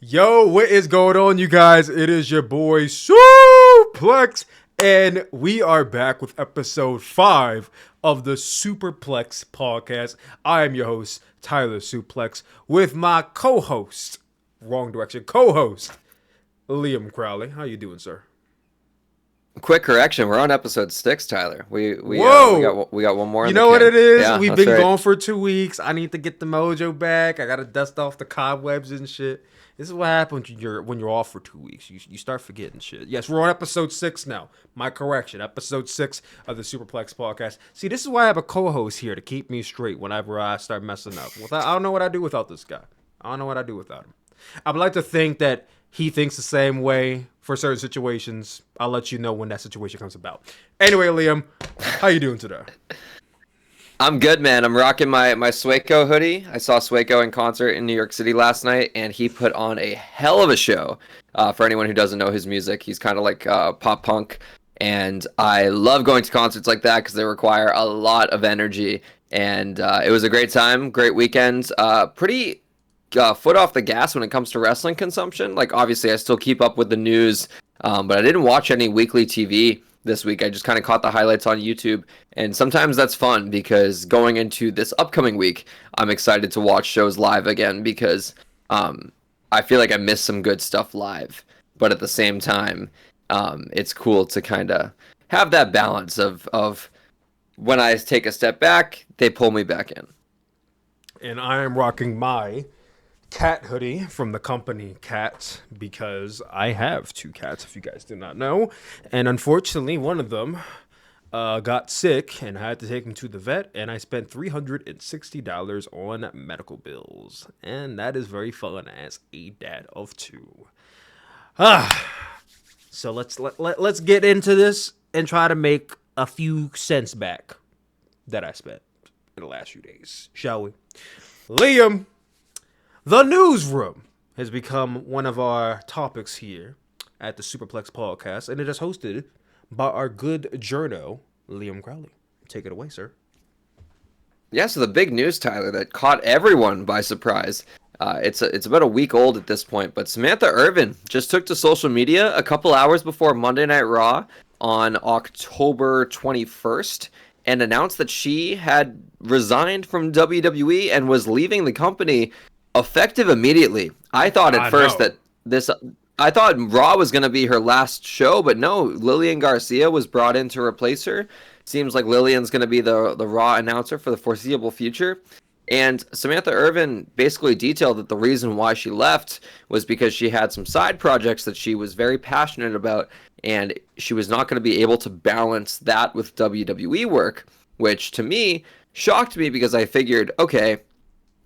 Yo, what is going on, you guys? It is your boy Sooplex, and we are back with episode 5 of the Superplex podcast. I am your host, Tyler Sooplex, with my co-host, co-host, Liam Crowley. How you doing, sir? Quick correction: we're on episode 6, Tyler. Whoa! We got one more. You know what it is? Yeah, We've that's been right. gone for 2 weeks. I need to get the mojo back. I gotta dust off the cobwebs and shit. This is what happens when you're off for 2 weeks. You start forgetting shit. Yes, we're on episode 6 now. My correction, episode 6 of the Superplex podcast. See, this is why I have a co-host here to keep me straight whenever I start messing up. I don't know what I do without this guy. I don't know what I do without him. I would like to think that he thinks the same way for certain situations. I'll let you know when that situation comes about. Anyway, Liam, how you doing today? I'm good, man. I'm rocking my Sueco hoodie. I saw Sueco in concert in New York City last night, and he put on a hell of a show. For anyone who doesn't know his music, he's kind of like pop punk, and I love going to concerts like that because they require a lot of energy. And it was a great time, great weekend. Pretty foot off the gas when it comes to wrestling consumption. Like, obviously, I still keep up with the news, but I didn't watch any weekly TV this week. I just kind of caught the highlights on YouTube, and sometimes that's fun because going into this upcoming week, I'm excited to watch shows live again because I feel like I missed some good stuff live, but at the same time, it's cool to kind of have that balance of when I take a step back, they pull me back in. And I am rocking my cat hoodie from the company Cat because I have 2 cats, if you guys did not know. And unfortunately, one of them got sick and I had to take him to the vet, and I spent $360 on medical bills. And that is very fun as a dad of 2. So let's get into this and try to make a few cents back that I spent in the last few days, shall we? Liam, the newsroom has become one of our topics here at the Superplex podcast, and it is hosted by our good journo, Liam Crowley. Take it away, sir. Yeah, so the big news, Tyler, that caught everyone by surprise. It's about a week old at this point, but Samantha Irvin just took to social media a couple hours before Monday Night Raw on October 21st and announced that she had resigned from WWE and was leaving the company effective immediately. I thought at first that I thought Raw was going to be her last show, but no, Lilan Garcia was brought in to replace her. Seems like Lillian's going to be the Raw announcer for the foreseeable future. And Samantha Irvin basically detailed that the reason why she left was because she had some side projects that she was very passionate about, and she was not going to be able to balance that with WWE work, which to me shocked me because I figured, okay,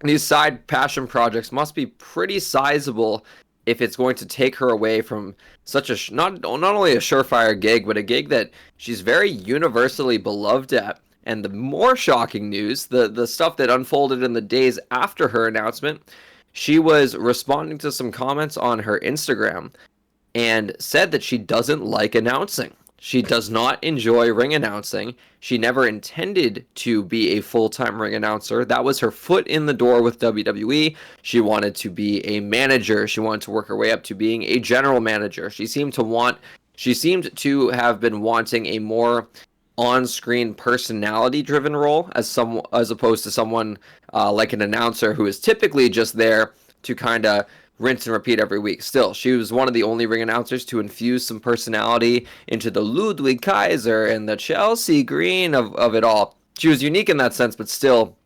these side passion projects must be pretty sizable if it's going to take her away from such a not only a surefire gig, but a gig that she's very universally beloved at. And the more shocking news, the stuff that unfolded in the days after her announcement, she was responding to some comments on her Instagram and said that she doesn't like announcing. She does not enjoy ring announcing. She never intended to be a full-time ring announcer. That was her foot in the door with WWE. She wanted to be a manager. She wanted to work her way up to being a general manager. She seemed to have been wanting a more on-screen personality-driven role as opposed to someone like an announcer who is typically just there to kind of rinse and repeat every week. Still, she was one of the only ring announcers to infuse some personality into the Ludwig Kaiser and the Chelsea Green of it all. She was unique in that sense, but still,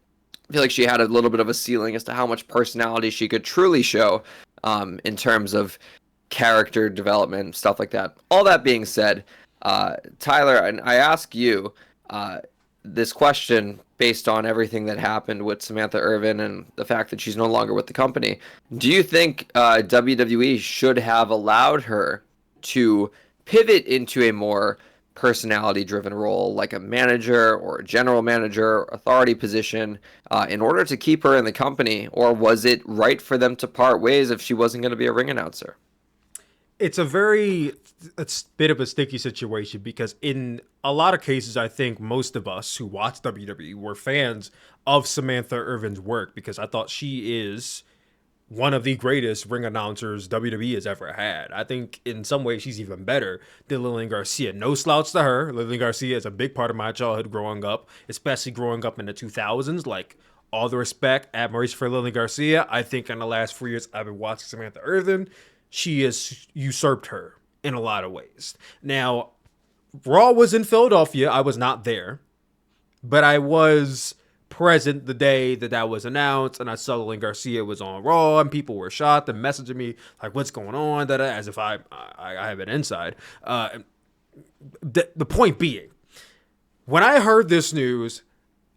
I feel like she had a little bit of a ceiling as to how much personality she could truly show in terms of character development, stuff like that. All that being said, Tyler, I ask you this question based on everything that happened with Samantha Irvin and the fact that she's no longer with the company. Do you think WWE should have allowed her to pivot into a more personality-driven role, like a manager or a general manager, authority position, in order to keep her in the company? Or was it right for them to part ways if she wasn't going to be a ring announcer? It's a bit of a sticky situation because in a lot of cases, I think most of us who watch WWE were fans of Samantha Irvin's work because I thought she is one of the greatest ring announcers WWE has ever had. I think in some ways she's even better than Lilan Garcia. No slouch to her. Lilan Garcia is a big part of my childhood growing up, especially growing up in the 2000s. Like, all the respect, admiration for Lilan Garcia. I think in the last 4 years I've been watching Samantha Irvin, she has usurped her in a lot of ways. Now, Raw was in Philadelphia. I was not there, but I was present the day that was announced, and I saw Lilan Garcia was on Raw, and people were shocked and messaging me like, "What's going on?" As if I have it inside. The point being, when I heard this news,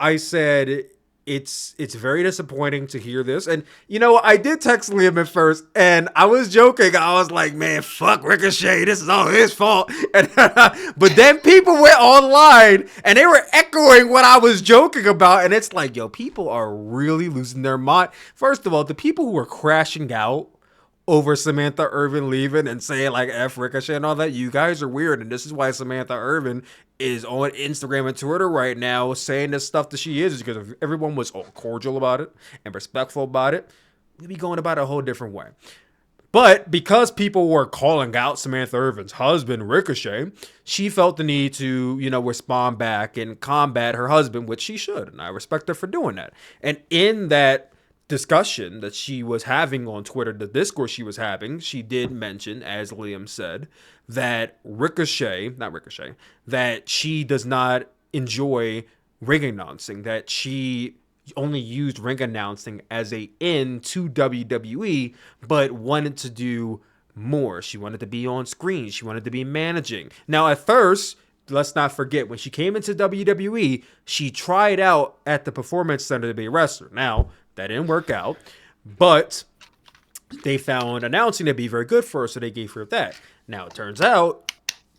I said, it's very disappointing to hear this. And, I did text Liam at first, and I was joking. I was like, man, fuck Ricochet. This is all his fault. And, but then people went online, and they were echoing what I was joking about. And it's like, yo, people are really losing their mind. First of all, the people who were crashing out over Samantha Irvin leaving and saying like F Ricochet and all that, you guys are weird. And this is why Samantha Irvin is on Instagram and Twitter right now saying this stuff that she is because if everyone was all cordial about it and respectful about it, we'd be going about it a whole different way. But because people were calling out Samantha Irvin's husband, Ricochet, she felt the need to, respond back and combat her husband, which she should. And I respect her for doing that. And in that discussion that she was having on Twitter, the discourse she was having, she did mention, as Liam said, that that she does not enjoy ring announcing, that she only used ring announcing as a in to WWE, but wanted to do more. She wanted to be on screen. She wanted to be managing. Now, at first, let's not forget, when she came into WWE, she tried out at the Performance Center to be a wrestler. Now, that didn't work out, but they found announcing to be very good for her, so they gave her that. Now, it turns out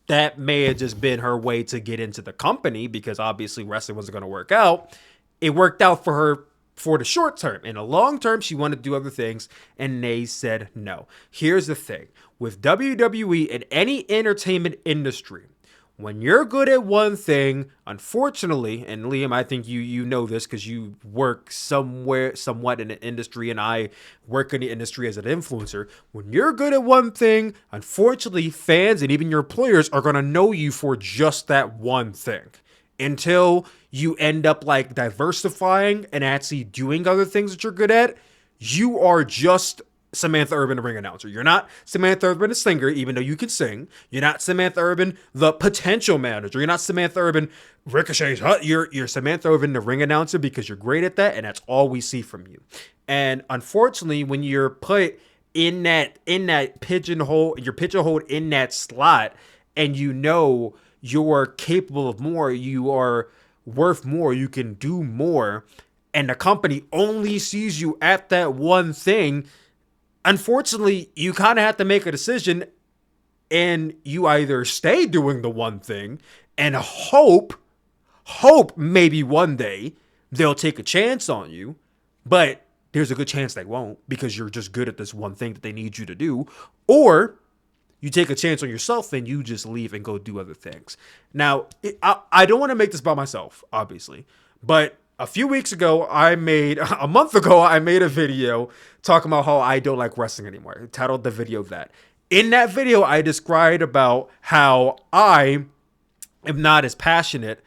that may have just been her way to get into the company because obviously wrestling wasn't going to work out. It worked out for her for the short term. In the long term, she wanted to do other things, and they said no. Here's the thing. With WWE and any entertainment industry, when you're good at one thing, unfortunately, and Liam, I think you know this because you work somewhat in the industry, and I work in the industry as an influencer. When you're good at one thing, unfortunately, fans and even your players are going to know you for just that one thing until you end up like diversifying and actually doing other things that you're good at. You are just Samantha Irvin, the ring announcer. You're not Samantha Irvin, the singer, even though you can sing. You're not Samantha Irvin, the potential manager. You're not Samantha Irvin, Ricochet's. You're Samantha Irvin, the ring announcer, because you're great at that, and that's all we see from you. And unfortunately, when you're put in that pigeonhole, you're pigeonholed in that slot, and you're capable of more, you are worth more, you can do more, and the company only sees you at that one thing. Unfortunately, you kind of have to make a decision, and you either stay doing the one thing and hope maybe one day they'll take a chance on you, but there's a good chance they won't because you're just good at this one thing that they need you to do, or you take a chance on yourself and you just leave and go do other things. Now, I don't want to make this about myself, obviously, but a month ago, I made a video talking about how I don't like wrestling anymore. I titled the video that. In that video, I described about how I am not as passionate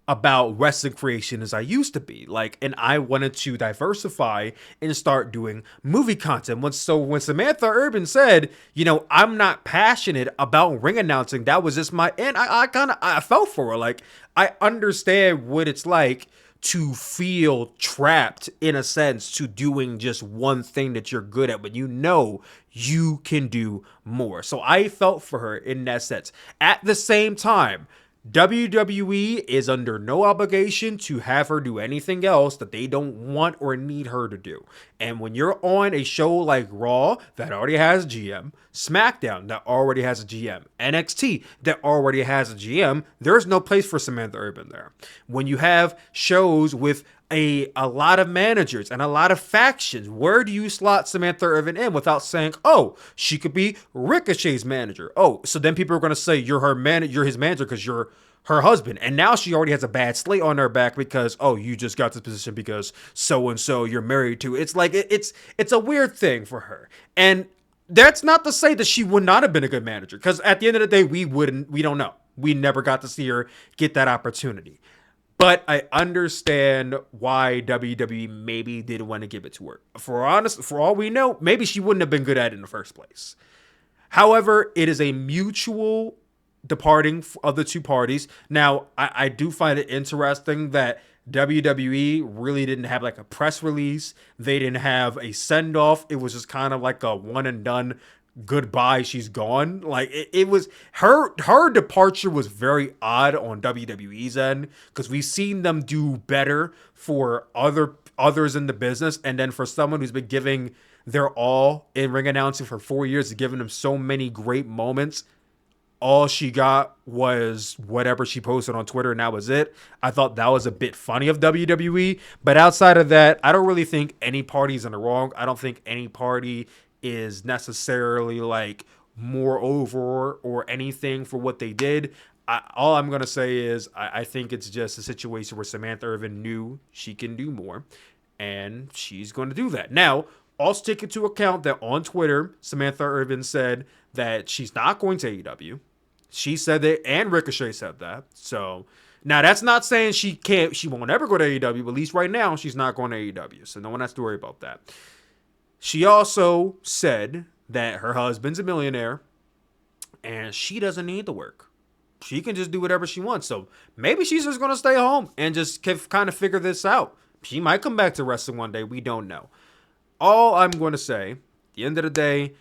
about wrestling creation as I used to be. And I wanted to diversify and start doing movie content. So when Samantha Irvin said, I'm not passionate about ring announcing, that was just I felt for her. I understand what it's like to feel trapped in a sense to doing just one thing that you're good at, but you can do more. So I felt for her in that sense. At the same time, WWE is under no obligation to have her do anything else that they don't want or need her to do. And when you're on a show like Raw that already has a GM, SmackDown that already has a GM, NXT that already has a GM, there's no place for Samantha Irvin there. When you have shows with a lot of managers and a lot of factions, where do you slot Samantha Irvin in without saying, oh, she could be Ricochet's manager? Oh, so then people are going to say you're his manager because you're her husband. And now she already has a bad slate on her back because, oh, you just got this position because so and so you're married to. It's like it's a weird thing for her. And that's not to say that she would not have been a good manager, because at the end of the day, we don't know. We never got to see her get that opportunity. But I understand why WWE maybe didn't want to give it to her. For all we know, maybe she wouldn't have been good at it in the first place. However, it is a mutual departing of the two parties. Now, I do find it interesting that WWE really didn't have like a press release. They didn't have a send off. It was just kind of like a one and done goodbye, she's gone. Like it was her departure was very odd on WWE's end, because we've seen them do better for others in the business, and then for someone who's been giving their all in ring announcing for 4 years, giving them so many great moments, all she got was whatever she posted on Twitter, and that was it. I thought that was a bit funny of WWE, but outside of that, I don't really think any party's in the wrong. I don't think any party is necessarily like more over or anything for what they did. All I'm going to say is I think it's just a situation where Samantha Irvin knew she can do more, and she's going to do that. Now, also take into account that on Twitter, Samantha Irvin said that she's not going to AEW. She said that, and Ricochet said that. So now that's not saying she won't ever go to AEW, but at least right now she's not going to AEW. So no one has to worry about that. She also said that her husband's a millionaire and she doesn't need to work. She can just do whatever she wants. So maybe she's just going to stay home and just kind of figure this out. She might come back to wrestling one day. We don't know. All I'm going to say, at the end of the day,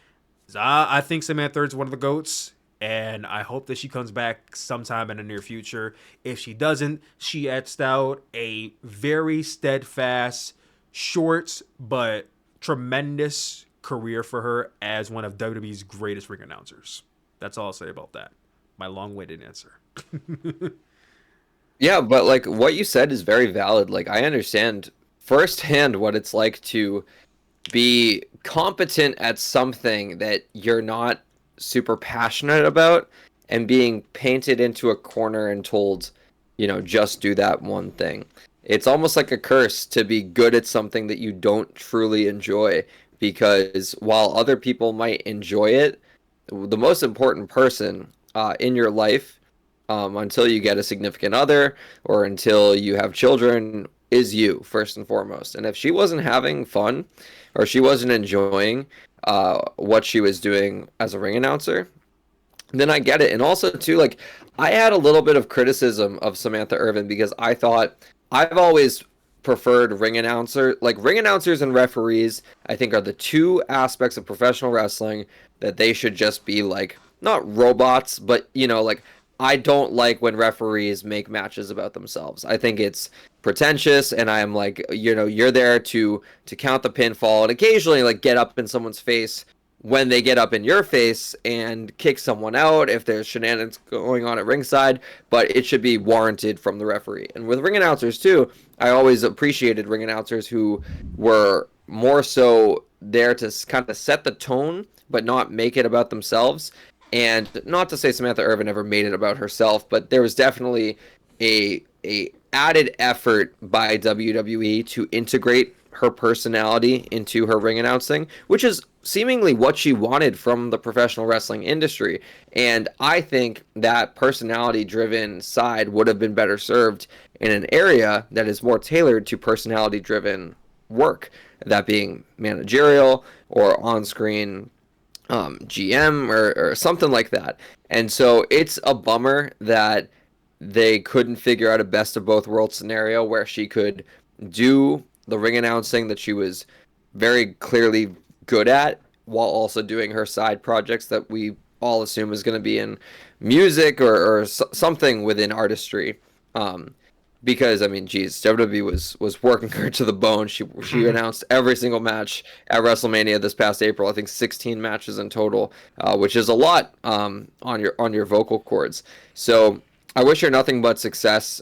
is I think Samantha is one of the GOATs. And I hope that she comes back sometime in the near future. If she doesn't, she etched out a very steadfast, short, but tremendous career for her as one of WWE's greatest ring announcers. That's all I'll say about that. My long-winded answer. Yeah, but like what you said is very valid. Like I understand firsthand what it's like to be competent at something that you're not super passionate about, and being painted into a corner and told, just do that one thing. It's almost like a curse to be good at something that you don't truly enjoy, because while other people might enjoy it, the most important person in your life, until you get a significant other or until you have children, is you, first and foremost. And if she wasn't having fun or she wasn't enjoying what she was doing as a ring announcer, then I get it. And also too, like, I had a little bit of criticism of Samantha Irvin because I thought I've always preferred ring announcers and referees. I think are the two aspects of professional wrestling that they should just be like, not robots, but like, I don't like when referees make matches about themselves. I think it's pretentious, and I'm like, you're there to count the pinfall and occasionally like get up in someone's face when they get up in your face and kick someone out if there's shenanigans going on at ringside, but it should be warranted from the referee. And with ring announcers too, I always appreciated ring announcers who were more so there to kind of set the tone, but not make it about themselves. And not to say Samantha Irvin ever made it about herself, but there was definitely a added effort by WWE to integrate her personality into her ring announcing, which is seemingly what she wanted from the professional wrestling industry. And I think that personality-driven side would have been better served in an area that is more tailored to personality-driven work, that being managerial or on-screen GM or something like that. And so it's a bummer that they couldn't figure out a best of both worlds scenario where she could do the ring announcing that she was very clearly good at while also doing her side projects that we all assume is going to be in music or something within artistry. Because, I mean, geez, WWE was working her to the bone. She announced every single match at WrestleMania this past April. I think 16 matches in total, which is a lot on your vocal cords. So I wish her nothing but success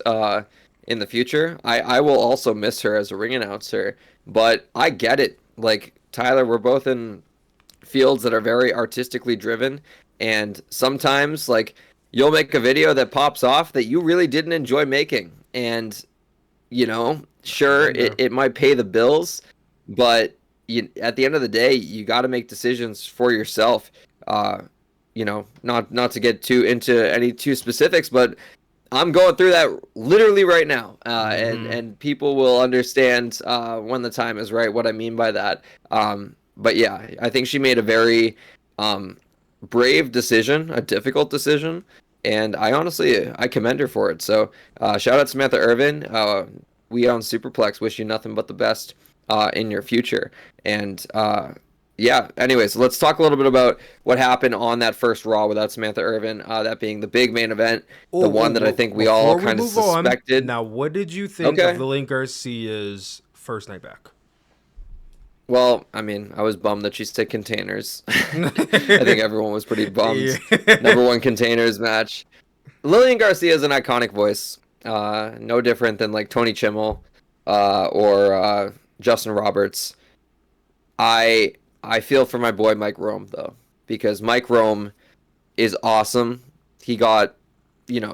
in the future. I will also miss her as a ring announcer, but I get it. Like, Tyler, we're both in fields that are very artistically driven, and sometimes, like, you'll make a video that pops off that you really didn't enjoy making. And, sure, it might pay the bills, but at the end of the day, you got to make decisions for yourself. Not to get too into any too specifics, but I'm going through that literally right now, and people will understand when the time is right what I mean by that. But yeah, I think she made a very brave decision, a difficult decision, and I commend her for it. So shout out Samantha Irvin. We on Sooplex wish you nothing but the best in your future. And yeah, anyways, let's talk a little bit about what happened on that first Raw without Samantha Irvin, that being the big main event, the one that I think we all kind of suspected. Now, what did you think of Lilan Garcia's first night back? Well, I mean, I was bummed that she said containers. I think everyone was pretty bummed. Yeah. Number one containers match. Lilan Garcia is an iconic voice. No different than like Tony Chimmel or Justin Roberts. I feel for my boy Mike Rome, though, because Mike Rome is awesome. He got,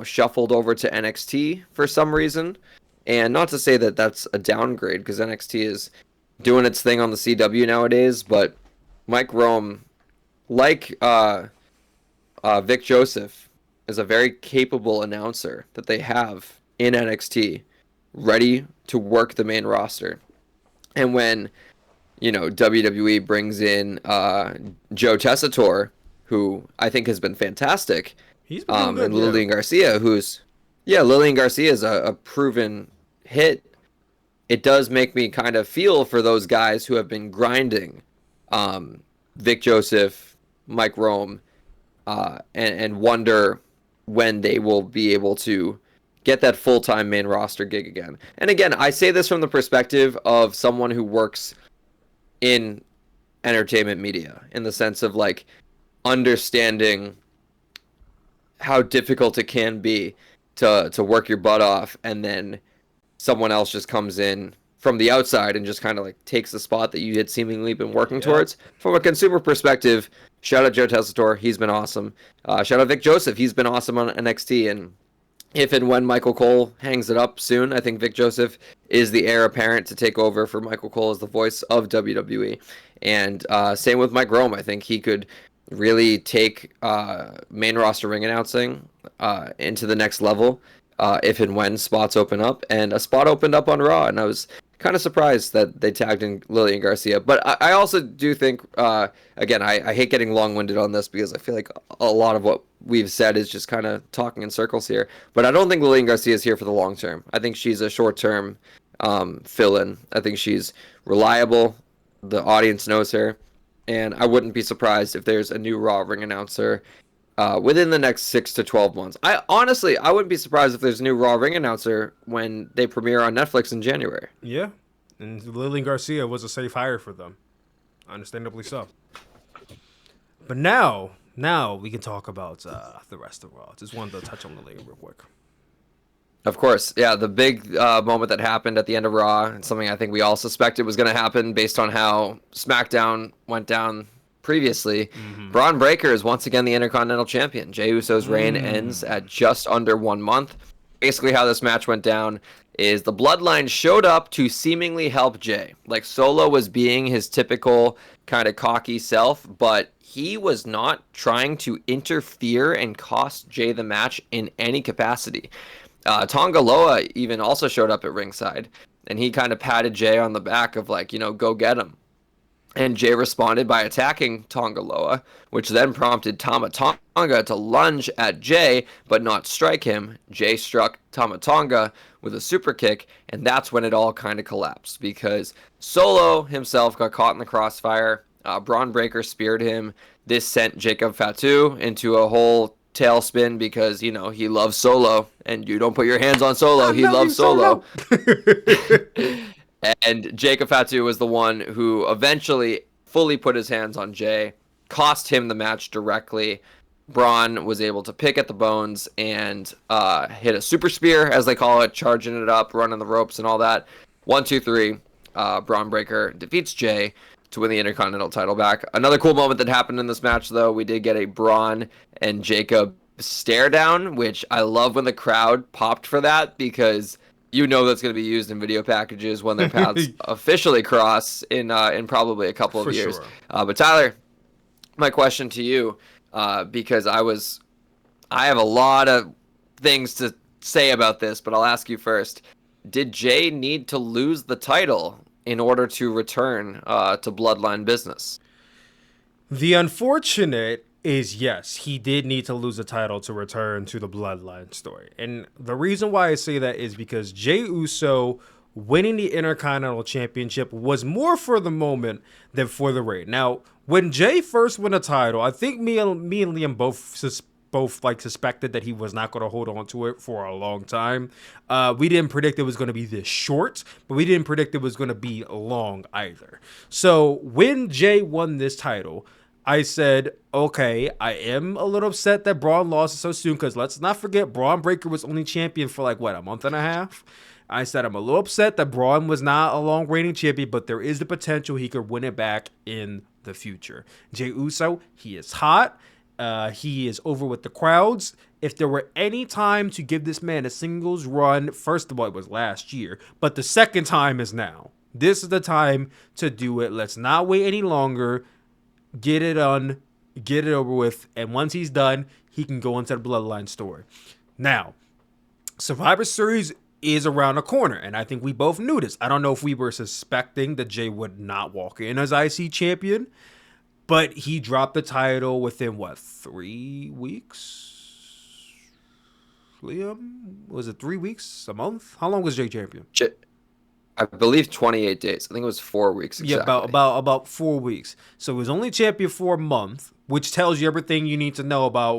shuffled over to NXT for some reason. And not to say that that's a downgrade, because NXT is doing its thing on the CW nowadays, but Mike Rome, like Vic Joseph, is a very capable announcer that they have in NXT, ready to work the main roster. And when, WWE brings in Joe Tessitore, who I think has been fantastic, he's been good, and Lilan Garcia, Lilan Garcia is a proven hit. It does make me kind of feel for those guys who have been grinding, Vic Joseph, Mike Rome, and wonder when they will be able to get that full-time main roster gig again. And again, I say this from the perspective of someone who works in entertainment media, in the sense of like understanding how difficult it can be to work your butt off, and then someone else just comes in from the outside and just kind of like takes the spot that you had seemingly been working towards. From a consumer perspective, shout out Joe Tessitore, he's been awesome. Shout out Vic Joseph, he's been awesome on NXT. And if and when Michael Cole hangs it up soon, I think Vic Joseph is the heir apparent to take over for Michael Cole as the voice of WWE. And same with Mike Rome. I think he could really take main roster ring announcing into the next level. If and when spots open up, and a spot opened up on Raw, and I was kind of surprised that they tagged in Lilan Garcia. But I also do think, again, I hate getting long-winded on this because I feel like a lot of what we've said is just kind of talking in circles here. But I don't think Lilan Garcia is here for the long term. I think she's a short-term fill-in. I think she's reliable. The audience knows her, and I wouldn't be surprised if there's a new Raw ring announcer within the next 6 to 12 months. I wouldn't be surprised if there's a new Raw ring announcer when they premiere on Netflix in January. Yeah, and Lilan Garcia was a safe hire for them, understandably so. But now we can talk about the rest of Raw. Just wanted to touch on Lilan real quick. Of course, yeah, the big moment that happened at the end of Raw, and something I think we all suspected was going to happen based on how SmackDown went down previously. Braun Breaker is once again the Intercontinental Champion. Jey Uso's reign ends at just under 1 month. Basically how this match went down is the Bloodline showed up to seemingly help Jey. Like Solo was being his typical kind of cocky self, but he was not trying to interfere and cost Jey the match in any capacity. Tonga Loa even also showed up at ringside, and he kind of patted Jey on the back of like, go get him. And Jey responded by attacking Tonga Loa, which then prompted Tama Tonga to lunge at Jey, but not strike him. Jey struck Tama Tonga with a super kick, and that's when it all kind of collapsed, because Solo himself got caught in the crossfire. Braun Breaker speared him. This sent Jacob Fatu into a whole tailspin because, he loves Solo, and you don't put your hands on Solo. He loves Solo. And Jacob Fatu was the one who eventually fully put his hands on Jey, cost him the match directly. Braun was able to pick at the bones and hit a super spear, as they call it, charging it up, running the ropes and all that. 1, 2, 3. Braun Breaker defeats Jey to win the Intercontinental title back. Another cool moment that happened in this match, though, we did get a Braun and Jacob stare down, which I love when the crowd popped for that, because you know that's going to be used in video packages when their paths officially cross in probably a couple of For years. sure. But Tyler, my question to you, because I have a lot of things to say about this, but I'll ask you first. Did Jay need to lose the title in order to return to Bloodline business? The unfortunate is, yes, he did need to lose the title to return to the Bloodline story. And the reason why I say that is because Jey Uso winning the Intercontinental Championship was more for the moment than for the reign. Now, when Jay first won the title, I think me and Liam both like suspected that he was not going to hold on to it for a long time. We didn't predict it was going to be this short, but we didn't predict it was going to be long either. So when Jay won this title, I said, okay, I am a little upset that Braun lost it so soon, because let's not forget, Braun Breaker was only champion for like, what, a month and a half? I said I'm a little upset that Braun was not a long reigning champion, but there is the potential he could win it back in the future. Jey Uso, he is hot. He is over with the crowds. If there were any time to give this man a singles run, first of all, it was last year, but the second time is now. This is the time to do it. Let's not wait any longer. Get it done, get it over with, and once he's done, he can go into the Bloodline story. Now, Survivor Series is around the corner, and I think we both knew this. I don't know if we were suspecting that Jay would not walk in as IC champion, but he dropped the title within, what, 3 weeks? Liam? Was it 3 weeks? A month? How long was Jay champion? I believe 28 days. I think it was 4 weeks exactly. Yeah, about 4 weeks. So he was only champion for a month, which tells you everything you need to know about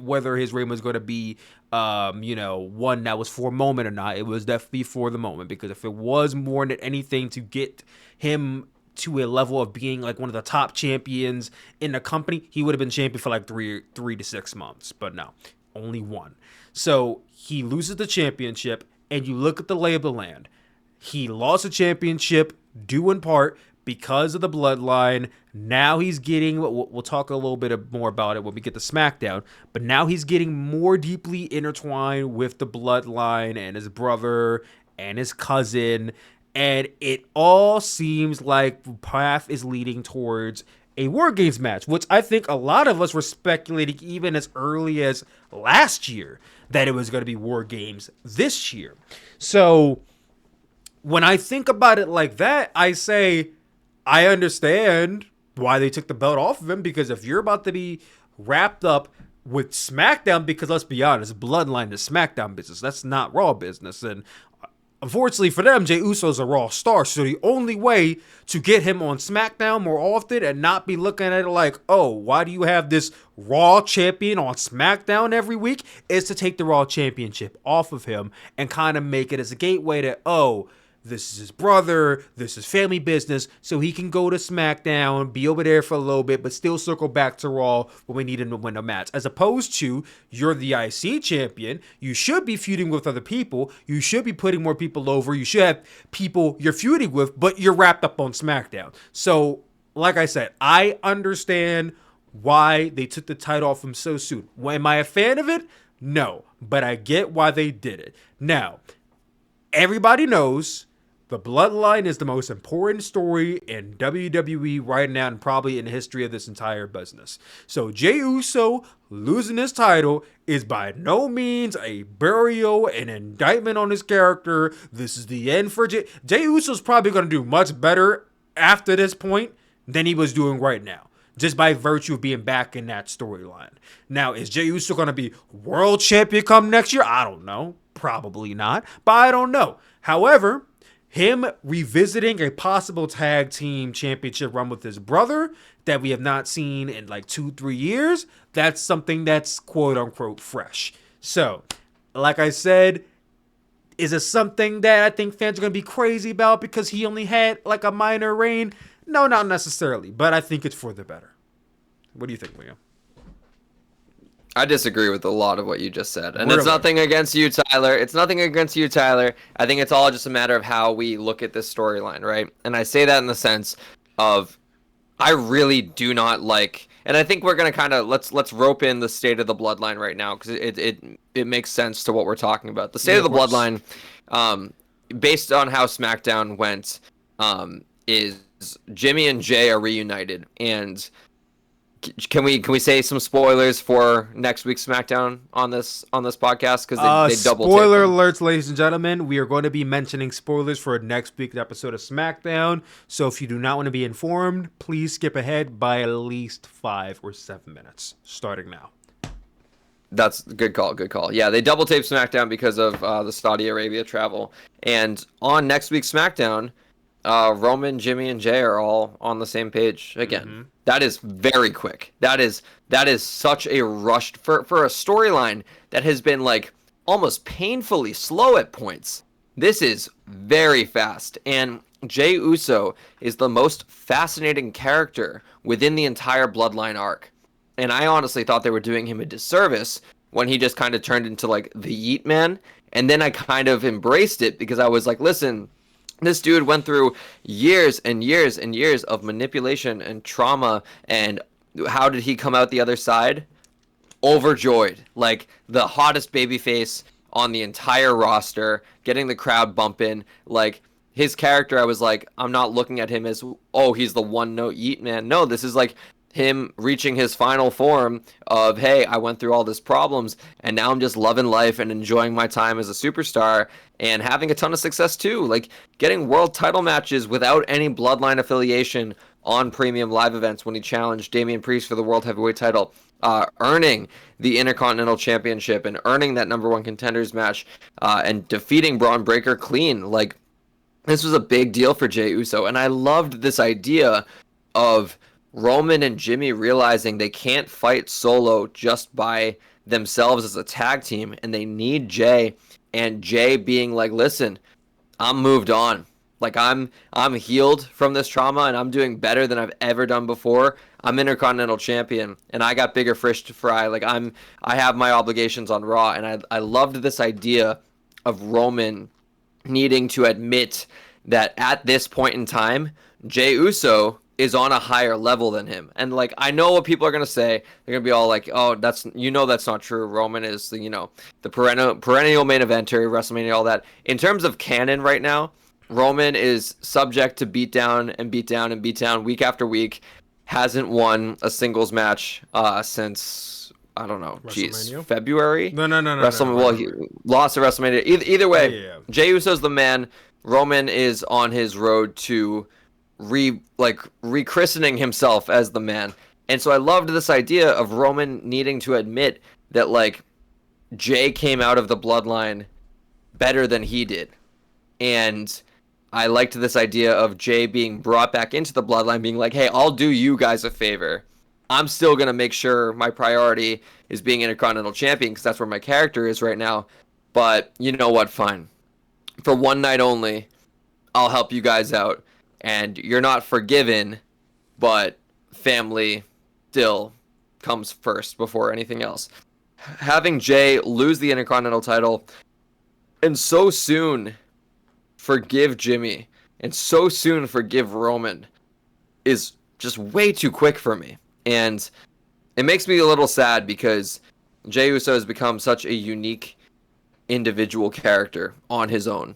whether his reign was going to be, one that was for a moment or not. It was definitely for the moment, because if it was more than anything to get him to a level of being like one of the top champions in the company, he would have been champion for like three to 6 months. But no, only one. So he loses the championship, and you look at the lay of the land. He lost the championship due in part because of the Bloodline. Now he's getting, we'll talk a little bit more about it when we get to SmackDown, but now he's getting more deeply intertwined with the Bloodline and his brother and his cousin. And it all seems like the path is leading towards a War Games match, which I think a lot of us were speculating even as early as last year that it was going to be War Games this year. So when I think about it like that, I say I understand why they took the belt off of him, because if you're about to be wrapped up with SmackDown, because let's be honest, Bloodline is SmackDown business. That's not Raw business. And unfortunately for them, Jey Uso's a Raw star. So the only way to get him on SmackDown more often and not be looking at it like, oh, why do you have this Raw champion on SmackDown every week, is to take the Raw championship off of him and kind of make it as a gateway to, oh, this is his brother, this is family business, so he can go to SmackDown, be over there for a little bit, but still circle back to Raw when we need him to win a match. As opposed to, you're the IC champion, you should be feuding with other people, you should be putting more people over, you should have people you're feuding with, but you're wrapped up on SmackDown. So, like I said, I understand why they took the title off him so soon. Am I a fan of it? No, but I get why they did it. Now, everybody knows the Bloodline is the most important story in WWE right now, and probably in the history of this entire business. So Jey Uso losing his title is by no means a burial, an indictment on his character. This is the end for Jey. Jey Uso's probably going to do much better after this point than he was doing right now, just by virtue of being back in that storyline. Now, is Jey Uso going to be world champion come next year? I don't know. Probably not, but I don't know. However, him revisiting a possible tag team championship run with his brother that we have not seen in like 2-3 years, that's something that's quote unquote fresh. So, like I said, is it something that I think fans are going to be crazy about because he only had like a minor reign? No, not necessarily, but I think it's for the better. What do you think, Liam? I disagree with a lot of what you just said. And it's nothing against you, Tyler. It's nothing against you, Tyler. I think it's all just a matter of how we look at this storyline, right? And I say that in the sense of I really do not like, and I think we're gonna kind of let's rope in the State of the Bloodline right now because it makes sense to what we're talking about. The State Yeah, of of the course. Bloodline, based on how SmackDown went, is Jimmy and Jay are reunited, and can we say some spoilers for next week's SmackDown on this podcast because they double tape Spoiler them. alerts, ladies and gentlemen. We are going to be mentioning spoilers for next week's episode of SmackDown. So if you do not want to be informed, please skip ahead by at least 5 or 7 minutes, starting now. That's a good call. Good call. Yeah, they double tape SmackDown because of the Saudi Arabia travel. And on next week's SmackDown, Roman, Jimmy, and Jay are all on the same page again. Mm-hmm. That is very quick. That is such a rushed for a storyline that has been like almost painfully slow at points. This is very fast. And Jey Uso is the most fascinating character within the entire Bloodline arc. And I honestly thought they were doing him a disservice when he just kind of turned into like the Yeet Man. And then I kind of embraced it because I was like, listen, this dude went through years and years and years of manipulation and trauma. And how did he come out the other side? Overjoyed. Like the hottest babyface on the entire roster, getting the crowd bumping. Like his character, I was like, I'm not looking at him as, oh, he's the one note Yeet Man. No, this is like him reaching his final form of, hey, I went through all these problems and now I'm just loving life and enjoying my time as a superstar and having a ton of success too. Like getting world title matches without any bloodline affiliation on premium live events when he challenged Damian Priest for the world heavyweight title, earning the Intercontinental Championship and earning that number one contenders match, and defeating Braun Breaker clean. Like this was a big deal for Jey Uso. And I loved this idea of Roman and Jimmy realizing they can't fight solo just by themselves as a tag team, and they need Jay, and Jay being like, listen, I'm moved on. Like I'm healed from this trauma and I'm doing better than I've ever done before. I'm Intercontinental Champion and I got bigger fish to fry. Like I have my obligations on Raw, and I loved this idea of Roman needing to admit that at this point in time, Jey Uso is on a higher level than him. And like I know what people are gonna say. They're gonna be all like, "Oh, that's that's not true. Roman is the perennial main eventer, WrestleMania, all that." In terms of canon right now, Roman is subject to beat down and beat down and beat down week after week. Hasn't won a singles match since I don't know, February. No. Well, he lost at WrestleMania. Either way, Yeah. Jey Uso's the man. Roman is on his road to rechristening himself as the man. And so I loved this idea of Roman needing to admit that like Jay came out of the bloodline better than he did. And I liked this idea of Jay being brought back into the bloodline, being like, hey, I'll do you guys a favor. I'm still going to make sure my priority is being Intercontinental Champion because that's where my character is right now. But you know what? Fine. For one night only, I'll help you guys out. And you're not forgiven, but family still comes first before anything else. Having Jay lose the Intercontinental title and so soon forgive Jimmy and so soon forgive Roman is just way too quick for me. And it makes me a little sad because Jey Uso has become such a unique individual character on his own.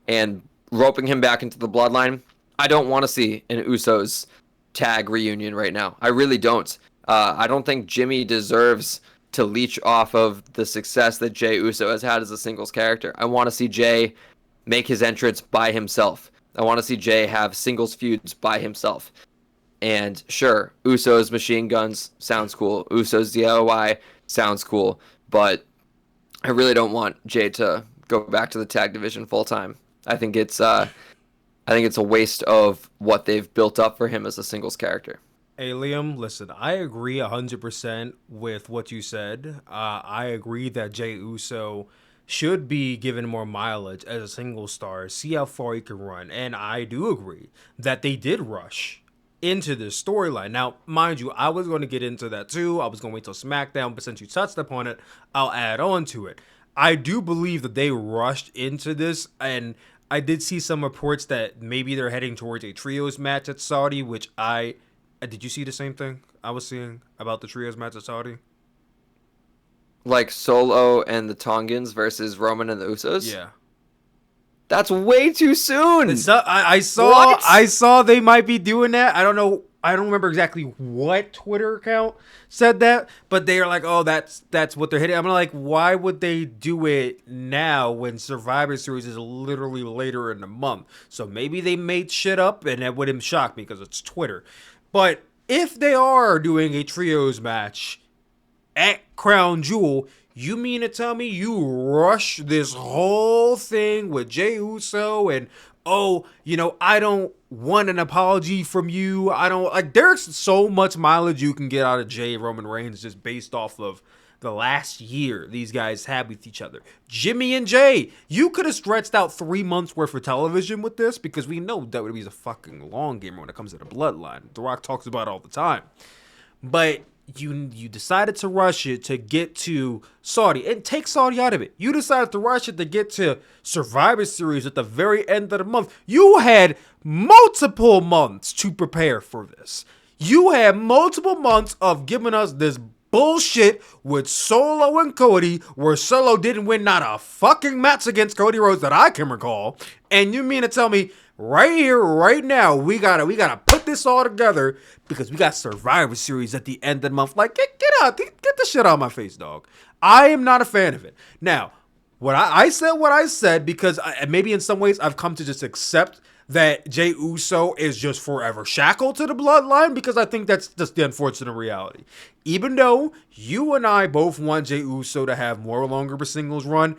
And roping him back into the bloodline, I don't want to see an Usos tag reunion right now. I really don't. I don't think Jimmy deserves to leech off of the success that Jey Uso has had as a singles character. I want to see Jay make his entrance by himself. I want to see Jay have singles feuds by himself. And sure, Usos machine guns sounds cool. Usos DIY sounds cool. But I really don't want Jay to go back to the tag division full time. I think it's a waste of what they've built up for him as a singles character. Hey, Liam, listen, I agree 100% with what you said. I agree that Jey Uso should be given more mileage as a single star, see how far he can run. And I do agree that they did rush into this storyline. Now, mind you, I was going to get into that too. I was going to wait till SmackDown, but since you touched upon it, I'll add on to it. I do believe that they rushed into this, and I did see some reports that maybe they're heading towards a trios match at Saudi, which I Did you see the same thing I was seeing about the trios match at Saudi? Like Solo and the Tongans versus Roman and the Usos? Yeah. That's way too soon. I saw they might be doing that. I don't know. I don't remember exactly what Twitter account said that, but they are like, "Oh, that's what they're hitting." I'm like, "Why would they do it now when Survivor Series is literally later in the month?" So maybe they made shit up, and that wouldn't shock me because it's Twitter. But if they are doing a trios match at Crown Jewel, you mean to tell me you rush this whole thing with Jey Uso and, oh, I don't want an apology from you. I don't like. There's so much mileage you can get out of Jey Roman Reigns just based off of the last year these guys had with each other. Jimmy and Jey, you could have stretched out 3 months worth of television with this because we know WWE is a fucking long gamer when it comes to the bloodline. The Rock talks about it all the time. But you decided to rush it to get to Saudi and take Saudi out of it. You decided to rush it to get to Survivor Series at the very end of the month. You had multiple months to prepare for this. You had multiple months of giving us this bullshit with Solo and Cody, where Solo didn't win not a fucking match against Cody Rhodes that I can recall. And you mean to tell me right here, right now, we gotta put this all together because we got Survivor Series at the end of the month. Like, get the shit out of my face, dog. I am not a fan of it. Now, I said because maybe in some ways I've come to just accept that Jey Uso is just forever shackled to the bloodline because I think that's just the unfortunate reality. Even though you and I both want Jey Uso to have more longer of a singles run,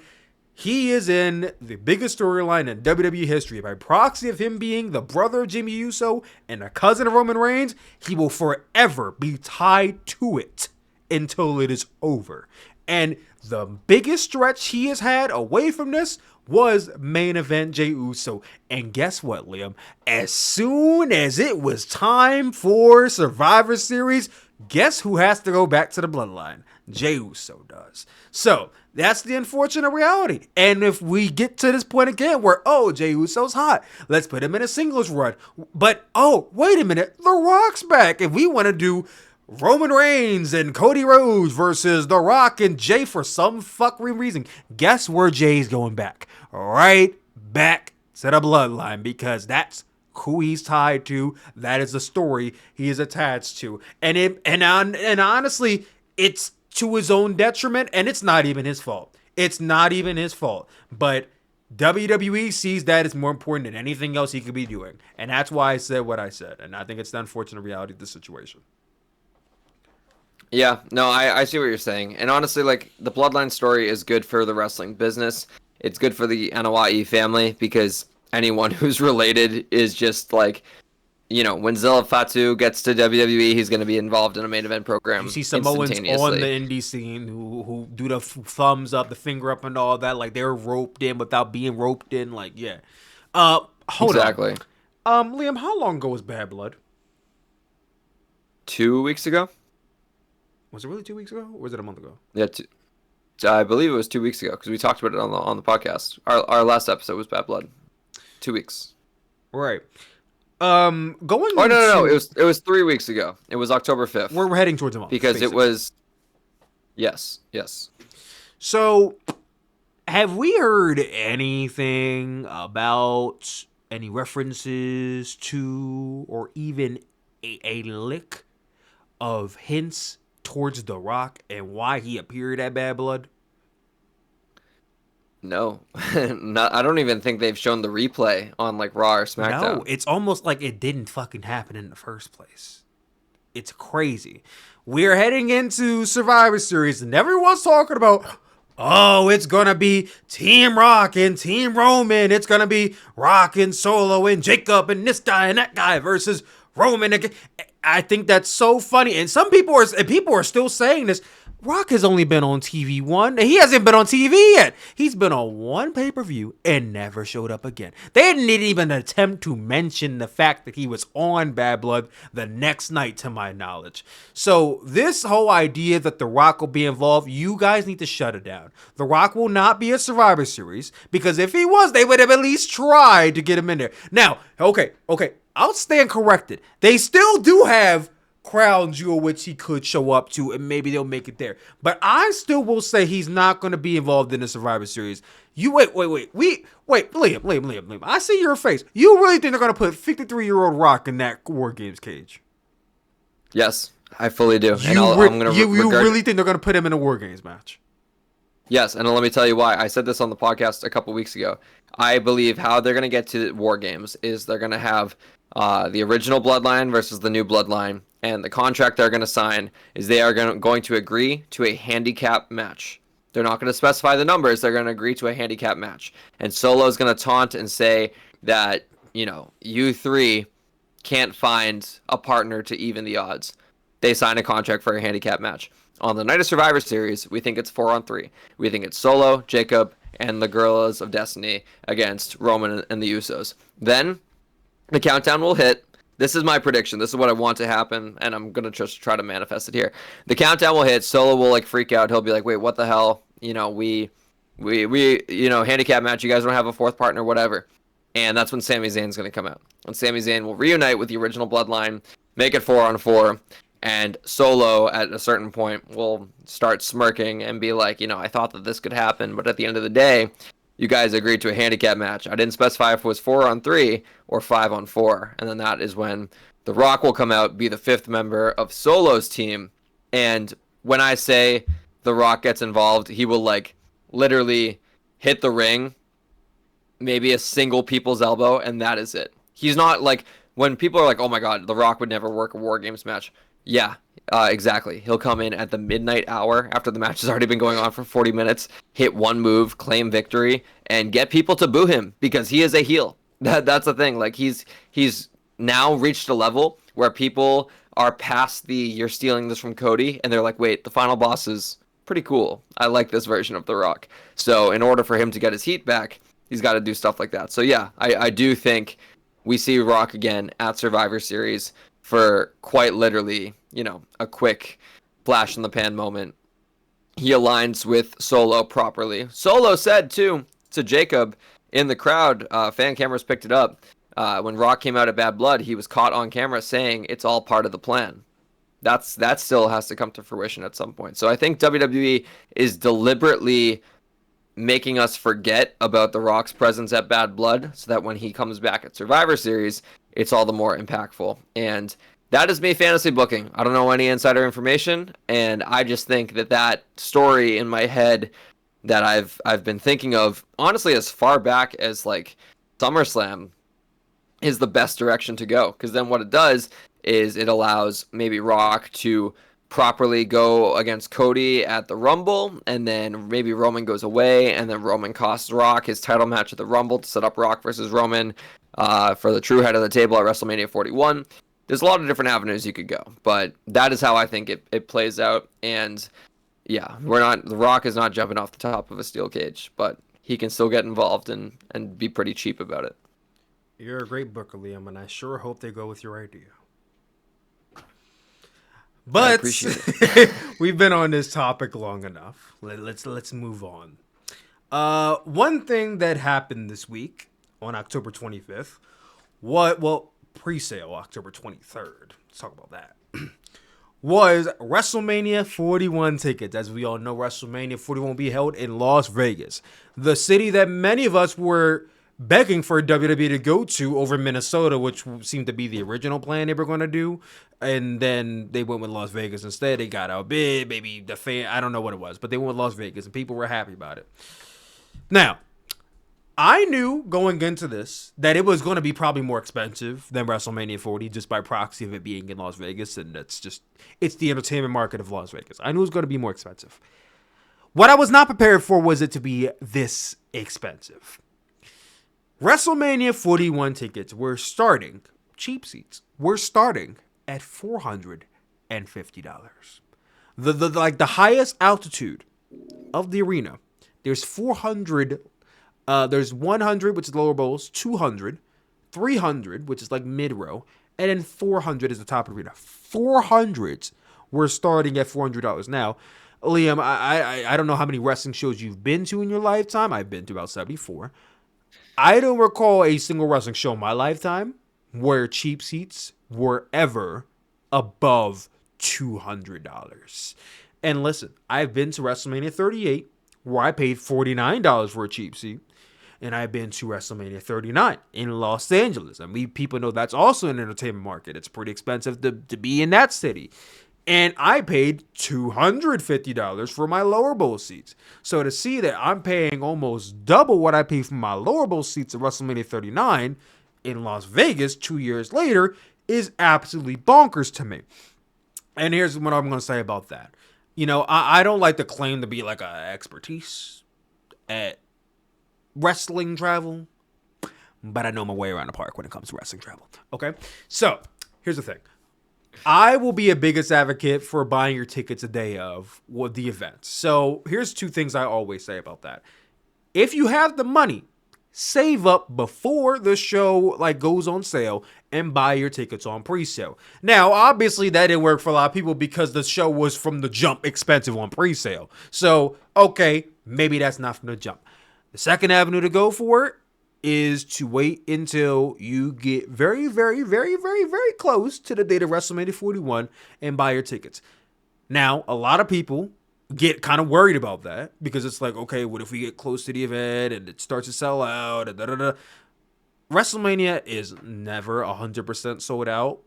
he is in the biggest storyline in WWE history. By proxy of him being the brother of Jimmy Uso and a cousin of Roman Reigns, he will forever be tied to it until it is over. And the biggest stretch he has had away from this was main event Jey Uso. And guess what, Liam? As soon as it was time for Survivor Series, guess who has to go back to the bloodline? Jey Uso does. So that's the unfortunate reality. And if we get to this point again where, oh, Jey Uso's hot, let's put him in a singles run. But, oh, wait a minute, The Rock's back. If we want to do Roman Reigns and Cody Rhodes versus The Rock and Jey for some fucking reason, guess where Jay's going back? Right back to the bloodline, because that's who he's tied to. That is the story he is attached to. And honestly, it's to his own detriment, and it's not even his fault. It's not even his fault. But WWE sees that as more important than anything else he could be doing. And that's why I said what I said. And I think it's the unfortunate reality of the situation. Yeah, no, I see what you're saying. And honestly, like, the bloodline story is good for the wrestling business. It's good for the Anoa'i family because anyone who's related is just like, when Zilla Fatu gets to WWE, he's going to be involved in a main event program. You see Samoans on the indie scene who do the thumbs up, the finger up, and all that. Like, they're roped in without being roped in. Like, yeah. Hold exactly. on. Liam, how long ago was Bad Blood? 2 weeks ago. Was it really 2 weeks ago, or was it a month ago? Yeah, I believe it was 2 weeks ago because we talked about it on the podcast. Our last episode was Bad Blood. 2 weeks. Right. No. It was 3 weeks ago. It was October 5th. We're heading towards a month because basically. It was. Yes. So, have we heard anything about any references to, or even a lick of hints towards The Rock and why he appeared at Bad Blood? No. I don't even think they've shown the replay on like Raw or SmackDown. No, it's almost like it didn't fucking happen in the first place. It's crazy. We're heading into Survivor Series and everyone's talking about, oh, it's going to be Team Rock and Team Roman. It's going to be Rock and Solo and Jacob and this guy and that guy versus Roman. I think that's so funny. And people are still saying this. Rock has only been on TV one. He hasn't been on TV yet. He's been on one pay-per-view and never showed up again. They didn't even attempt to mention the fact that he was on Bad Blood the next night, to my knowledge. So this whole idea that The Rock will be involved, you guys need to shut it down. The Rock will not be a Survivor Series, because if he was, they would have at least tried to get him in there. Now, okay. I'll stand corrected. They still do have Crown Jewel, which he could show up to, and maybe they'll make it there. But I still will say he's not going to be involved in the Survivor Series. You wait, Liam. I see your face. You really think they're going to put 53-year-old Rock in that War Games cage? Yes, I fully do. You really think they're going to put him in a War Games match? Yes, and let me tell you why. I said this on the podcast a couple weeks ago. I believe how they're going to get to War Games is they're going to have the original Bloodline versus the new Bloodline, and the contract they're going to sign is they are going to agree to a handicap match. They're not going to specify the numbers. They're going to agree to a handicap match. And Solo is going to taunt and say that, you three can't find a partner to even the odds. They sign a contract for a handicap match. On the Night of Survivor Series, we think it's 4-on-3. We think it's Solo, Jacob, and the Guerrillas of Destiny against Roman and the Usos. Then the countdown will hit. This is my prediction. This is what I want to happen, and I'm going to just try to manifest it here. The countdown will hit. Solo will freak out. He'll be like, wait, what the hell? We handicap match. You guys don't have a fourth partner, whatever. And that's when Sami Zayn's going to come out. And Sami Zayn will reunite with the original Bloodline, make it 4-on-4, and Solo at a certain point will start smirking and be like, I thought that this could happen, but at the end of the day, you guys agreed to a handicap match. I didn't specify if it was 4-on-3 or 5-on-4. And then that is when The Rock will come out, be the fifth member of Solo's team. And when I say The Rock gets involved, he will literally hit the ring, maybe a single people's elbow, and that is it. He's not when people are like, oh my God, The Rock would never work a War Games match. Yeah, exactly. He'll come in at the midnight hour after the match has already been going on for 40 minutes, hit one move, claim victory, and get people to boo him because he is a heel. That's the thing. He's now reached a level where people are past the you're stealing this from Cody, and they're like, wait, the final boss is pretty cool. I like this version of The Rock. So in order for him to get his heat back, he's got to do stuff like that. So yeah, I do think we see Rock again at Survivor Series for quite literally, a quick flash in the pan moment. He aligns with Solo properly. Solo said, too, to Jacob in the crowd, fan cameras picked it up, when Rock came out of Bad Blood, he was caught on camera saying it's all part of the plan. That still has to come to fruition at some point. So I think WWE is deliberately making us forget about The Rock's presence at Bad Blood so that when he comes back at Survivor Series, it's all the more impactful. And that is me fantasy booking. I don't know any insider information, and I just think that story in my head that I've been thinking of, honestly, as far back as SummerSlam, is the best direction to go. Because then what it does is it allows maybe Rock to properly go against Cody at the Rumble, and then maybe Roman goes away, and then Roman costs Rock his title match at the Rumble to set up Rock versus Roman for the true head of the table at WrestleMania 41. There's a lot of different avenues you could go, but that is how I think it plays out. And yeah, The Rock is not jumping off the top of a steel cage, but he can still get involved and be pretty cheap about it. You're a great booker, Liam, and I sure hope they go with your idea. But we've been on this topic long enough. Let's move on. One thing that happened this week on October 25th, pre-sale October 23rd. Let's talk about that. Was WrestleMania 41 tickets. As we all know, WrestleMania 41 will be held in Las Vegas, the city that many of us were begging for WWE to go to over Minnesota, which seemed to be the original plan they were going to do. And then they went with Las Vegas instead. They got outbid, maybe the fan, I don't know what it was, but they went with Las Vegas and people were happy about it. Now, I knew going into this that it was going to be probably more expensive than WrestleMania 40 just by proxy of it being in Las Vegas. And it's the entertainment market of Las Vegas. I knew it was going to be more expensive. What I was not prepared for was it to be this expensive. WrestleMania 41 tickets were starting, cheap seats, were starting at $450. The highest altitude of the arena, there's 400, there's 100, which is lower bowls, 200, 300, which is mid-row, and then 400 is the top of the arena. 400s were starting at $400. Now, Liam, I don't know how many wrestling shows you've been to in your lifetime. I've been to about 74. I don't recall a single wrestling show in my lifetime where cheap seats were ever above $200. And listen, I've been to WrestleMania 38 where I paid $49 for a cheap seat. And I've been to WrestleMania 39 in Los Angeles. And people know that's also an entertainment market. It's pretty expensive to be in that city. And I paid $250 for my lower bowl seats. So to see that I'm paying almost double what I paid for my lower bowl seats at WrestleMania 39 in Las Vegas 2 years later is absolutely bonkers to me. And here's what I'm going to say about that. You know, I don't like to claim to be like an expertise at wrestling travel, but I know my way around the park when it comes to wrestling travel. Okay, so here's the thing. I will be a biggest advocate for buying your tickets a day of the event. So here's two things I always say about that. If you have the money, save up before the show goes on sale and buy your tickets on pre-sale. Now, obviously that didn't work for a lot of people because the show was from the jump expensive on pre-sale. So, okay, maybe that's not from the jump. The second avenue to go for it is to wait until you get very, very, very, very, very close to the date of WrestleMania 41 and buy your tickets. Now, a lot of people get kind of worried about that because it's like, okay, what if we get close to the event and it starts to sell out? And WrestleMania is never 100% sold out,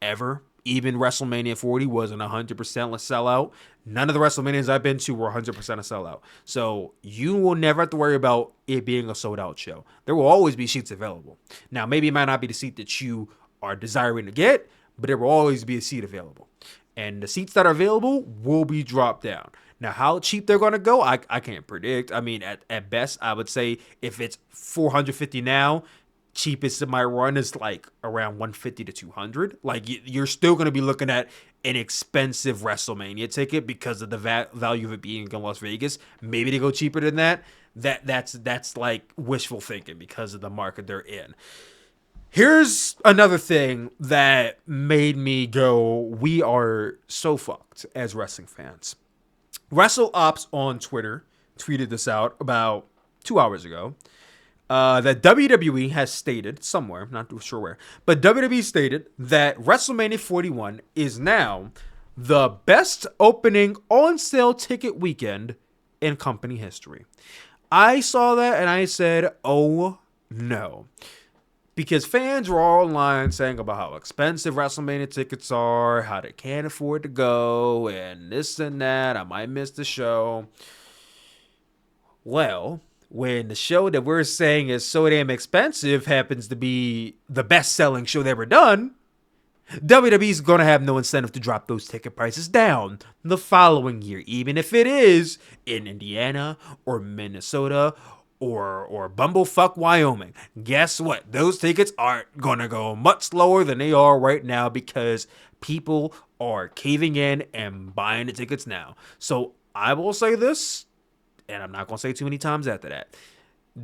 ever. Even WrestleMania 40 wasn't 100% a sellout. None of the WrestleManias I've been to were 100% a sellout. So you will never have to worry about it being a sold out show. There will always be seats available. Now, maybe it might not be the seat that you are desiring to get, but there will always be a seat available. And the seats that are available will be dropped down. Now, how cheap they're going to go, I can't predict. I mean, at best, I would say if it's $450 now, cheapest it might run is around $150 to $200. You're still going to be looking at an expensive WrestleMania ticket because of the value of it being in Las Vegas. Maybe they go cheaper than that. That's wishful thinking because of the market they're in. Here's another thing that made me go, we are so fucked as wrestling fans. WrestleOps on Twitter tweeted this out about 2 hours ago. That WWE has stated somewhere, not too sure where, but WWE stated that WrestleMania 41 is now the best opening on-sale ticket weekend in company history. I saw that and I said, oh no. Because fans were all online saying about how expensive WrestleMania tickets are, how they can't afford to go, and this and that, I might miss the show. Well, when the show that we're saying is so damn expensive happens to be the best-selling show ever done, WWE's going to have no incentive to drop those ticket prices down the following year, even if it is in Indiana or Minnesota or bumblefuck Wyoming. Guess what? Those tickets aren't going to go much lower than they are right now because people are caving in and buying the tickets now. So I will say this, and I'm not going to say too many times after that.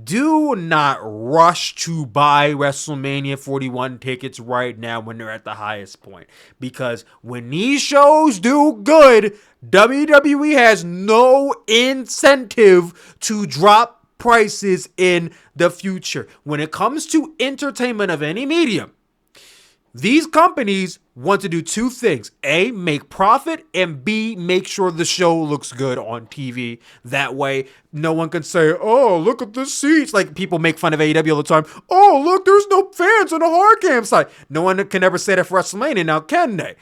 Do not rush to buy WrestleMania 41 tickets right now when they're at the highest point. Because when these shows do good, WWE has no incentive to drop prices in the future. When it comes to entertainment of any medium, these companies want to do two things. A, make profit, and B, make sure the show looks good on TV. That way, no one can say, oh, look at the seats. People make fun of AEW all the time. Oh, look, there's no fans on the hard cam side. No one can ever say that for WrestleMania now, can they?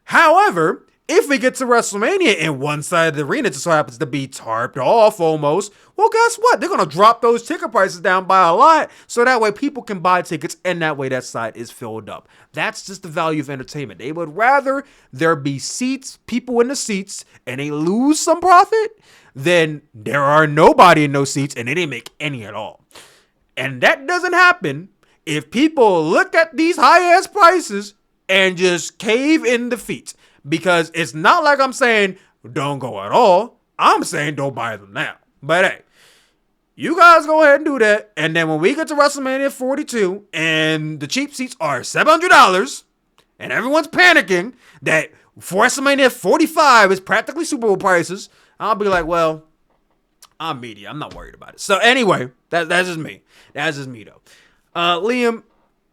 However, if we get to WrestleMania and one side of the arena just so happens to be tarped off almost, well, guess what? They're going to drop those ticket prices down by a lot so that way people can buy tickets and that way that side is filled up. That's just the value of entertainment. They would rather there be seats, people in the seats, and they lose some profit than there are nobody in those seats and they didn't make any at all. And that doesn't happen if people look at these high-ass prices and just cave in defeat. Because it's not like I'm saying don't go at all. I'm saying don't buy them now. But hey, you guys go ahead and do that. And then when we get to WrestleMania 42 and the cheap seats are $700 and everyone's panicking that for WrestleMania 45 is practically Super Bowl prices, I'll be like, well, I'm media. I'm not worried about it. So anyway, that's just me. That's just me though. Liam,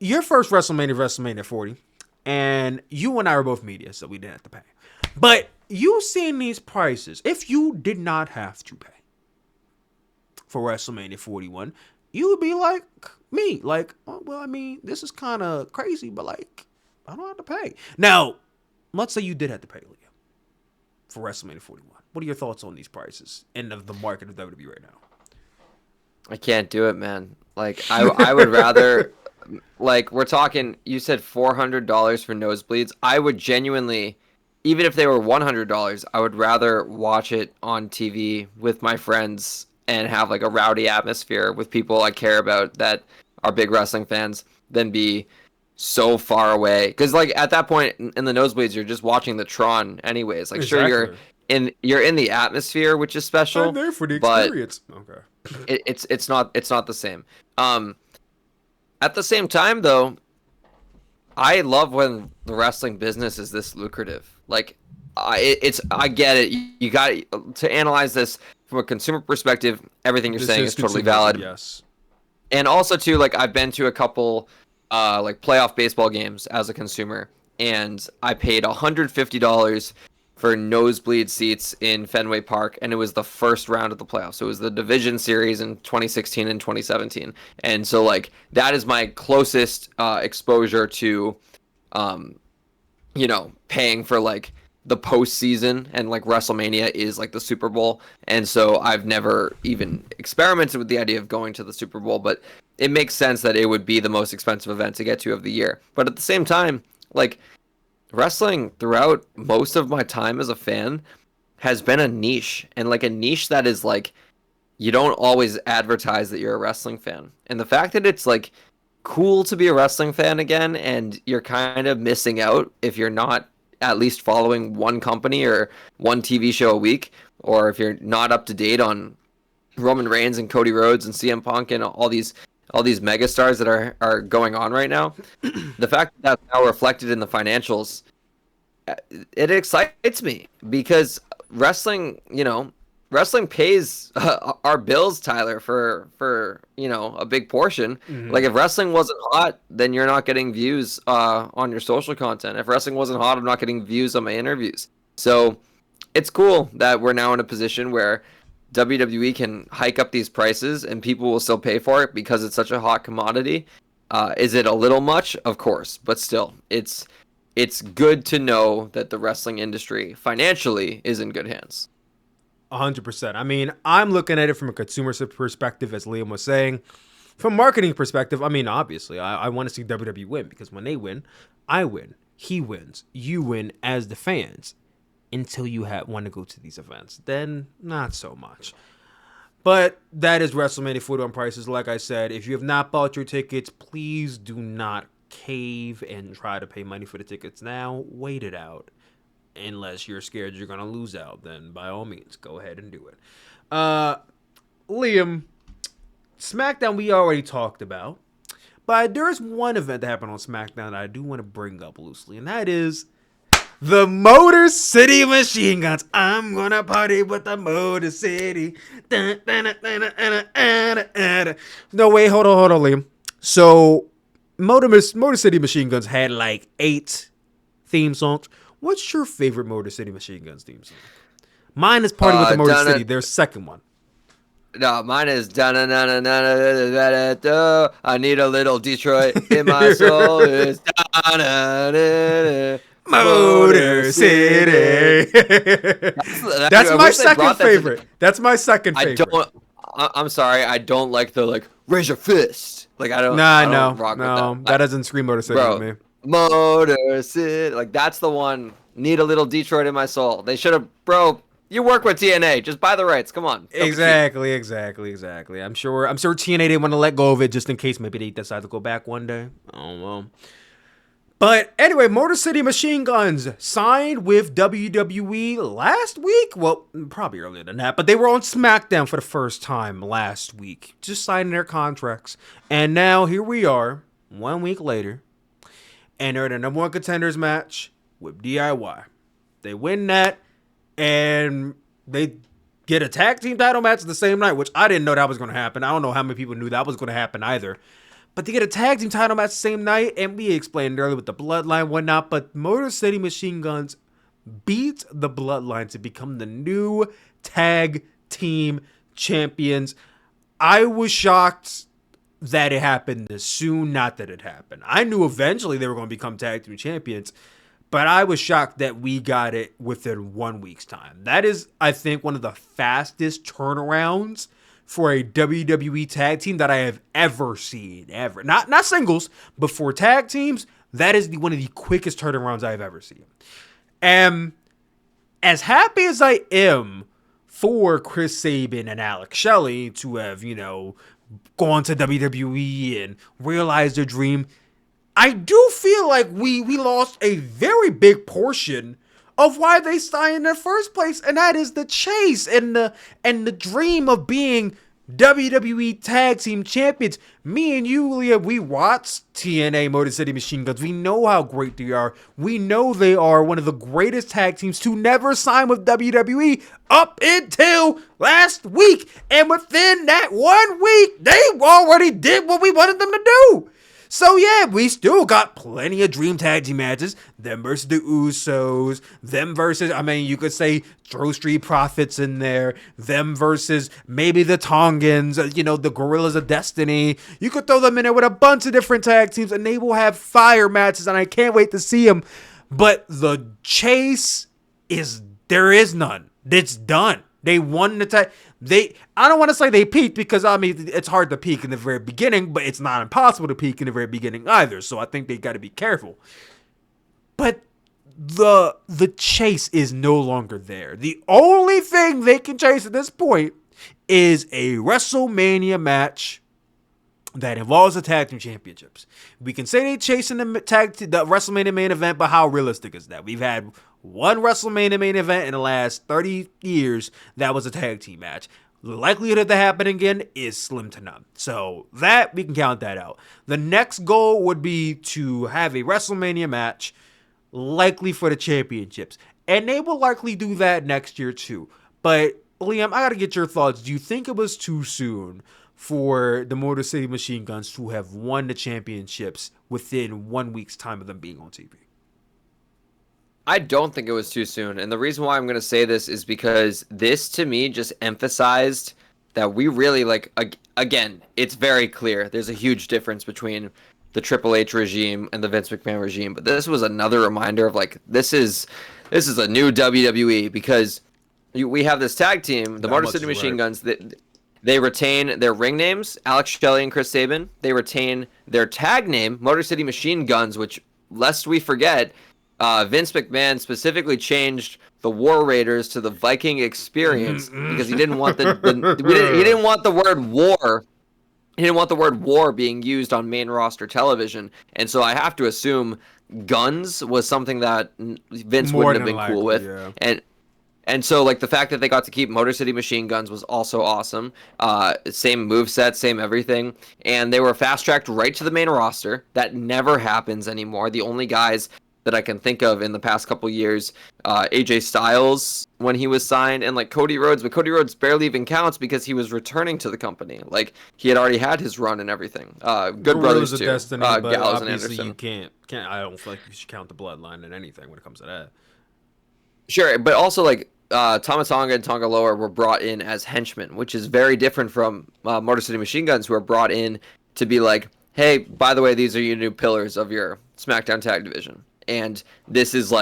your first WrestleMania 40, and you and I were both media, so we didn't have to pay. But you seen these prices. If you did not have to pay for WrestleMania 41, you would be like me. Like, oh, well, I mean, this is kind of crazy, but like, I don't have to pay. Now, let's say you did have to pay, Leah, for WrestleMania 41. What are your thoughts on these prices and of the market of WWE right now? I can't do it, man. Like, I would rather, like, we're talking, you said $400 for nosebleeds. I would genuinely, even if they were $100, I would rather watch it on TV with my friends and have like a rowdy atmosphere with people I care about that are big wrestling fans than be so far away. Because like at that point in the nosebleeds, you're just watching the Tron anyways. Like Exactly. sure you're in the atmosphere, which is special. I'm there for the but experience. Okay. it's not the same. At the same time though, I love when the wrestling business is this lucrative. Like I get it. You got to analyze this from a consumer perspective. Everything you're saying is totally valid. Yes. And also too, like I've been to a couple like playoff baseball games as a consumer, and I paid $150 for nosebleed seats in Fenway Park, and it was the first round of the playoffs. So it was the division series in 2016 and 2017, and so like that is my closest exposure to, paying for like the postseason, and like WrestleMania is like the Super Bowl. And so I've never even experimented with the idea of going to the Super Bowl, but it makes sense that it would be the most expensive event to get to of the year. But at the same time, like wrestling throughout most of my time as a fan has been a niche, and like a niche that is like, you don't always advertise that you're a wrestling fan. And the fact that it's like cool to be a wrestling fan again, and you're kind of missing out if you're not at least following one company or one TV show a week, or if you're not up to date on Roman Reigns and Cody Rhodes and CM Punk and all these megastars that are going on right now. The fact that that's now reflected in the financials, it excites me, because wrestling pays our bills, Tyler, for a big portion. Mm-hmm. Like if wrestling wasn't hot, then you're not getting views on your social content. If wrestling wasn't hot, I'm not getting views on my interviews. So it's cool that we're now in a position where WWE can hike up these prices and people will still pay for it because it's such a hot commodity. Is it a little much? Of course, but still, it's good to know that the wrestling industry financially is in good hands. 100%. I mean, I'm looking at it from a consumer perspective, as Liam was saying. From a marketing perspective, I mean, obviously, I want to see WWE win, because when they win, I win, he wins, you win as the fans. Until you want to go to these events, then not so much. But that is WrestleMania 41 prices. Like I said, if you have not bought your tickets, please do not cave and try to pay money for the tickets now. Wait it out. Unless you're scared you're going to lose out, then by all means, go ahead and do it. Liam, SmackDown we already talked about. But there's one event that happened on SmackDown that I do want to bring up loosely, and that is the Motor City Machine Guns. I'm gonna party with the Motor City. No, wait, hold on, Liam. So, Motor City Machine Guns had like 8 theme songs. What's your favorite Motor City Machine Guns theme song? Mine is Party with the Motor City, their second one. No, mine is I need a little Detroit in my soul. It's Motor City. That's my second favorite. That's my second favorite. I'm sorry, I don't like the like raise your fist. Like I don't. That doesn't scream Motor City to me. Motor City, like that's the one. Need a little Detroit in my soul. They should have, bro. You work with TNA. Just buy the rights. Come on. Exactly. I'm sure TNA didn't want to let go of it just in case maybe they decide to go back one day. Oh well. But anyway, Motor City Machine Guns signed with WWE last week. Well, probably earlier than that, but they were on SmackDown for the first time last week, just signing their contracts. And now here we are, 1 week later, and they're in a #1 contenders match with DIY. They win that, and they get a tag team title match the same night, which I didn't know that was going to happen. I don't know how many people knew that was going to happen either. But they get a tag team title match the same night, and we explained earlier with the Bloodline and whatnot, but Motor City Machine Guns beat the Bloodline to become the new tag team champions. I was shocked that it happened this soon, not that it happened. I knew eventually they were going to become tag team champions, but I was shocked that we got it within 1 week's time. That is, I think, one of the fastest turnarounds for a WWE tag team that I have ever seen, ever. Not singles, but for tag teams, that is one of the quickest turnarounds I've ever seen. And as happy as I am for Chris Sabin and Alex Shelley to have, gone to WWE and realized their dream, I do feel like we lost a very big portion of why they signed in the first place, and that is the chase and the dream of being WWE Tag Team Champions. Me and you, Leah, we watched TNA Motor City Machine Guns. We know how great they are. We know they are one of the greatest tag teams to never sign with WWE up until last week. And within that 1 week, they already did what we wanted them to do. So yeah, we still got plenty of dream tag team matches. Them versus the Usos. Them versus, you could say throw Street Profits in there. Them versus maybe the Tongans, the Gorillas of Destiny. You could throw them in there with a bunch of different tag teams and they will have fire matches and I can't wait to see them. But the chase there is none. It's done. They won the tag. I don't want to say they peaked because, it's hard to peak in the very beginning, but it's not impossible to peak in the very beginning either. So I think they got to be careful. But the chase is no longer there. The only thing they can chase at this point is a WrestleMania match that involves the tag team championships. We can say they chasing the WrestleMania main event, but how realistic is that? We've had one WrestleMania main event in the last 30 years that was a tag team match. The likelihood of that happening again is slim to none. So that, we can count that out. The next goal would be to have a WrestleMania match, likely for the championships. And they will likely do that next year too. But Liam, I gotta get your thoughts. Do you think it was too soon for the Motor City Machine Guns to have won the championships within 1 week's time of them being on TV? I don't think it was too soon. And the reason why I'm going to say this is because this, to me, just emphasized that we really, again, it's very clear. There's a huge difference between the Triple H regime and the Vince McMahon regime. But this was another reminder of, this is a new WWE because we have this tag team, the Motor City Machine Guns, that they retain their ring names, Alex Shelley and Chris Sabin. They retain their tag name, Motor City Machine Guns, which, lest we forget, Vince McMahon specifically changed the War Raiders to the Viking Experience because he didn't want he didn't want the word war. He didn't want the word war being used on main roster television, and so I have to assume guns was something that Vince wouldn't have been cool with, yeah. And so, the fact that they got to keep Motor City Machine Guns was also awesome. Same moveset, same everything. And they were fast-tracked right to the main roster. That never happens anymore. The only guys that I can think of in the past couple years, AJ Styles, when he was signed, and, Cody Rhodes. But Cody Rhodes barely even counts because he was returning to the company. He had already had his run and everything. Good brothers, too. Destiny, but Gallows and Anderson. You can't. I don't feel like you should count the bloodline in anything when it comes to that. Sure, but also, Tama Tonga and Tonga Loa were brought in as henchmen, which is very different from Motor City Machine Guns, who are brought in to be hey, by the way, these are your new pillars of your SmackDown Tag Division. And this is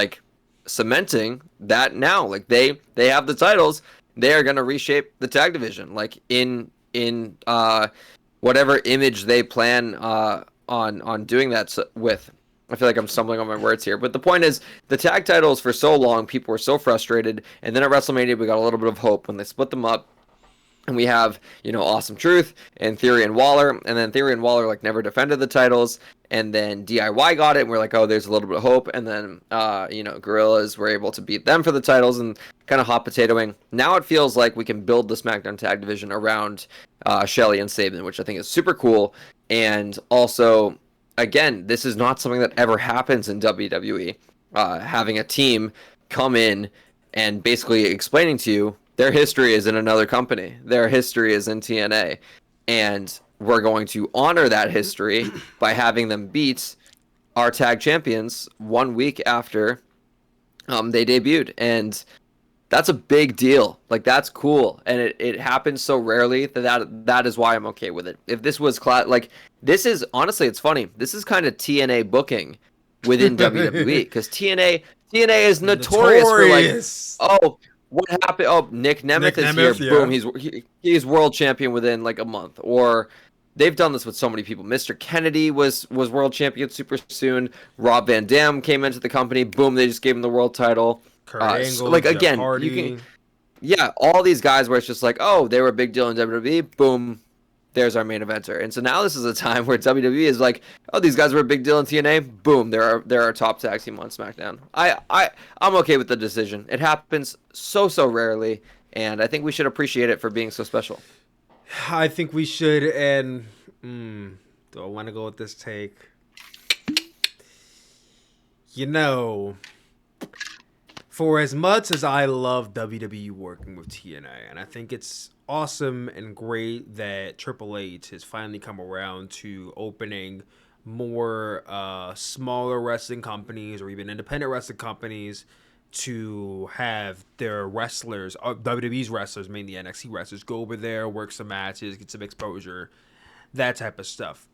cementing that now. They have the titles. They are going to reshape the tag division. In whatever image they plan on doing that with. I feel like I'm stumbling on my words here. But the point is, the tag titles for so long, people were so frustrated. And then at WrestleMania, we got a little bit of hope when they split them up. And we have, Awesome Truth and Theory and Waller. And then Theory and Waller, never defended the titles. And then DIY got it. And we're oh, there's a little bit of hope. And then, Gorillas were able to beat them for the titles and kind of hot potatoing. Now it feels like we can build the SmackDown Tag Division around Shelley and Sabin, which I think is super cool. And also, again, this is not something that ever happens in WWE. Having a team come in and basically explaining to you, their history is in another company. Their history is in TNA. And we're going to honor that history by having them beat our tag champions 1 week after they debuted. And that's a big deal. Like, that's cool. And it happens so rarely that is why I'm okay with it. If this was this is, honestly, it's funny. This is kind of TNA booking within WWE, because TNA is notorious for, like, oh, what happened? Oh, Nick Nemeth is here. Yeah. Boom, he's world champion within like a month. Or they've done this with so many people. Mr. Kennedy was world champion super soon. Rob Van Dam came into the company. Boom, they just gave him the world title. Kurt Angle, like, Jeff again, Hardy. you can, yeah, all these guys where it's just like, oh, they were a big deal in WWE. Boom, there's our main eventer. And so now this is a time where WWE is like, oh, these guys were a big deal in TNA. Boom, they're our top tag team on SmackDown. I'm okay with the decision. It happens so rarely, and I think we should appreciate it for being so special. I think we should, and do I want to go with this take? You know, for as much as I love WWE working with TNA, and I think it's awesome and great that Triple H has finally come around to opening more smaller wrestling companies or even independent wrestling companies to have their wrestlers, WWE's wrestlers, mainly NXT wrestlers, go over there, work some matches, get some exposure, that type of stuff.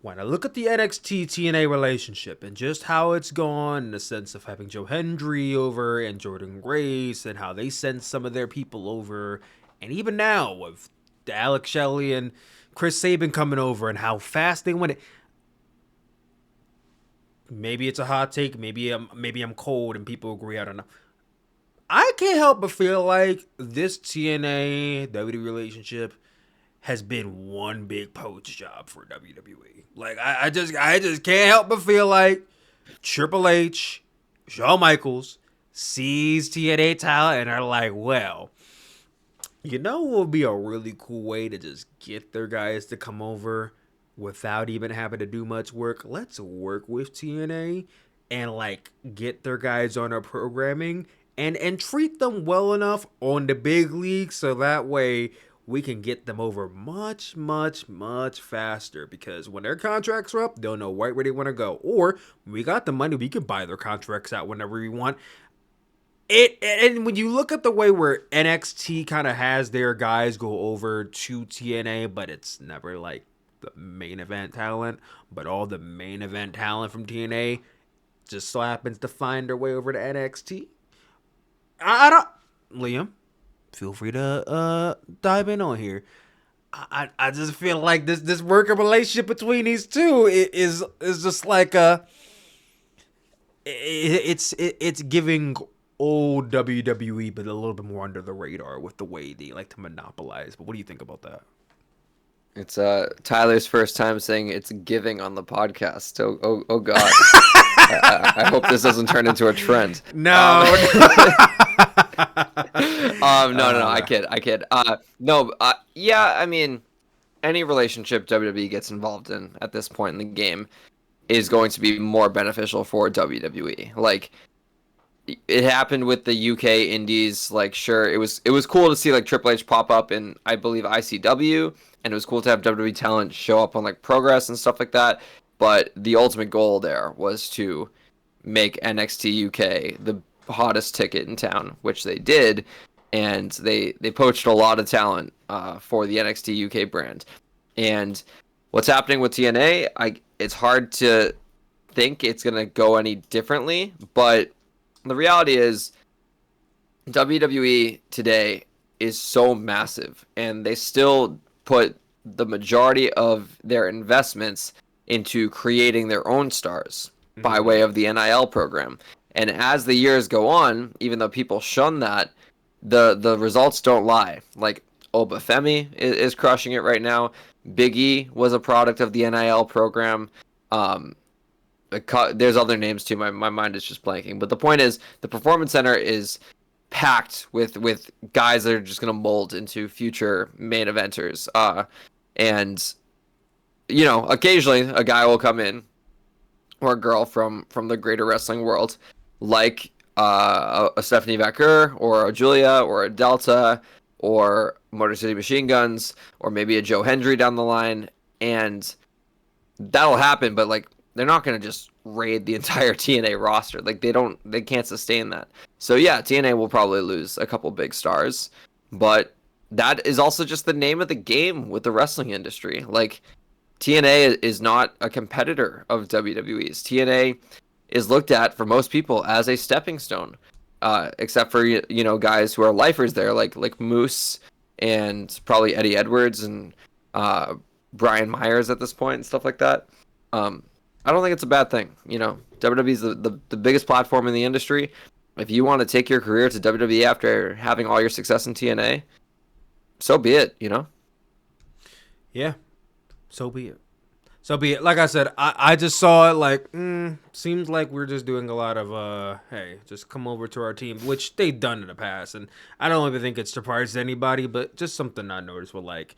When I look at the NXT TNA relationship and just how it's gone, in the sense of having Joe Hendry over and Jordan Grace and how they send some of their people over, and even now with Alex Shelley and Chris Sabin coming over and how fast they went. Maybe it's a hot take. Maybe I'm cold and people agree. I don't know. I can't help but feel like this TNA WWE relationship has been one big poach job for WWE. Like, I just can't help but feel like Triple H, Shawn Michaels sees TNA talent and are like, well, you know what would be a really cool way to just get their guys to come over without even having to do much work? Let's work with TNA and, like, get their guys on our programming and treat them well enough on the big league so that way we can get them over much faster, because when their contracts are up, they'll know right where they want to go. Or when we got the money, we can buy their contracts out whenever we want. And when you look at the way where NXT kind of has their guys go over to TNA, but it's never like the main event talent, but all the main event talent from TNA just so happens to find their way over to NXT. I don't, Liam, feel free to dive in on here. I just feel like this working relationship between these two is just like it's giving old WWE, but a little bit more under the radar with the way they like to monopolize. But what do you think about that? It's Tyler's first time saying it's giving on the podcast. Oh God. I hope this doesn't turn into a trend. No. No. I kid. Yeah. I mean, any relationship WWE gets involved in at this point in the game is going to be more beneficial for WWE. Like, it happened with the UK indies. Like, sure, it was cool to see like Triple H pop up in, I believe, ICW, and it was cool to have WWE talent show up on like Progress and stuff like that. But the ultimate goal there was to make NXT UK the hottest ticket in town, which they did, and they poached a lot of talent for the NXT UK brand. And what's happening with TNA, it's hard to think it's gonna go any differently, but the reality is WWE today is so massive, and they still put the majority of their investments into creating their own stars by way of the NIL program. And as the years go on, even though people shun that, the results don't lie. Like, Obafemi is crushing it right now. Big E was a product of the NIL program. There's other names too. My mind is just blanking. But the point is, the Performance Center is packed with guys that are just going to mold into future main eventers. And, you know, occasionally a guy will come in, or a girl from the greater wrestling world, like a Stephanie Vaquer or a Julia or a Delta, or Motor City Machine Guns or maybe a Joe Hendry down the line, and that'll happen. But like, they're not gonna just raid the entire TNA roster. Like, they can't sustain that. So yeah, TNA will probably lose a couple big stars, but that is also just the name of the game with the wrestling industry. Like, TNA is not a competitor of WWE's. TNA is looked at for most people as a stepping stone, except for guys who are lifers there, like Moose and probably Eddie Edwards and Brian Myers at this point and stuff like that. I don't think it's a bad thing. WWE is the biggest platform in the industry. If you want to take your career to WWE after having all your success in TNA, so be it. Yeah, so be it. So be it. Like I said, I just saw it like, seems like we're just doing a lot of, hey, just come over to our team, which they've done in the past. And I don't even think it surprises anybody, but just something I noticed with like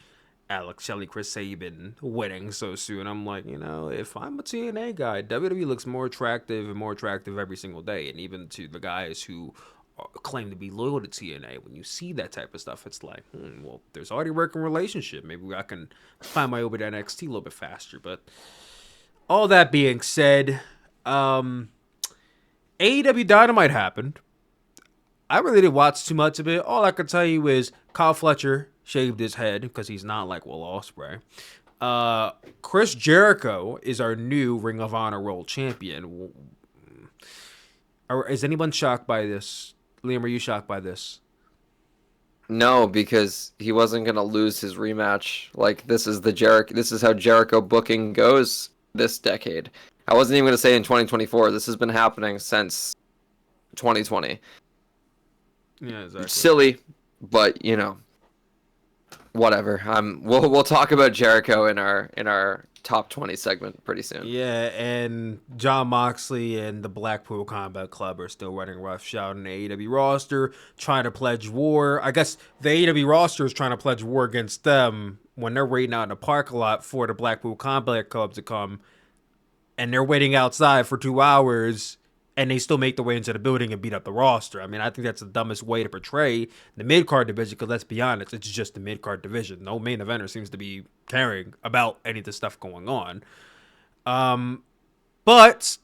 Alex Shelley, Chris Sabin winning so soon. I'm like, if I'm a TNA guy, WWE looks more attractive and more attractive every single day. And even to the guys who claim to be loyal to TNA, when you see that type of stuff, it's like, well, there's already a working relationship. Maybe I can find my way over to NXT a little bit faster. But all that being said, AEW Dynamite happened. I really didn't watch too much of it. All I can tell you is Kyle Fletcher shaved his head because he's not like Will Ospreay. Chris Jericho is our new Ring of Honor World Champion. Is anyone shocked by this? Liam, are you shocked by this? No, because he wasn't gonna lose his rematch. Like, this is how Jericho booking goes this decade. I wasn't even gonna say in 2024. This has been happening since 2020. Yeah, exactly. Silly, but whatever. We'll talk about Jericho in our top 20 segment pretty soon. Yeah, and Jon Moxley and the Blackpool Combat Club are still running roughshod on the AEW roster, trying to pledge war. I guess the AEW roster is trying to pledge war against them when they're waiting out in the parking lot for the Blackpool Combat Club to come, and they're waiting outside for 2 hours, and they still make their way into the building and beat up the roster. I mean, I think that's the dumbest way to portray the mid-card division, because let's be honest, it's just the mid-card division. No main eventer seems to be caring about any of the stuff going on. But,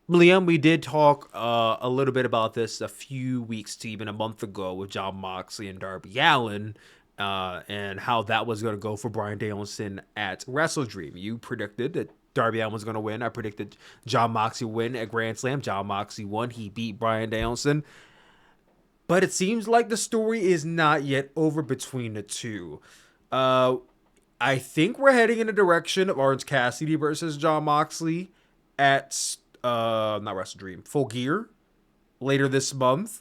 Liam, we did talk a little bit about this a few weeks to even a month ago with Jon Moxley and Darby Allin, and how that was going to go for Bryan Danielson at WrestleDream. You predicted that Darby Allin was going to win. I predicted Jon Moxley win at Grand Slam. Jon Moxley won. He beat Bryan Danielson. But it seems like the story is not yet over between the two. I think we're heading in the direction of Orange Cassidy versus Jon Moxley at not WrestleDream, Full Gear later this month.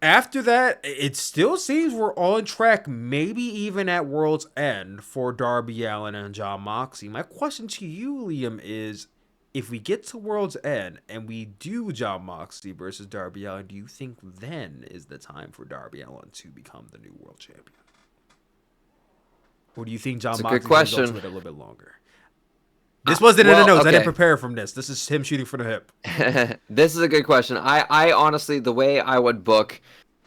After that, it still seems we're on track, maybe even at World's End for Darby Allin and Jon Moxley. My question to you, Liam, is if we get to World's End and we do Jon Moxley versus Darby Allin, do you think then is the time for Darby Allin to become the new world champion? Or do you think Jon Moxley goes with it a little bit longer? This wasn't in the notes. Okay. I didn't prepare from this. This is him shooting from the hip. This is a good question. I honestly, the way I would book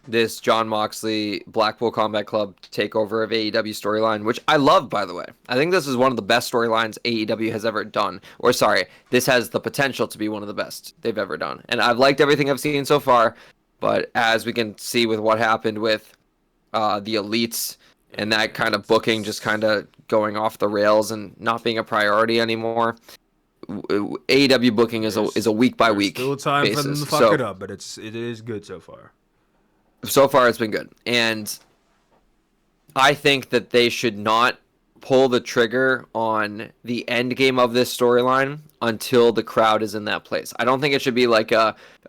this Jon Moxley Blackpool Combat Club takeover of AEW storyline, which I love, by the way. I think this is one of the best storylines AEW has ever done. Or sorry, this has the potential to be one of the best they've ever done. And I've liked everything I've seen so far. But as we can see with what happened with the Elites and that kind of booking just kind of going off the rails and not being a priority anymore, AEW booking is a week by week still time basis. For them to fuck it up, but it is good so far. So far, it's been good, and I think that they should not pull the trigger on the end game of this storyline until the crowd is in that place. I don't think it should be like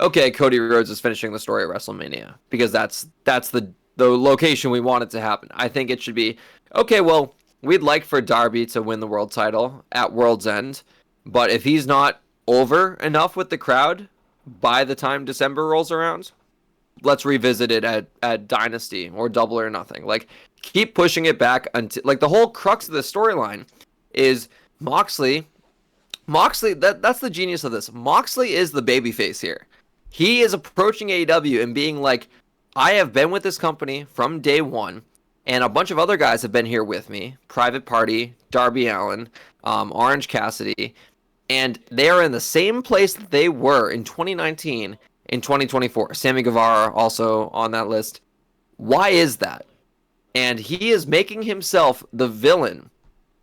okay, Cody Rhodes is finishing the story at WrestleMania, because that's the location we want it to happen. I think it should be, okay, well, we'd like for Darby to win the world title at World's End, but if he's not over enough with the crowd by the time December rolls around, let's revisit it at Dynasty or Double or Nothing. Like, keep pushing it back until, like, the whole crux of the storyline is Moxley, that's the genius of this. Moxley is the babyface here. He is approaching AEW and being like, I have been with this company from day one, and a bunch of other guys have been here with me. Private Party, Darby Allin, Orange Cassidy, and they are in the same place that they were in 2019 in 2024. Sammy Guevara also on that list. Why is that? And he is making himself the villain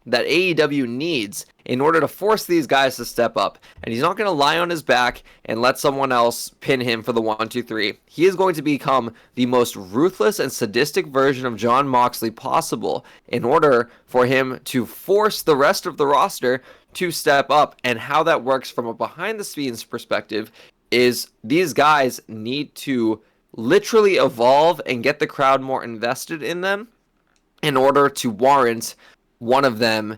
that AEW needs in order to force these guys to step up. And he's not going to lie on his back and let someone else pin him for the 1, 2, 3. He is going to become the most ruthless and sadistic version of Jon Moxley possible in order for him to force the rest of the roster to step up. And how that works from a behind the scenes perspective is these guys need to literally evolve and get the crowd more invested in them in order to warrant one of them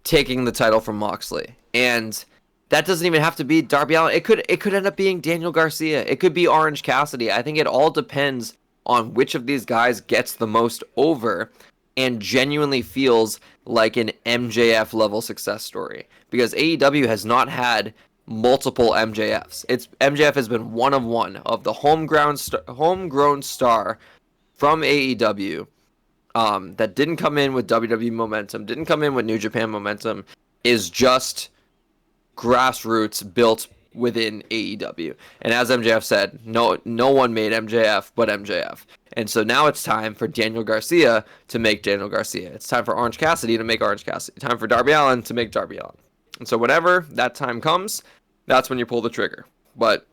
taking the title from Moxley. And that doesn't even have to be Darby Allin. It could end up being Daniel Garcia. It could be Orange Cassidy. I think it all depends on which of these guys gets the most over and genuinely feels like an MJF level success story. Because AEW has not had multiple MJFs. MJF has been one of the homegrown star from AEW. That didn't come in with WWE momentum, didn't come in with New Japan momentum, is just grassroots built within AEW. And as MJF said, no one made MJF but MJF. And so now it's time for Daniel Garcia to make Daniel Garcia. It's time for Orange Cassidy to make Orange Cassidy. Time for Darby Allin to make Darby Allin. And so whenever that time comes, that's when you pull the trigger. But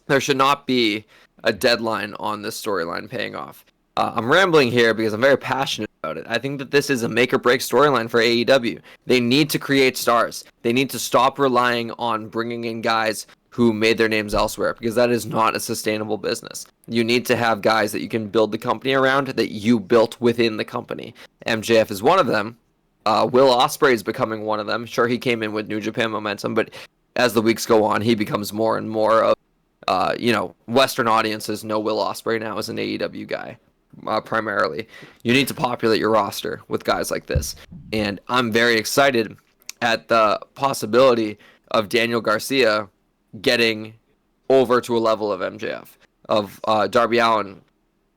there should not be a deadline on this storyline paying off. I'm rambling here because I'm very passionate about it. I think that this is a make or break storyline for AEW. They need to create stars. They need to stop relying on bringing in guys who made their names elsewhere, because that is not a sustainable business. You need to have guys that you can build the company around, that you built within the company. MJF is one of them. Will Ospreay is becoming one of them. Sure, he came in with New Japan momentum, but as the weeks go on, he becomes more and more of, Western audiences know Will Ospreay now as an AEW guy. Primarily, you need to populate your roster with guys like this, and I'm very excited at the possibility of Daniel Garcia getting over to a level of MJF, of Darby Allin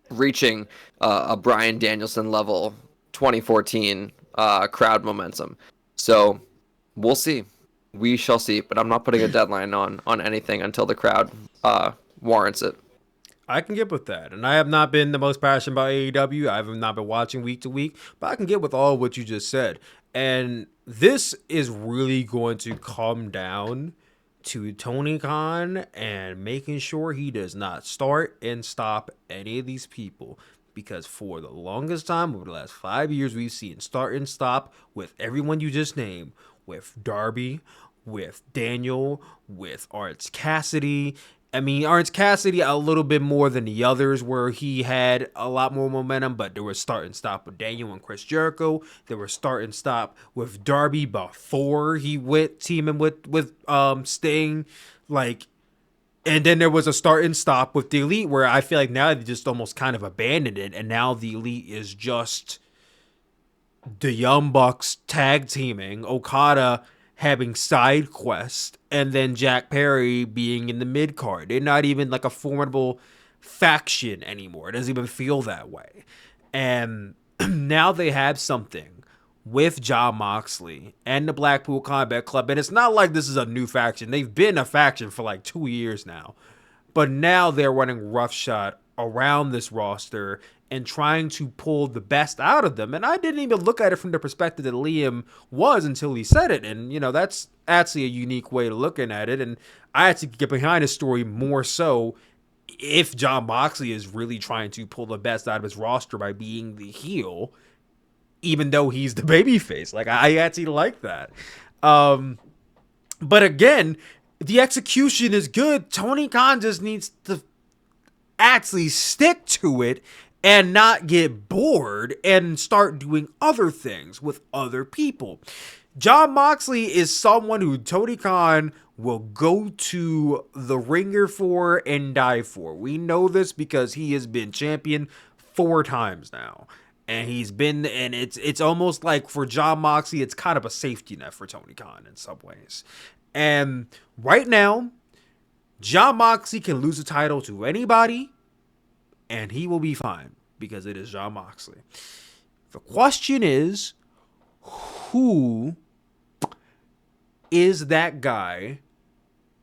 reaching a Bryan Danielson level 2014 crowd momentum. So we'll see, we shall see, but I'm not putting a deadline on anything until the crowd warrants it. I can get with that. And I have not been the most passionate about AEW. I have not been watching week to week, but I can get with all what you just said. And this is really going to come down to Tony Khan and making sure he does not start and stop any of these people. Because for the longest time, over the last 5 years, we've seen start and stop with everyone you just named. With Darby, with Daniel, with Orange Cassidy. I mean, Orange Cassidy a little bit more than the others, where he had a lot more momentum, but there was start and stop with Daniel and Chris Jericho. There was start and stop with Darby before he went teaming with Sting, and then there was a start and stop with the Elite, where I feel like now they just almost kind of abandoned it, and now the Elite is just the Young Bucks tag teaming, Okada having side quests, and then Jack Perry being in the mid card. They're not even like a formidable faction anymore. It doesn't even feel that way. And now they have something with Jon Moxley and the Blackpool Combat Club. And it's not like this is a new faction. They've been a faction for like 2 years now. But now they're running roughshod around this roster and trying to pull the best out of them. And I didn't even look at it from the perspective that Liam was until he said it. And, that's actually a unique way of looking at it. And I had to get behind the story more so if Jon Moxley is really trying to pull the best out of his roster by being the heel, even though he's the babyface. Like, I actually like that. But again, the execution is good. Tony Khan just needs to actually stick to it and not get bored and start doing other things with other people. Jon Moxley is someone who Tony Khan will go to the ringer for and die for. We know this because he has been champion 4 times now. And it's almost like for Jon Moxley, it's kind of a safety net for Tony Khan in some ways. And right now, Jon Moxley can lose the title to anybody and he will be fine because it is Jon Moxley. The question is, who is that guy,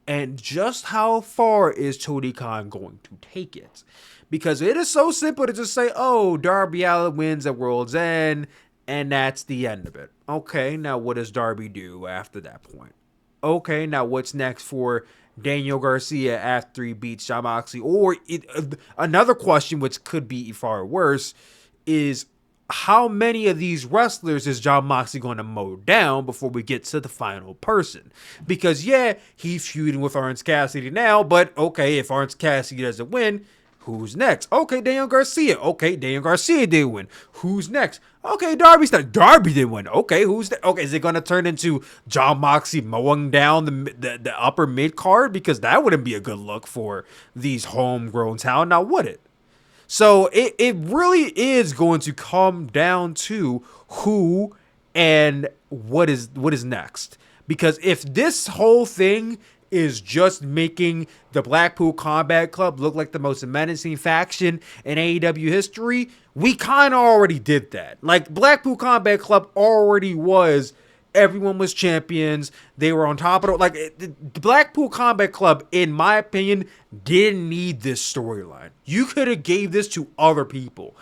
and just how far is Tony Khan going to take it? Because it is so simple to just say, oh, Darby Allin wins at World's End, and that's the end of it. Okay, now what does Darby do after that point? Okay, now what's next for Daniel Garcia after he beats Jon Moxley? Or another question, which could be far worse, is how many of these wrestlers is Jon Moxley going to mow down before we get to the final person? Because, yeah, he's feuding with Orange Cassidy now, but okay, if Orange Cassidy doesn't win, who's next? Okay, Daniel Garcia. Okay, Daniel Garcia did win. Who's next? Okay, Darby didn't win. Okay, okay, is it going to turn into Jon Moxley mowing down the upper mid card? Because that wouldn't be a good look for these homegrown talent. Now, would it? So it really is going to come down to who and what is next. Because if this whole thing is just making the Blackpool Combat Club look like the most menacing faction in AEW history, we kind of already did that. Like, Blackpool Combat Club already was, everyone was champions, they were on top of it. Like, the Blackpool Combat Club, in my opinion, didn't need this storyline. You could have gave this to other people.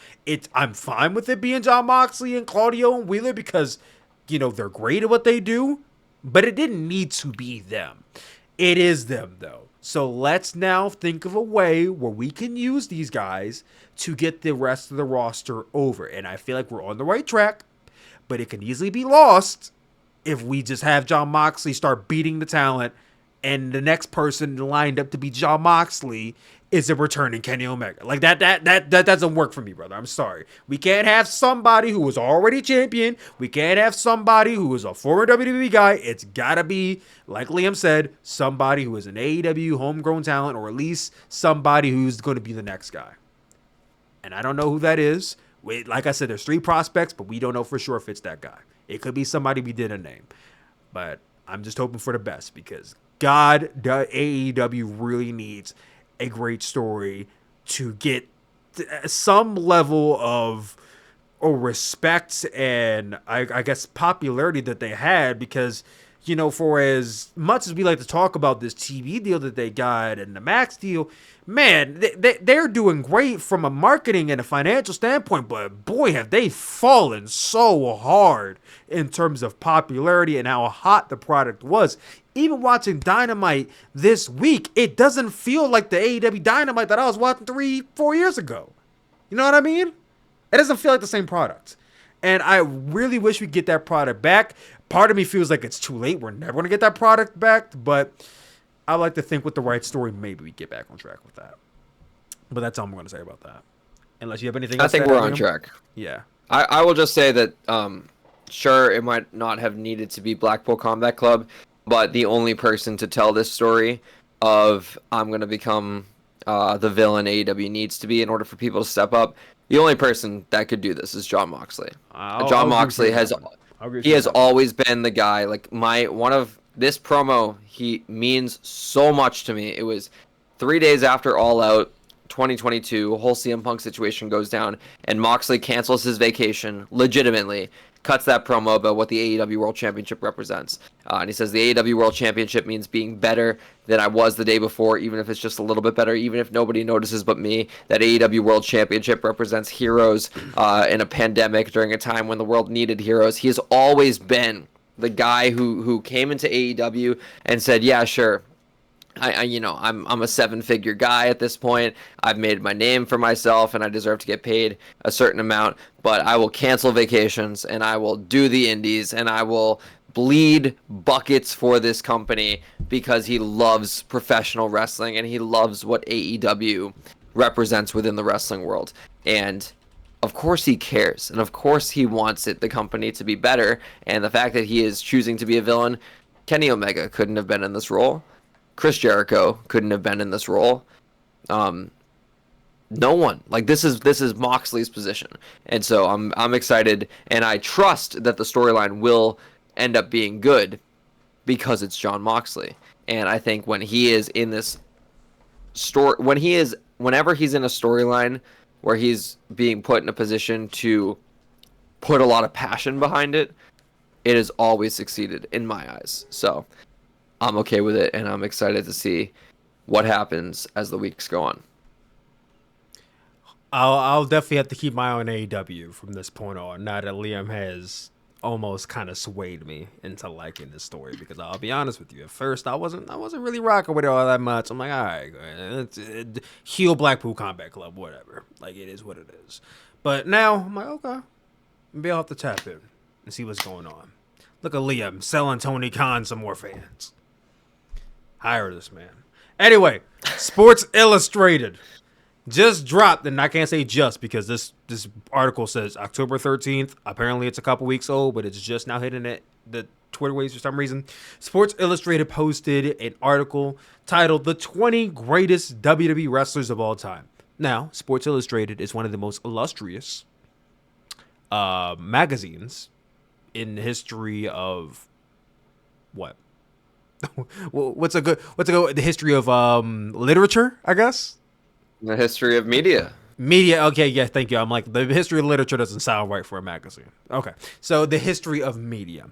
I'm fine with it being Jon Moxley and Claudio and Wheeler because, they're great at what they do, but it didn't need to be them. It is them, though. So let's now think of a way where we can use these guys to get the rest of the roster over. And I feel like we're on the right track, but it can easily be lost if we just have Jon Moxley start beating the talent and the next person lined up to be Jon Moxley is a returning Kenny Omega. Like, that doesn't work for me, brother. I'm sorry. We can't have somebody who was already champion. We can't have somebody who is a former WWE guy. It's gotta be, like Liam said, somebody who is an AEW homegrown talent, or at least somebody who's going to be the next guy. And I don't know who that is. Like I said, there's 3 prospects, but we don't know for sure if it's that guy. It could be somebody we didn't name. But I'm just hoping for the best because God, the AEW really needs a great story to get some level of respect and I guess popularity that they had, because for as much as we like to talk about this TV deal that they got and the Max deal, man, they're doing great from a marketing and a financial standpoint, but boy, have they fallen so hard in terms of popularity and how hot the product was. Even watching Dynamite this week, it doesn't feel like the AEW Dynamite that I was watching 3-4 years ago. You know what I mean? It doesn't feel like the same product. And I really wish we get that product back. Part of me feels like it's too late. We're never going to get that product back. But I like to think with the right story, maybe we get back on track with that. But that's all I'm going to say about that. Unless you have anything else to add. I think we're on track. Yeah. I will just say that, sure, it might not have needed to be Blackpool Combat Club, but the only person to tell this story of I'm going to become the villain AEW needs to be in order for people to step up, the only person that could do this is Jon Moxley. Jon Moxley has always been the guy. Like, this promo, he means so much to me. It was 3 days after All Out 2022, whole CM Punk situation goes down, and Moxley cancels his vacation legitimately, cuts that promo about what the AEW World Championship represents. And he says the AEW World Championship means being better than I was the day before, even if it's just a little bit better, even if nobody notices but me. That AEW World Championship represents heroes in a pandemic during a time when the world needed heroes. He has always been the guy who came into AEW and said, yeah, sure, I'm a 7-figure guy at this point. I've made my name for myself and I deserve to get paid a certain amount, but I will cancel vacations and I will do the indies and I will bleed buckets for this company because he loves professional wrestling and he loves what AEW represents within the wrestling world. And of course he cares, and of course he wants the company to be better, and the fact that he is choosing to be a villain, Kenny Omega couldn't have been in this role. Chris Jericho couldn't have been in this role. No one. Like, this is Moxley's position. And so I'm excited, and I trust that the storyline will end up being good because it's Jon Moxley. And I think when he is in this story, when he is whenever he's in a storyline where he's being put in a position to put a lot of passion behind it, it has always succeeded in my eyes. So I'm okay with it, and I'm excited to see what happens as the weeks go on. I'll definitely have to keep my eye on AEW from this point on. Now that Liam has almost kind of swayed me into liking this story, because I'll be honest with you, at first I wasn't really rocking with it all that much. I'm like, all right, heel Blackpool Combat Club, whatever. Like, it is what it is. But now I'm like, okay, maybe I'll have to tap in and see what's going on. Look at Liam selling Tony Khan some more fans. Hire this man. Anyway, Sports Illustrated just dropped, and I can't say just because this article says October 13th. Apparently it's a couple weeks old, but it's just now hitting the Twitter waves for some reason. Sports Illustrated posted an article titled "The 20 Greatest WWE Wrestlers of All Time." Now, Sports Illustrated is one of the most illustrious magazines in the history of what? What's a good the history of literature, I guess? The history of media. Media, okay, yeah, thank you. I'm like, the history of literature doesn't sound right for a magazine. Okay, so the history of media.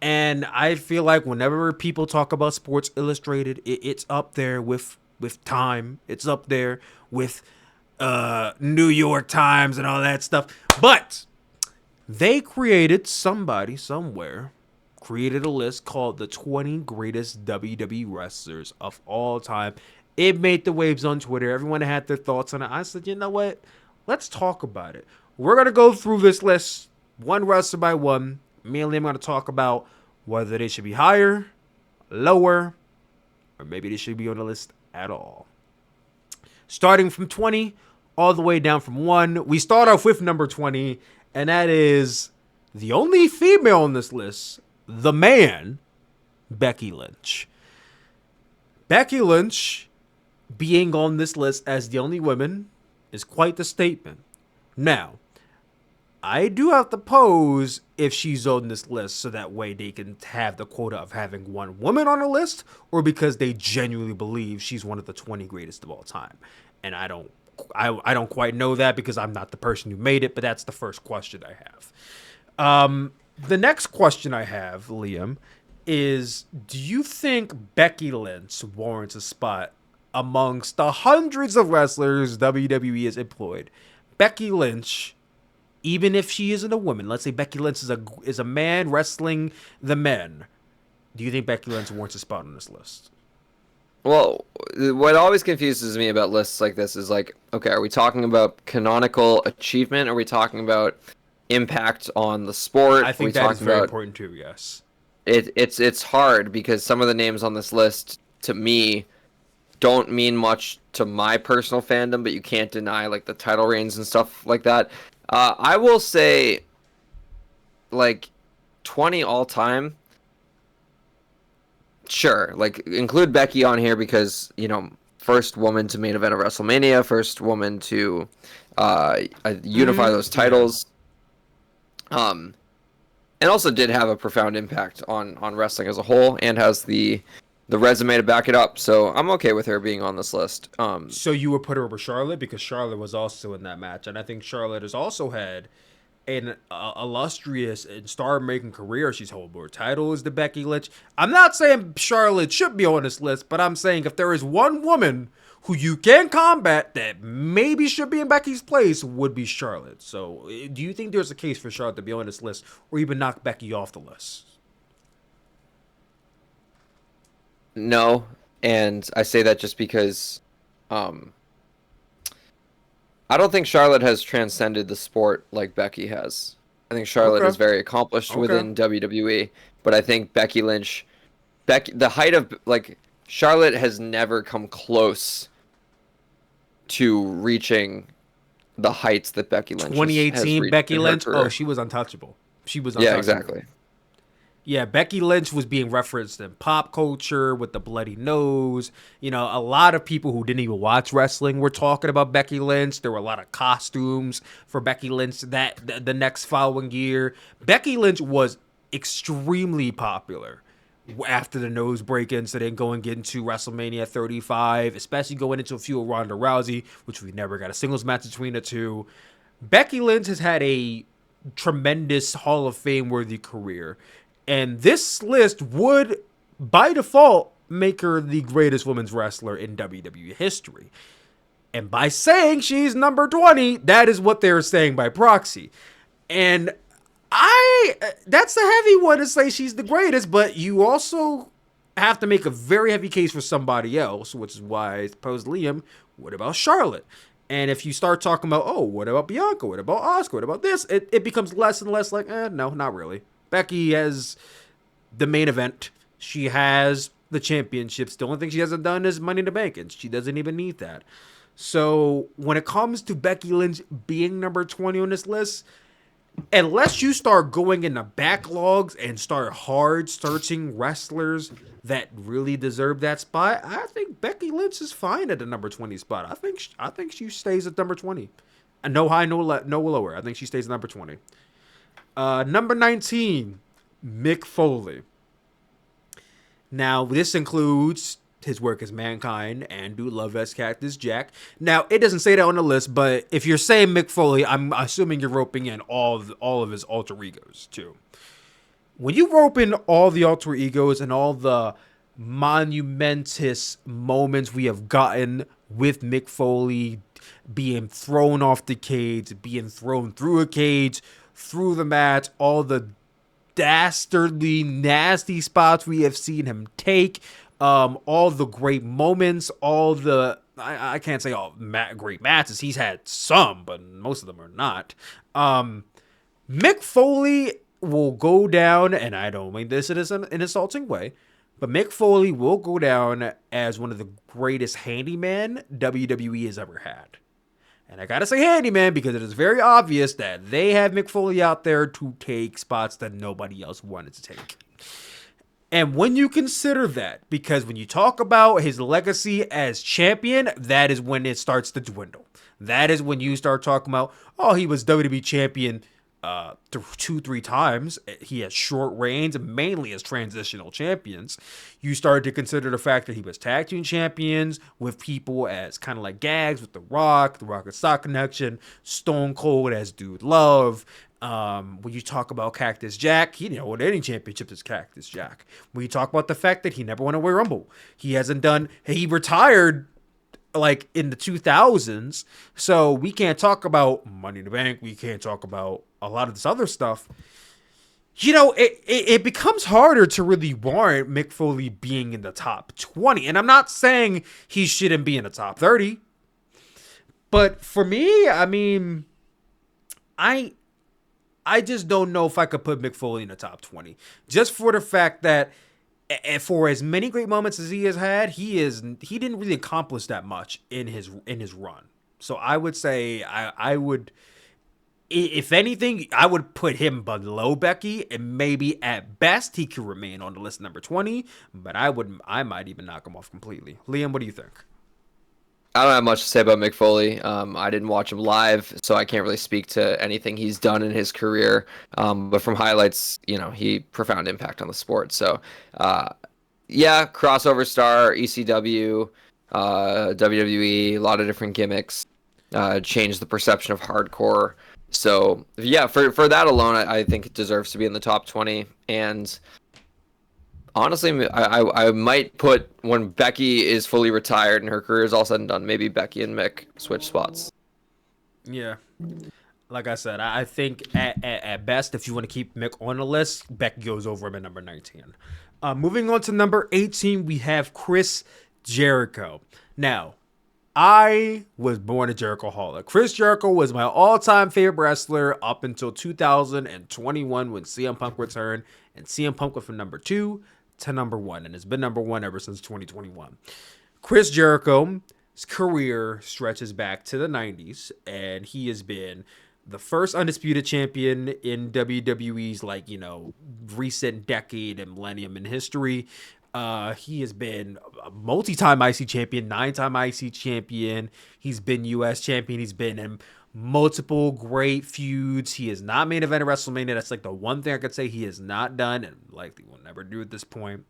And I feel like whenever people talk about Sports Illustrated, it's up there with Time. It's up there with New York Times and all that stuff. But they created, somebody somewhere created a list called the 20 greatest WWE wrestlers of all time. It made the waves on Twitter. Everyone had their thoughts on it. I said, you know what? Let's talk about it. We're going to go through this list one wrestler by one. Mainly, I'm going to talk about whether they should be higher, lower, or maybe they should be on the list at all. Starting from 20 all the way down from 1. We start off with number 20, and that is the only female on this list, the man, Becky Lynch. Becky Lynch being on this list as the only woman is quite the statement. Now, I do have to pose if she's on this list so that way they can have the quota of having one woman on the list, or because they genuinely believe she's one of the 20 greatest of all time. And I don't quite know that because I'm not the person who made it, but that's the first question I have. The next question I have, Liam, is do you think Becky Lynch warrants a spot amongst the hundreds of wrestlers WWE has employed? Becky Lynch, even if she isn't a woman, let's say Becky Lynch is a man wrestling the men, do you think Becky Lynch warrants a spot on this list? Well, what always confuses me about lists like this is like, okay, are we talking about canonical achievement? Are we talking about impact on the sport? I think that is very important too, yes. It's hard because some of the names on this list, to me, don't mean much to my personal fandom, but you can't deny like the title reigns and stuff like that. I will say, like, 20 all time. Sure, like include Becky on here because, you know, first woman to main event of WrestleMania, first woman to unify those titles. And also did have a profound impact on wrestling as a whole, and has the resume to back it up. So I'm okay with her being on this list. So you would put her over Charlotte because Charlotte was also in that match, and I think Charlotte has also had an illustrious and star-making career. She's held more titles than Becky Lynch. I'm not saying Charlotte should be on this list, but I'm saying if there is one woman who you can combat that maybe should be in Becky's place, would be Charlotte. So do you think there's a case for Charlotte to be on this list, or even knock Becky off the list? No, and I say that just because I don't think Charlotte has transcended the sport like Becky has. I think Charlotte is very accomplished within WWE, but I think Becky Lynch, the height of, like, Charlotte has never come close to reaching the heights that Becky Lynch 2018 Becky Lynch, oh, she was untouchable. Yeah, exactly. Yeah, Becky Lynch was being referenced in pop culture with the bloody nose. You know, a lot of people who didn't even watch wrestling were talking about Becky Lynch. There were a lot of costumes for Becky Lynch the next following year. Becky Lynch was extremely popular after the nose break incident going into WrestleMania 35, especially going into a feud with Ronda Rousey, which we never got a singles match between the two. Becky Lynch has had a tremendous Hall of Fame worthy career, and this list would, by default, make her the greatest women's wrestler in WWE history. And by saying she's number 20, that is what they're saying by proxy. And that's a heavy one to say she's the greatest, but you also have to make a very heavy case for somebody else, which is why I posed Liam, what about Charlotte? And if you start talking about, oh, what about Bianca? What about Asuka? What about this? It becomes less and less like, no, not really. Becky has the main event. She has the championships. The only thing she hasn't done is Money in the Bank, and she doesn't even need that. So when it comes to Becky Lynch being number 20 on this list, unless you start going in the backlogs and start hard searching wrestlers that really deserve that spot, I think Becky Lynch is fine at the number 20 spot. I think she stays at number 20. And no high, no lower. I think she stays at number 20. Number 19, Mick Foley. Now, this includes his work as Mankind and Dude Love as Cactus Jack. Now, it doesn't say that on the list, but if you're saying Mick Foley, I'm assuming you're roping in all of his alter egos, too. When you rope in all the alter egos and all the monumentous moments we have gotten with Mick Foley being thrown off the cage, being thrown through a cage, through the mat, all the dastardly, nasty spots we have seen him take, all the great moments, all the, I can't say all great matches. He's had some, but most of them are not. Mick Foley will go down, and I don't mean this in an insulting way, but Mick Foley will go down as one of the greatest handyman WWE has ever had. And I gotta say handyman because it is very obvious that they have Mick Foley out there to take spots that nobody else wanted to take. And when you consider that, because when you talk about his legacy as champion, that is when it starts to dwindle. That is when you start talking about, oh, he was WWE champion 2-3 times. He has short reigns, mainly as transitional champions. You started to consider the fact that he was tag team champions with people as kind of like Gags with The Rock and Stock Connection, Stone Cold as Dude Love. When you talk about Cactus Jack, he didn't win any championships as Cactus Jack. When you talk about the fact that he never won a Royal Rumble, he retired like in the 2000s, so we can't talk about Money in the Bank, we can't talk about a lot of this other stuff. You know, it becomes harder to really warrant Mick Foley being in the top 20, and I'm not saying he shouldn't be in the top 30, but for me, I mean, I just don't know if I could put Mick Foley in the top 20, just for the fact that for as many great moments as he has had, he didn't really accomplish that much in his run. So I would say I would, if anything, I would put him below Becky, and maybe at best he could remain on the list number 20. But I might even knock him off completely. Liam, what do you think? I don't have much to say about Mick Foley. I didn't watch him live, so I can't really speak to anything he's done in his career. But from highlights, he profound impact on the sport. So, yeah, crossover star, ECW, WWE, a lot of different gimmicks, changed the perception of hardcore. So, yeah, for that alone, I think it deserves to be in the top 20. And honestly, I might put, when Becky is fully retired and her career is all said and done, maybe Becky and Mick switch spots. Yeah. Like I said, I think at best, if you want to keep Mick on the list, Becky goes over him at number 19. Moving on to number 18, we have Chris Jericho. Now, I was born a Jericho-holic. Chris Jericho was my all-time favorite wrestler up until 2021 when CM Punk returned, and CM Punk went from number 2 to number 1, and it's been number 1 ever since 2021. Chris Jericho's career stretches back to the 90s, and he has been the first undisputed champion in WWE's recent decade and millennium in history. He has been a multi-time IC champion, 9-time IC champion. He's been US champion. He's been in multiple great feuds. He is not main event at WrestleMania. That's like the one thing I could say he has not done, and likely will never do at this point.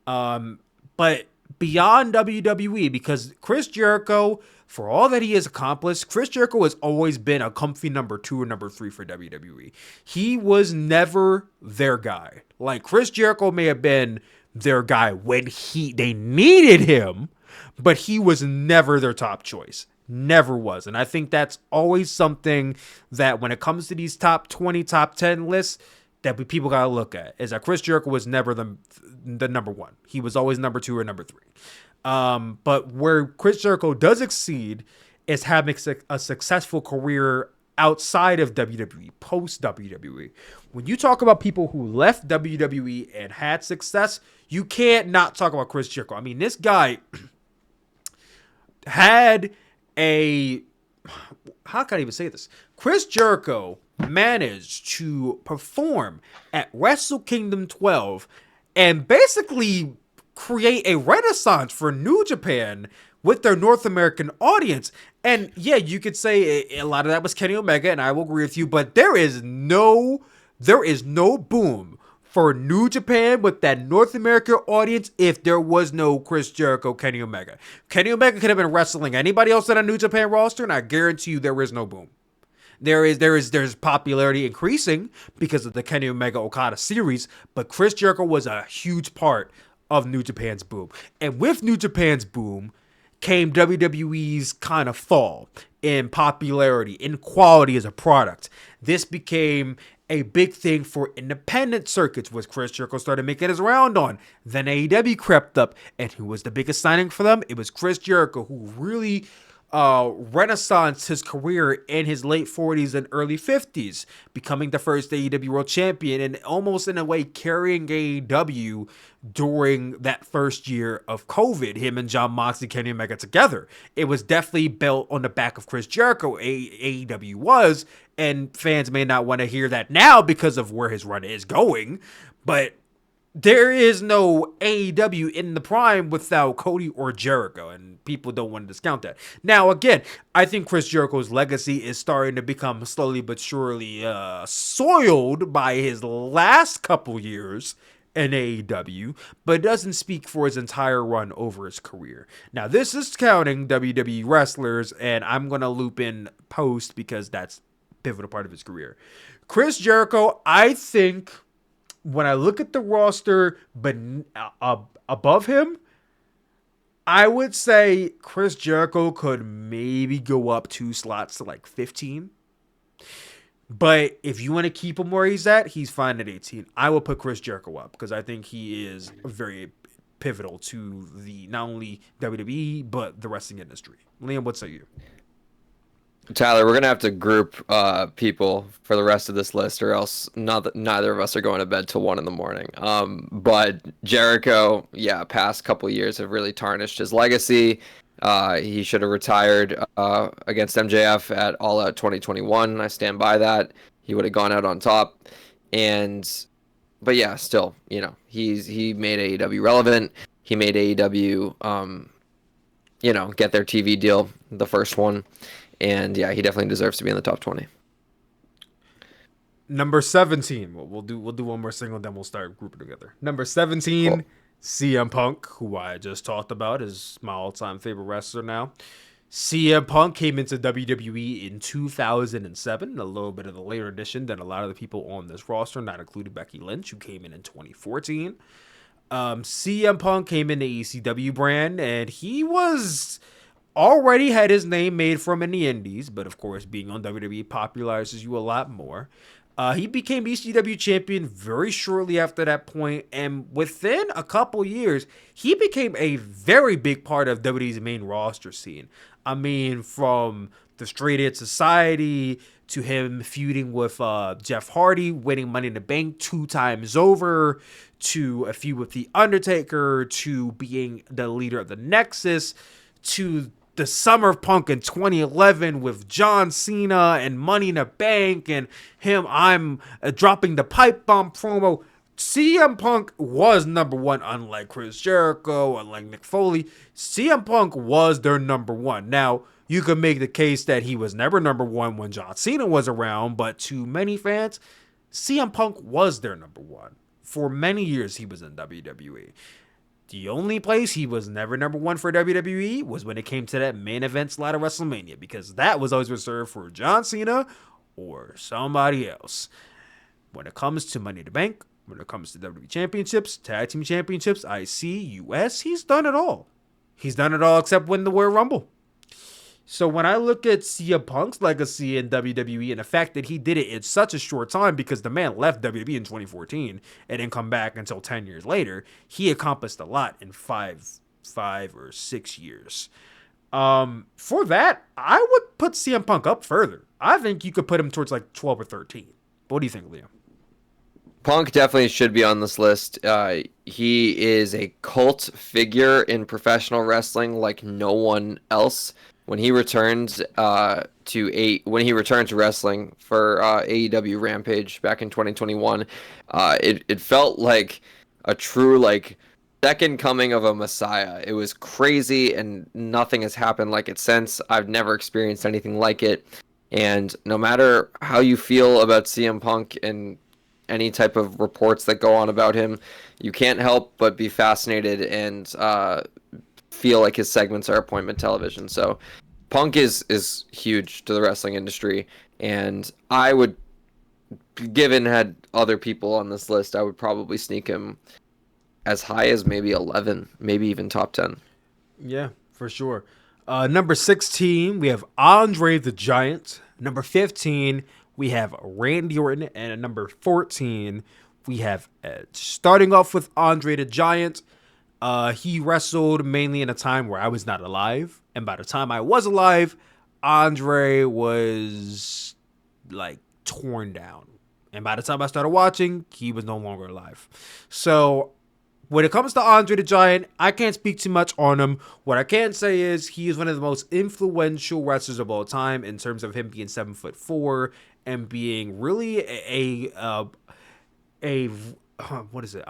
But beyond WWE, because Chris Jericho, for all that he has accomplished, Chris Jericho has always been a comfy number 2 or number 3 for WWE. He was never their guy. Like, Chris Jericho may have been their guy when they needed him, but he was never their top choice. Never was. And I think that's always something that when it comes to these top 20, top 10 lists, that people got to look at, is that Chris Jericho was never the number 1. He was always number 2 or number 3. But where Chris Jericho does exceed is having a successful career outside of WWE, post WWE. When you talk about people who left WWE and had success, you can't not talk about Chris Jericho. I mean, this guy had how can I even say this? Chris Jericho managed to perform at Wrestle Kingdom 12 and basically create a renaissance for New Japan with their North American audience. And yeah, you could say a lot of that was Kenny Omega, and I will agree with you, but there is no boom for New Japan with that North American audience if there was no Chris Jericho, Kenny Omega. Kenny Omega could have been wrestling anybody else on a New Japan roster, and I guarantee you there is no boom. There's popularity increasing because of the Kenny Omega Okada series, but Chris Jericho was a huge part of New Japan's boom. And with New Japan's boom came WWE's kind of fall in popularity, in quality as a product. This became a big thing for independent circuits, which Chris Jericho started making his round on. Then AEW crept up, and who was the biggest signing for them? It was Chris Jericho, who really renaissance his career in his late 40s and early 50s, becoming the first AEW World Champion and almost in a way carrying AEW during that first year of COVID, him and Jon Moxley, Kenny Omega together. It was definitely built on the back of Chris Jericho, AEW was, and fans may not want to hear that now because of where his run is going, but there is no AEW in the prime without Cody or Jericho, and people don't want to discount that. Now, again, I think Chris Jericho's legacy is starting to become slowly but surely soiled by his last couple years in AEW, but it doesn't speak for his entire run over his career. Now, this is counting WWE wrestlers, and I'm going to loop in Post because that's a pivotal part of his career. Chris Jericho, I think, when I look at the roster but above him, I would say Chris Jericho could maybe go up 2 slots to like 15. But if you want to keep him where he's at, he's fine at 18. I will put Chris Jericho up because I think he is very pivotal to the not only WWE but the wrestling industry. Liam, what say you? Tyler, we're gonna have to group people for the rest of this list, or else neither of us are going to bed till 1 a.m. But Jericho, yeah, past couple years have really tarnished his legacy. He should have retired against MJF at All Out 2021. I stand by that. He would have gone out on top. But yeah, still, he made AEW relevant. He made AEW, get their TV deal, the first one. And yeah, he definitely deserves to be in the top 20. Number 17. We'll do one more single, then we'll start grouping together. Number 17, cool. CM Punk, who I just talked about, is my all-time favorite wrestler now. CM Punk came into WWE in 2007, a little bit of the later edition than a lot of the people on this roster, not including Becky Lynch, who came in 2014. CM Punk came in the ECW brand, and he was already had his name made from in the indies, but of course being on WWE popularizes you a lot more. He became ECW champion very shortly after that point, and within a couple years, he became a very big part of WWE's main roster scene. I mean, from the Straight Edge Society to him feuding with Jeff Hardy, winning Money in the Bank 2 times over, to a feud with The Undertaker, to being the leader of the Nexus, to the Summer of Punk in 2011 with John Cena and Money in the Bank and him, I'm dropping the pipe bomb promo. CM Punk was number 1, unlike Chris Jericho, unlike Mick Foley. CM Punk was their number 1. Now, You could make the case that he was never number one when John Cena was around, but to many fans, CM Punk was their number one. For many years, he was in WWE. The only place he was never number one for WWE was when it came to that main event slot of WrestleMania, because that was always reserved for John Cena or somebody else. When it comes to Money in the Bank, when it comes to WWE Championships, Tag Team Championships, IC, US, he's done it all. He's done it all except win the Royal Rumble. So when I look at CM Punk's legacy in WWE and the fact that he did it in such a short time, because the man left WWE in 2014 and didn't come back until 10 years later, he accomplished a lot in five or 6 years. For that, I would put CM Punk up further. I think you could put him towards like 12 or 13. What do you think, Liam? Punk definitely should be on this list. He is a cult figure in professional wrestling like no one else. When he returned to wrestling for AEW Rampage back in 2021, it felt like a true like second coming of a messiah. It was crazy, and nothing has happened like it since. I've never experienced anything like it. And no matter how you feel about CM Punk and any type of reports that go on about him, you can't help but be fascinated and feel like his segments are appointment television. So Punk is huge to the wrestling industry, and I would, given had other people on this list, I would probably sneak him as high as maybe 11, maybe even top 10. Yeah, for sure. Number 16, we have Andre the Giant. Number 15, we have Randy Orton. And at number 14, we have Edge. Starting off with Andre the Giant, he wrestled mainly in a time where I was not alive. And by the time I was alive, Andre was like torn down. And by the time I started watching, he was no longer alive. So when it comes to Andre the Giant, I can't speak too much on him. What I can say is he is one of the most influential wrestlers of all time in terms of him being 7'4" and being really a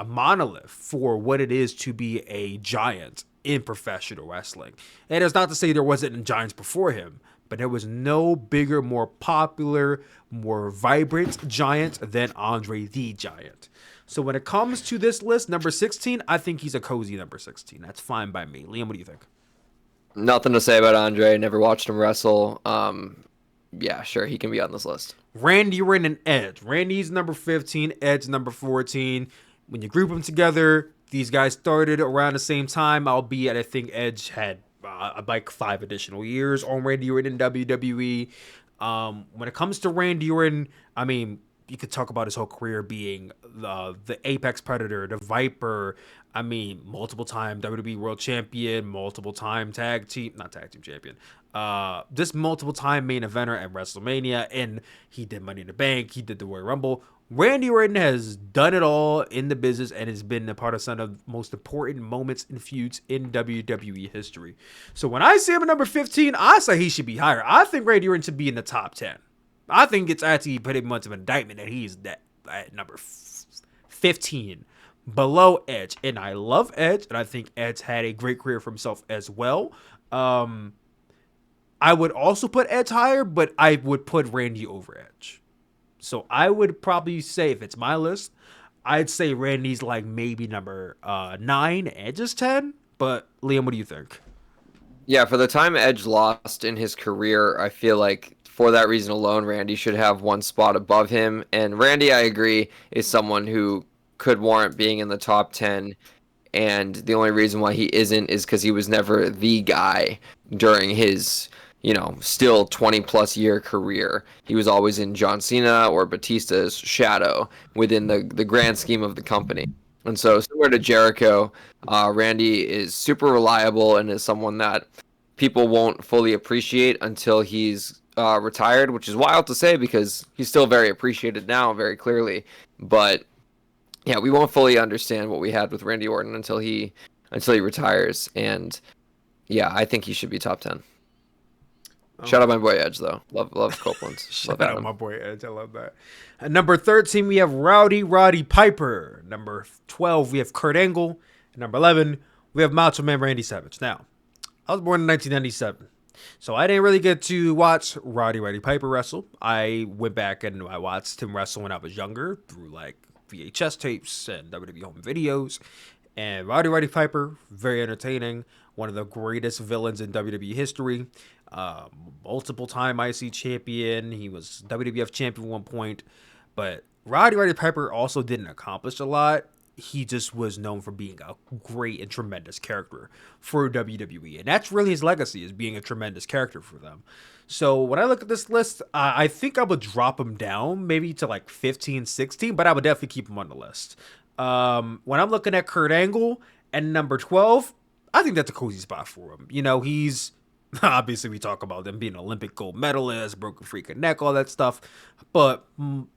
monolith for what it is to be a giant in professional wrestling. And it's not to say there wasn't giants before him, but there was no bigger, more popular, more vibrant giant than Andre the Giant. So when it comes to this list, number 16, I think he's a cozy number 16. That's fine by me. Liam, what do you think? Nothing to say about Andre. Never watched him wrestle. Yeah, sure, he can be on this list. Randy Orton and Edge. Randy's number 15, Edge number 14. When you group them together, these guys started around the same time, albeit I think Edge had like 5 additional years on Randy Orton in WWE. When it comes to Randy Orton, I mean, you could talk about his whole career being the Apex Predator, the Viper. I mean, multiple time WWE World Champion, multiple time not tag team champion. Just multiple time main eventer at WrestleMania, and he did Money in the Bank. He did the Royal Rumble. Randy Orton has done it all in the business and has been a part of some of the most important moments and feuds in WWE history. So when I see him at number 15, I say he should be higher. I think Randy Orton should be in the top 10. I think it's actually pretty much of an indictment that he's at number 15, below Edge. And I love Edge, and I think Edge had a great career for himself as well. I would also put Edge higher, but I would put Randy over Edge. So I would probably say, if it's my list, I'd say Randy's like maybe number 9, Edge is 10. But Liam, what do you think? Yeah, for the time Edge lost in his career, I feel like for that reason alone, Randy should have one spot above him. And Randy, I agree, is someone who could warrant being in the top 10. And the only reason why he isn't is because he was never the guy during his, still 20-plus year career. He was always in John Cena or Batista's shadow within the grand scheme of the company. And so, similar to Jericho, Randy is super reliable and is someone that people won't fully appreciate until he's retired, which is wild to say because he's still very appreciated now, very clearly. But yeah, we won't fully understand what we had with Randy Orton until he retires. And yeah, I think he should be top 10. Shout out my boy Edge, though. Love Copeland. Shout out my boy Edge. I love that. At number 13, we have Roddy Piper. Number 12, we have Kurt Angle. At number 11, we have Macho Man Randy Savage. Now, I was born in 1997. So I didn't really get to watch Roddy Piper wrestle. I went back and I watched him wrestle when I was younger through like VHS tapes and WWE home videos. And Roddy Piper, very entertaining. One of the greatest villains in WWE history. Multiple time IC champion. He was WWF champion at one point. But Roddy Piper also didn't accomplish a lot. He just was known for being a great and tremendous character for WWE. And that's really his legacy, is being a tremendous character for them. So when I look at this list, I think I would drop him down maybe to like 15, 16, but I would definitely keep him on the list. When I'm looking at Kurt Angle and number 12, I think that's a cozy spot for him. You know, he's obviously, we talk about them being an Olympic gold medalist, broken freaking neck, all that stuff, but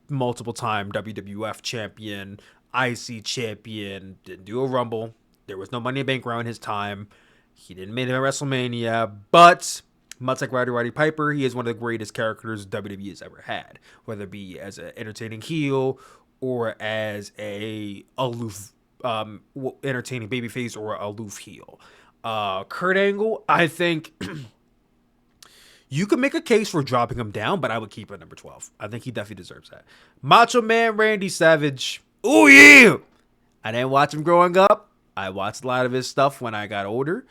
multiple time WWF champion, IC champion, didn't do a Rumble. There was no Money in the Bank around his time. He didn't make it at WrestleMania, but much like Roddy Piper, he is one of the greatest characters WWE has ever had, whether it be as an entertaining heel or as a aloof, entertaining babyface or aloof heel. Kurt Angle, I think you could make a case for dropping him down, but I would keep him at number 12. I think he definitely deserves that. Macho Man Randy Savage. Oh, yeah. I didn't watch him growing up. I watched a lot of his stuff when I got older.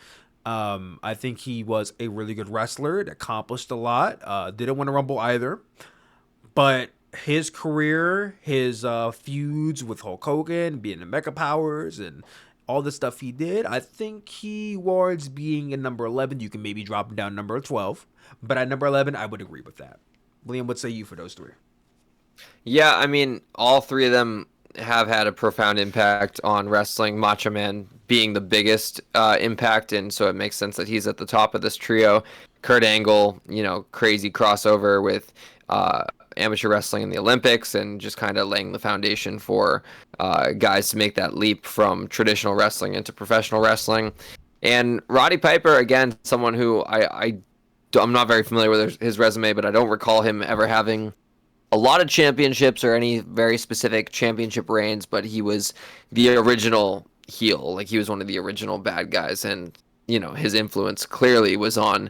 I think he was a really good wrestler that accomplished a lot. Didn't win a Rumble either. But his career, his feuds with Hulk Hogan, being in Mega Powers, and all the stuff he did, I think he warrants being in number 11. You can maybe drop him down number 12. But at number 11, I would agree with that. Liam, what say you for those three? Yeah, I mean, all three of them have had a profound impact on wrestling. Macho Man being the biggest impact, and so it makes sense that he's at the top of this trio. Kurt Angle, you know, crazy crossover with amateur wrestling in the Olympics, and just kind of laying the foundation for guys to make that leap from traditional wrestling into professional wrestling. And Roddy Piper, again, someone who I'm not very familiar with his resume, but I don't recall him ever having a lot of championships or any very specific championship reigns, but he was the original heel. Like, he was one of the original bad guys, and, you know, his influence clearly was on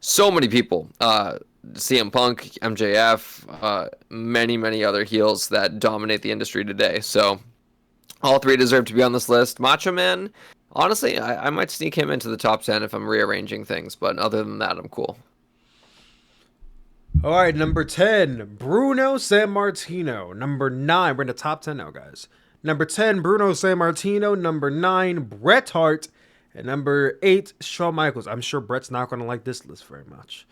so many people. CM Punk, MJF, many other heels that dominate the industry today. So all three deserve to be on this list. Macho Man, honestly, I might sneak him into the top 10 if I'm rearranging things, but other than that, I'm cool. All right, number 10, Bruno Sammartino. Number 9, we're in the top 10 now, guys. Number 10, Bruno Sammartino. Number 9, Bret Hart. And number 8, Shawn Michaels. I'm sure Bret's not going to like this list very much.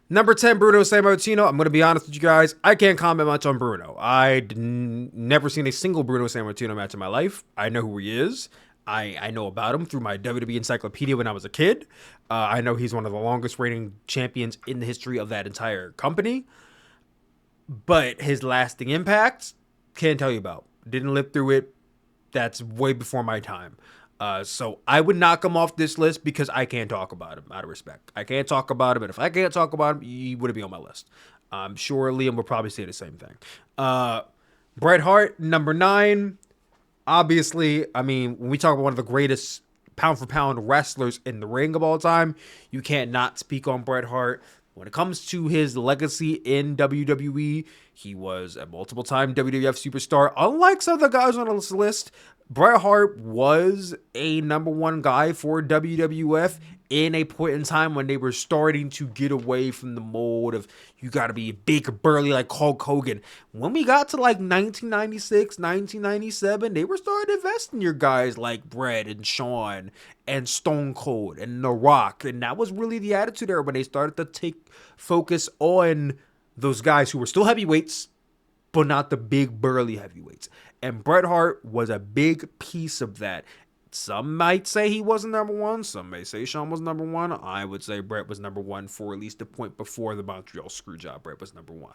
Number 10, Bruno Sammartino. I'm going to be honest with you guys. I can't comment much on Bruno. I'd never seen a single Bruno Sammartino match in my life. I know who he is. I know about him through my WWE encyclopedia when I was a kid. I know he's one of the longest reigning champions in the history of that entire company. But his lasting impact, can't tell you about. Didn't live through it. That's way before my time. So I would knock him off this list because I can't talk about him out of respect. I can't talk about him, and if I can't talk about him, he wouldn't be on my list. I'm sure Liam would probably say the same thing. Bret Hart, number 9. Obviously, I mean, when we talk about one of the greatest pound-for-pound wrestlers in the ring of all time, you can't not speak on Bret Hart. When it comes to his legacy in WWE, he was a multiple-time WWF superstar. Unlike some of the guys on this list, Bret Hart was a number 1 guy for WWF in a point in time when they were starting to get away from the mold of you got to be big, burly like Hulk Hogan. When we got to like 1996, 1997, they were starting to invest in your guys like Bret and Shawn and Stone Cold and The Rock. And that was really the attitude there when they started to take focus on those guys who were still heavyweights, but not the big, burly heavyweights. And Bret Hart was a big piece of that. Some might say he wasn't number 1. Some may say Shawn was number 1. I would say Bret was number 1 for at least a point before the Montreal Screwjob. Bret was number 1.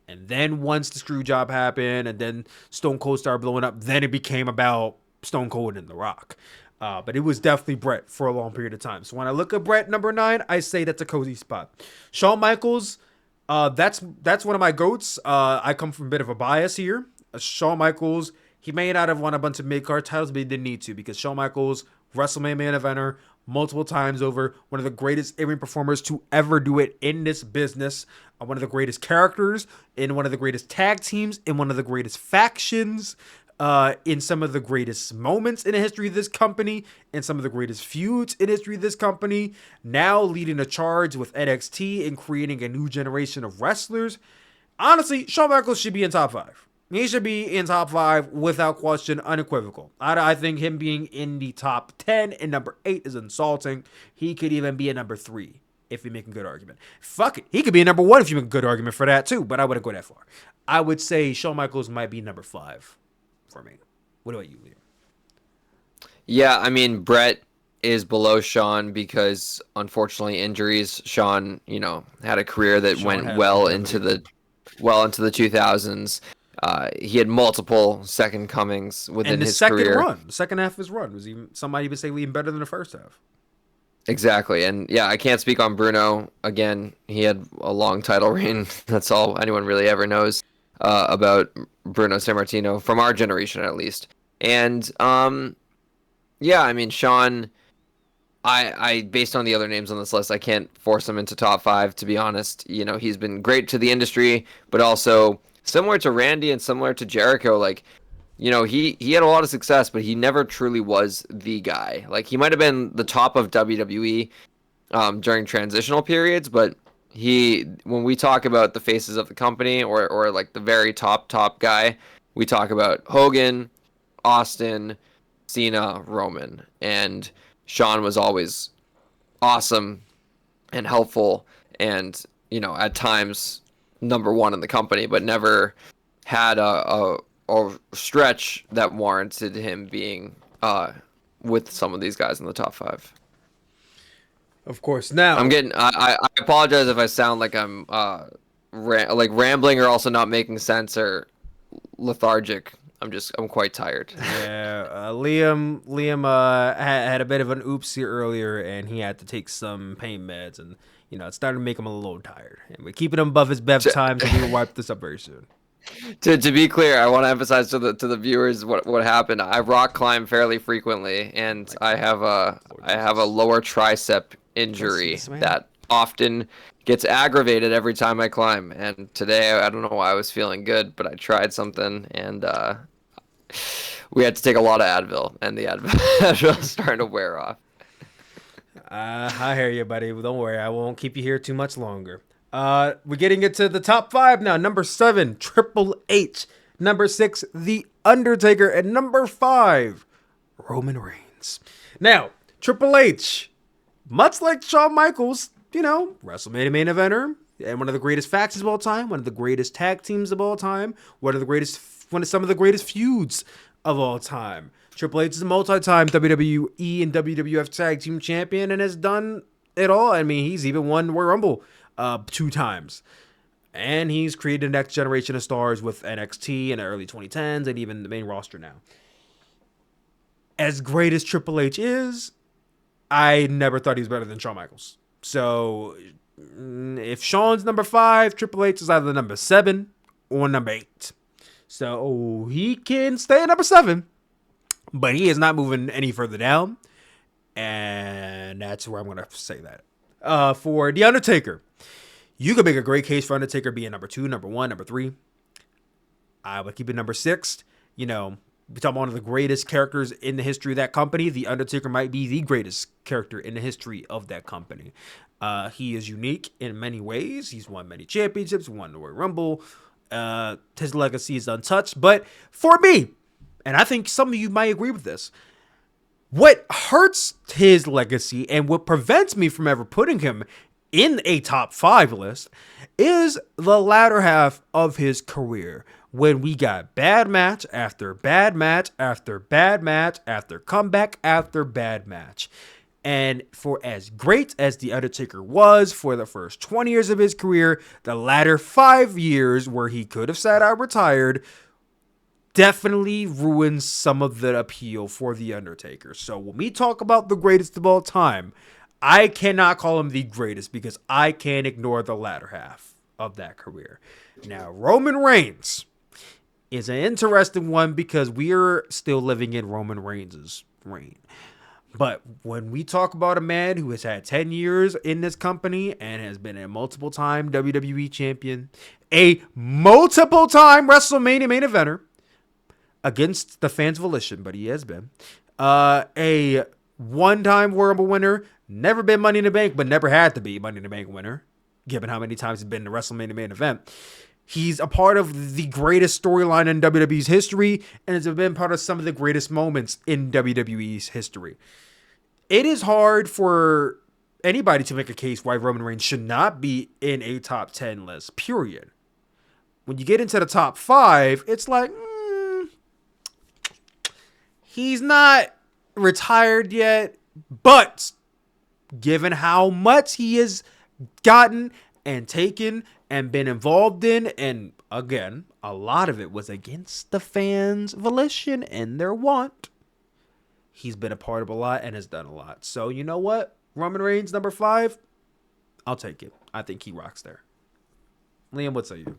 And then once the Screwjob happened and then Stone Cold started blowing up, then it became about Stone Cold and The Rock. But it was definitely Bret for a long period of time. So when I look at Bret, number 9, I say that's a cozy spot. Shawn Michaels, that's one of my GOATs. I come from a bit of a bias here. Shawn Michaels, he may not have won a bunch of mid-card titles, but he didn't need to because Shawn Michaels, WrestleMania main eventer, multiple times over, one of the greatest in-ring performers to ever do it in this business, one of the greatest characters, in one of the greatest tag teams, in one of the greatest factions, in some of the greatest moments in the history of this company, in some of the greatest feuds in the history of this company, now leading a charge with NXT and creating a new generation of wrestlers. Honestly, Shawn Michaels should be in top 5. He should be in top 5 without question, unequivocal. I think him being in the top 10 and number 8 is insulting. He could even be a number 3 if you make a good argument. Fuck it. He could be a number 1 if you make a good argument for that too, but I wouldn't go that far. I would say Shawn Michaels might be number 5 for me. What about you, Liam? Yeah, I mean, Brett is below Shawn because, unfortunately, injuries. Shawn, had a career that went well into the 2000s. He had multiple second comings within his career. The second half of his run was even, somebody even say, even better than the first half. Exactly. And yeah, I can't speak on Bruno. Again, he had a long title reign. That's all anyone really ever knows about Bruno Sammartino, from our generation at least. And yeah, I mean, Shawn, I based on the other names on this list, I can't force him into top 5, to be honest. He's been great to the industry, but also similar to Randy and similar to Jericho, like, he had a lot of success, but he never truly was the guy. Like, he might have been the top of WWE during transitional periods, but when we talk about the faces of the company or like the very top guy, we talk about Hogan, Austin, Cena, Roman, and Shawn was always awesome and helpful and, at times number 1 in the company, but never had a stretch that warranted him being with some of these guys in the top 5. Of course. Now I apologize if I sound like I'm rambling or also not making sense or lethargic. I'm quite tired. Yeah, Liam had a bit of an oopsie earlier, and he had to take some pain meds, and it started to make him a little tired. And we're keeping him above his bev time, so we will wipe this up very soon. To be clear, I want to emphasize to the viewers what happened. I rock climb fairly frequently, and I have a lower tricep injury that often gets aggravated every time I climb. And today, I don't know why I was feeling good, but I tried something, and we had to take a lot of Advil, and the Advil is starting to wear off. I hear you, buddy. Don't worry, I won't keep you here too much longer. We're getting into the top 5 now. Number 7, Triple H. Number 6, The Undertaker. And number 5, Roman Reigns. Now, Triple H, much like Shawn Michaels, WrestleMania main eventer, and one of the greatest factions of all time, one of the greatest tag teams of all time, one of some of the greatest feuds of all time. Triple H is a multi-time WWE and WWF Tag Team Champion and has done it all. I mean, he's even won Royal Rumble 2 times. And he's created the next generation of stars with NXT in the early 2010s and even the main roster now. As great as Triple H is, I never thought he was better than Shawn Michaels. So if Shawn's number 5, Triple H is either number 7 or number 8. So he can stay at number 7, but he is not moving any further down. And that's where I'm going to say that. For The Undertaker, you could make a great case for Undertaker being number 2, number 1, number 3. I would keep it number 6. We're talking about one of the greatest characters in the history of that company. The Undertaker might be the greatest character in the history of that company. He is unique in many ways. He's won many championships, won the Royal Rumble. His legacy is untouched. But for me, and I think some of you might agree with this, what hurts his legacy and what prevents me from ever putting him in a top 5 list is the latter half of his career, when we got bad match after bad match after bad match after comeback after bad match. And for as great as The Undertaker was for the first 20 years of his career, the latter 5 years where he could have said I retired definitely ruins some of the appeal for The Undertaker. So when we talk about the greatest of all time, I cannot call him the greatest because I can't ignore the latter half of that career. Now, Roman Reigns is an interesting one because we're still living in Roman Reigns' reign. But when we talk about a man who has had 10 years in this company and has been a multiple time WWE champion, a multiple time WrestleMania main eventer against the fans' volition, but he has been a one-time Royal Rumble winner, never been Money in the Bank, but never had to be Money in the Bank winner, given how many times he's been in the WrestleMania main event. He's a part of the greatest storyline in WWE's history and has been part of some of the greatest moments in WWE's history. It is hard for anybody to make a case why Roman Reigns should not be in a top 10 list, period. When you get into the top 5, it's like, he's not retired yet, but given how much he has gotten and taken and been involved in, and again, a lot of it was against the fans' volition and their want, he's been a part of a lot and has done a lot. So you know what? Roman Reigns, number 5, I'll take it. I think he rocks there. Liam, what say you?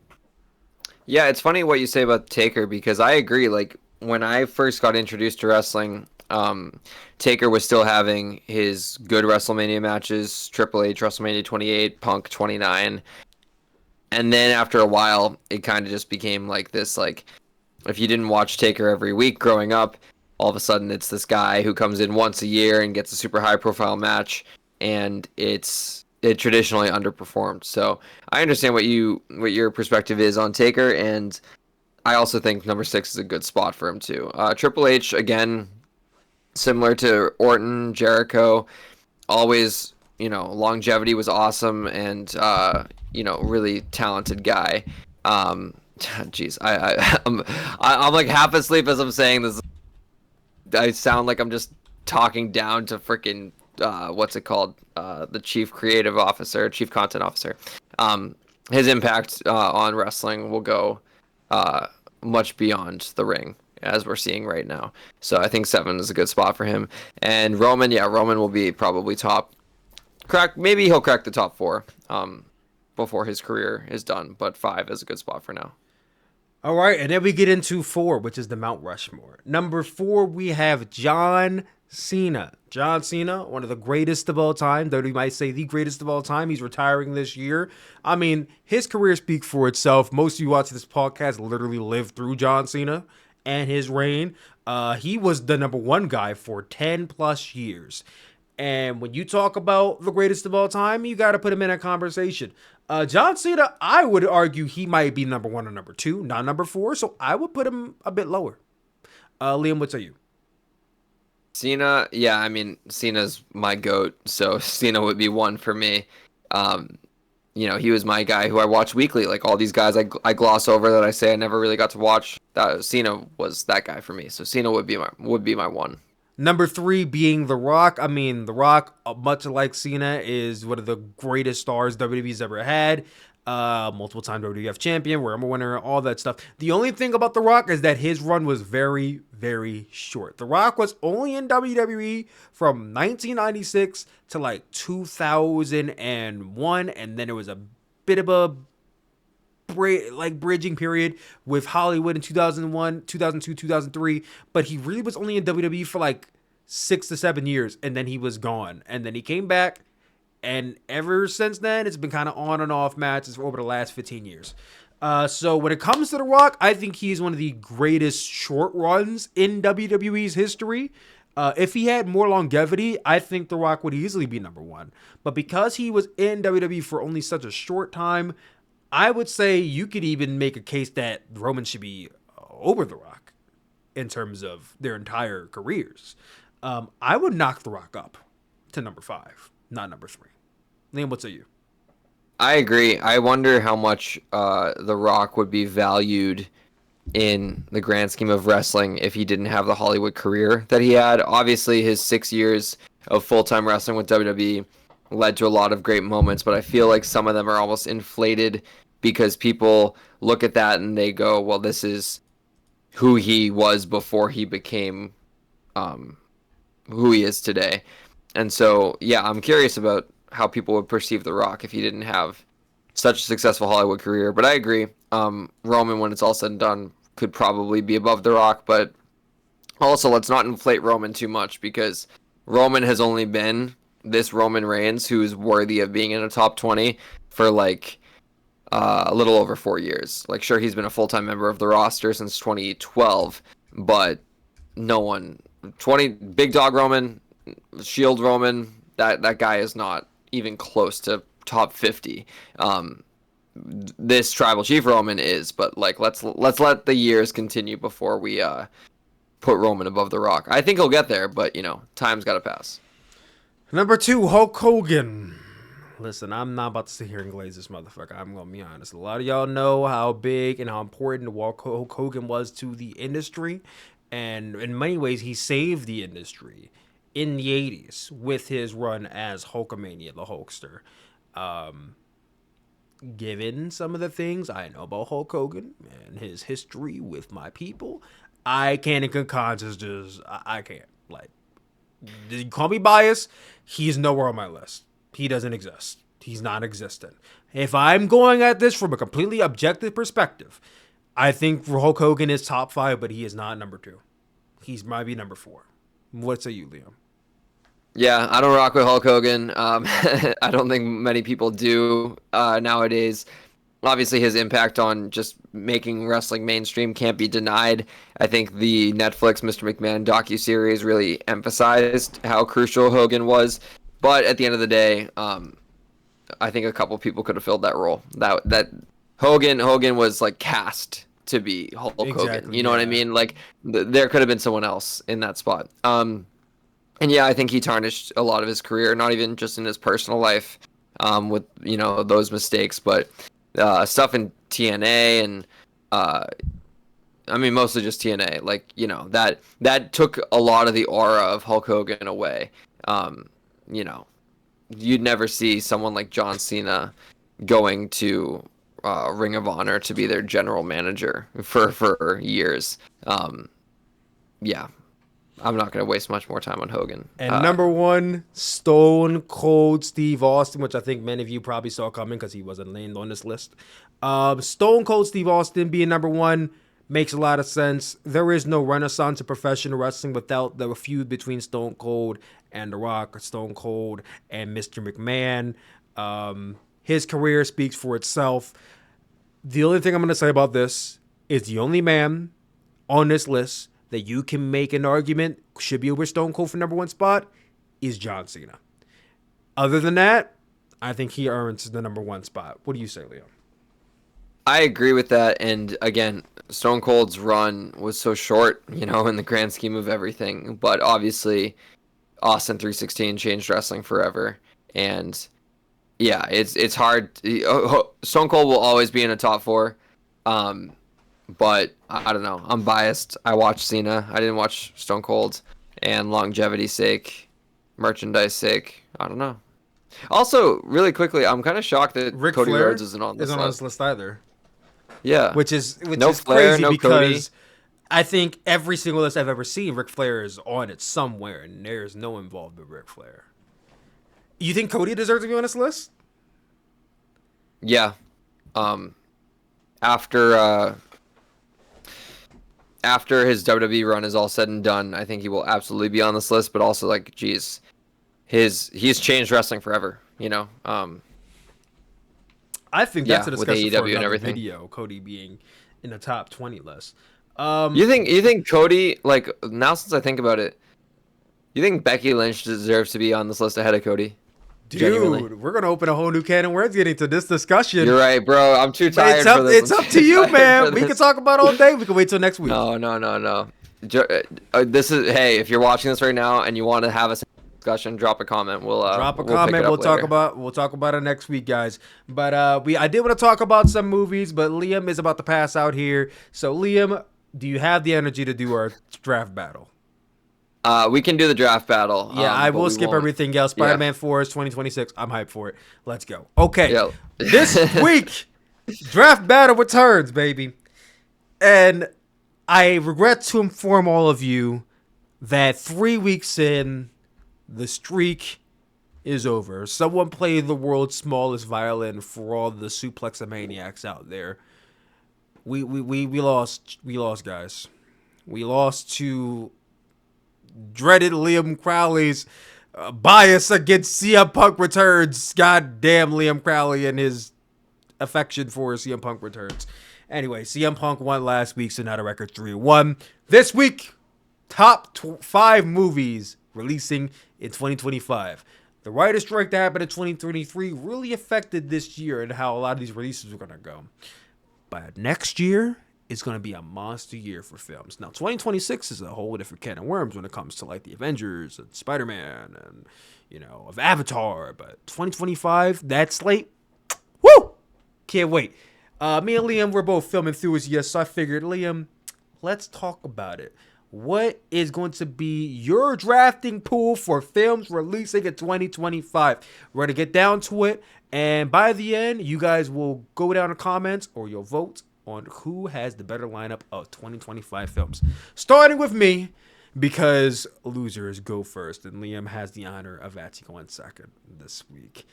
Yeah, it's funny what you say about Taker, because I agree. Like, when I first got introduced to wrestling, Taker was still having his good WrestleMania matches, Triple H, WrestleMania 28, Punk 29. And then after a while, it kind of just became like this, like, if you didn't watch Taker every week growing up, all of a sudden it's this guy who comes in once a year and gets a super high profile match, and it traditionally underperformed. So I understand what your perspective is on Taker, and I also think number 6 is a good spot for him too. Triple H, again, similar to Orton, Jericho, always, longevity was awesome, and really talented guy. Jeez, I'm like half asleep as I'm saying this. I sound like I'm just talking down to freaking what's it called? The chief creative officer, chief content officer. His impact on wrestling will go much beyond the ring, as we're seeing right now. So I think 7 is a good spot for him. And Roman will be probably maybe he'll crack the top 4 before his career is done, but 5 is a good spot for now. All right, and then we get into 4, which is the Mount Rushmore. Number 4, we have John Cena. John Cena, one of the greatest of all time, though we might say the greatest of all time. He's retiring this year. I mean, his career speaks for itself. Most of you watching this podcast literally lived through John Cena and his reign. He was the number 1 guy for 10 plus years. And when you talk about the greatest of all time, you got to put him in a conversation. John Cena, I would argue he might be number 1 or number 2, not number 4. So I would put him a bit lower. Liam, what say you? Cena, yeah, I mean, Cena's my GOAT, so Cena would be 1 for me. He was my guy who I watch weekly. Like, all these guys I gloss over that I say I never really got to watch. Cena was that guy for me, so Cena would be my 1. Number 3 being The Rock. I mean, The Rock, much like Cena, is one of the greatest stars WWE's ever had. Multiple time WWF champion, Royal Rumble winner, all that stuff. The only thing about The Rock is that his run was very, very short. The Rock was only in WWE from 1996 to like 2001, and then it was a bit of a bridging period with Hollywood in 2001, 2002, 2003, but he really was only in WWE for like 6 to 7 years, and then he was gone, and then he came back, and ever since then it's been kind of on and off matches for over the last 15 years. So when it comes to The Rock, I think he's one of the greatest short runs in WWE's history. If he had more longevity, I think The Rock would easily be number 1, but because he was in WWE for only such a short time, I would say you could even make a case that Roman should be over The Rock in terms of their entire careers. I would knock The Rock up to number 5, not number 3. Liam, what say you? I agree. I wonder how much The Rock would be valued in the grand scheme of wrestling if he didn't have the Hollywood career that he had. Obviously, his 6 years of full-time wrestling with WWE led to a lot of great moments, but I feel like some of them are almost inflated because people look at that and they go, well, this is who he was before he became who he is today. And so, yeah, I'm curious about how people would perceive The Rock if he didn't have such a successful Hollywood career. But I agree. Roman, when it's all said and done, could probably be above The Rock, but also let's not inflate Roman too much, because Roman has only been this Roman Reigns who's worthy of being in a top 20 for like a little over 4 years. Like, sure, he's been a full-time member of the roster since 2012, but no one 20 Big Dog Roman, Shield Roman, that guy is not even close to top 50. This Tribal Chief Roman is, but like let's let the years continue before we put Roman above The Rock. I think he'll get there, but time's got to pass. Number 2, Hulk Hogan. Listen, I'm not about to sit here and glaze this motherfucker. I'm going to be honest. A lot of y'all know how big and how important Hulk Hogan was to the industry. And in many ways, he saved the industry in the 80s with his run as Hulkamania, the Hulkster. Given some of the things I know about Hulk Hogan and his history with my people, I can't in good conscience I can't. Like, you call me biased, he's nowhere on my list. He doesn't exist. He's non-existent. If I'm going at this from a completely objective perspective, I think Hulk Hogan is top 5, but he is not number 2. He might be number 4. What say you, Liam? Yeah, I don't rock with Hulk Hogan. I don't think many people do nowadays. Obviously, his impact on just making wrestling mainstream can't be denied. I think the Netflix Mr. McMahon docuseries really emphasized how crucial Hogan was. But at the end of the day, I think a couple people could have filled that role. That Hogan was like cast to be Hulk Hogan. You know what I mean? Like there could have been someone else in that spot. And yeah, I think he tarnished a lot of his career, not even just in his personal life, with those mistakes, but stuff in TNA and I mean mostly just TNA. Like that took a lot of the aura of Hulk Hogan away. You'd never see someone like John Cena going to Ring of Honor to be their general manager for years. Yeah, I'm not going to waste much more time on Hogan. And number 1, Stone Cold Steve Austin, which I think many of you probably saw coming because he wasn't named on this list. Stone Cold Steve Austin being number 1 makes a lot of sense. There is no renaissance of professional wrestling without the feud between Stone Cold and The Rock, Stone Cold and Mr. McMahon. His career speaks for itself. The only thing I'm going to say about this is the only man on this list that you can make an argument should be over Stone Cold for number 1 spot is John Cena. Other than that, I think he earns the number 1 spot. What do you say, Leo? I agree with that. And again, Stone Cold's run was so short, in the grand scheme of everything. But obviously, Austin 316 changed wrestling forever. And yeah, it's hard. Stone Cold will always be in a top 4. But I don't know. I'm biased. I watched Cena. I didn't watch Stone Cold. And longevity's sake, merchandise sake, I don't know. Also, really quickly, I'm kind of shocked that Cody Flair Rhodes isn't on this list either. Yeah. Which is no Flair, crazy no because Cody. I think every single list I've ever seen, Ric Flair is on it somewhere, and there's no involvement with Ric Flair. You think Cody deserves to be on this list? Yeah. After his WWE run is all said and done, I think he will absolutely be on this list. But also, like, geez, he's changed wrestling forever. I think that's a discussion with AEW for another and everything. video. Cody being in the top 20 list. You think Cody, like, now since I think about it, you think Becky Lynch deserves to be on this list ahead of Cody? Dude, Genuinely. we're gonna open a whole new can of worms getting to this discussion. You're right, bro. I'm too tired for this. It's up to you, man. We can talk about it all day. We can wait till next week. No. This is if you're watching this right now and you want to have a discussion, drop a comment. We'll comment. We'll talk about it next week, guys. But I did want to talk about some movies, but Liam is about to pass out here. So Liam, do you have the energy to do our draft battle? We can do the draft battle. Yeah, I will skip everything else. Spider-Man 4 is 2026. I'm hyped for it. Let's go. Okay. This week, draft battle returns, baby. And I regret to inform all of you that 3 weeks in, the streak is over. Someone played the world's smallest violin for all the Sooplex maniacs out there. We lost, guys. We lost to dreaded Liam Crowley's bias against CM Punk returns. God damn Liam Crowley and his affection for CM Punk returns. Anyway, CM Punk won last week, so now the record 3-1. This week, top 5 movies releasing in 2025. The writer's strike that happened in 2023 really affected this year and how a lot of these releases are going to go. But next year is going to be a monster year for films. Now, 2026 is a whole different can of worms when it comes to like the Avengers and Spider-Man and, you know, of Avatar. But 2025, that slate, woo! Can't wait. Me and Liam, we're both film enthusiasts, so I figured, Liam, let's talk about it. What is going to be your drafting pool for films releasing in 2025? We're going to get down to it, and by the end, you guys will go down in the comments or you'll vote on who has the better lineup of 2025 films. Starting with me, because losers go first, and Liam has the honor of actually going second this week.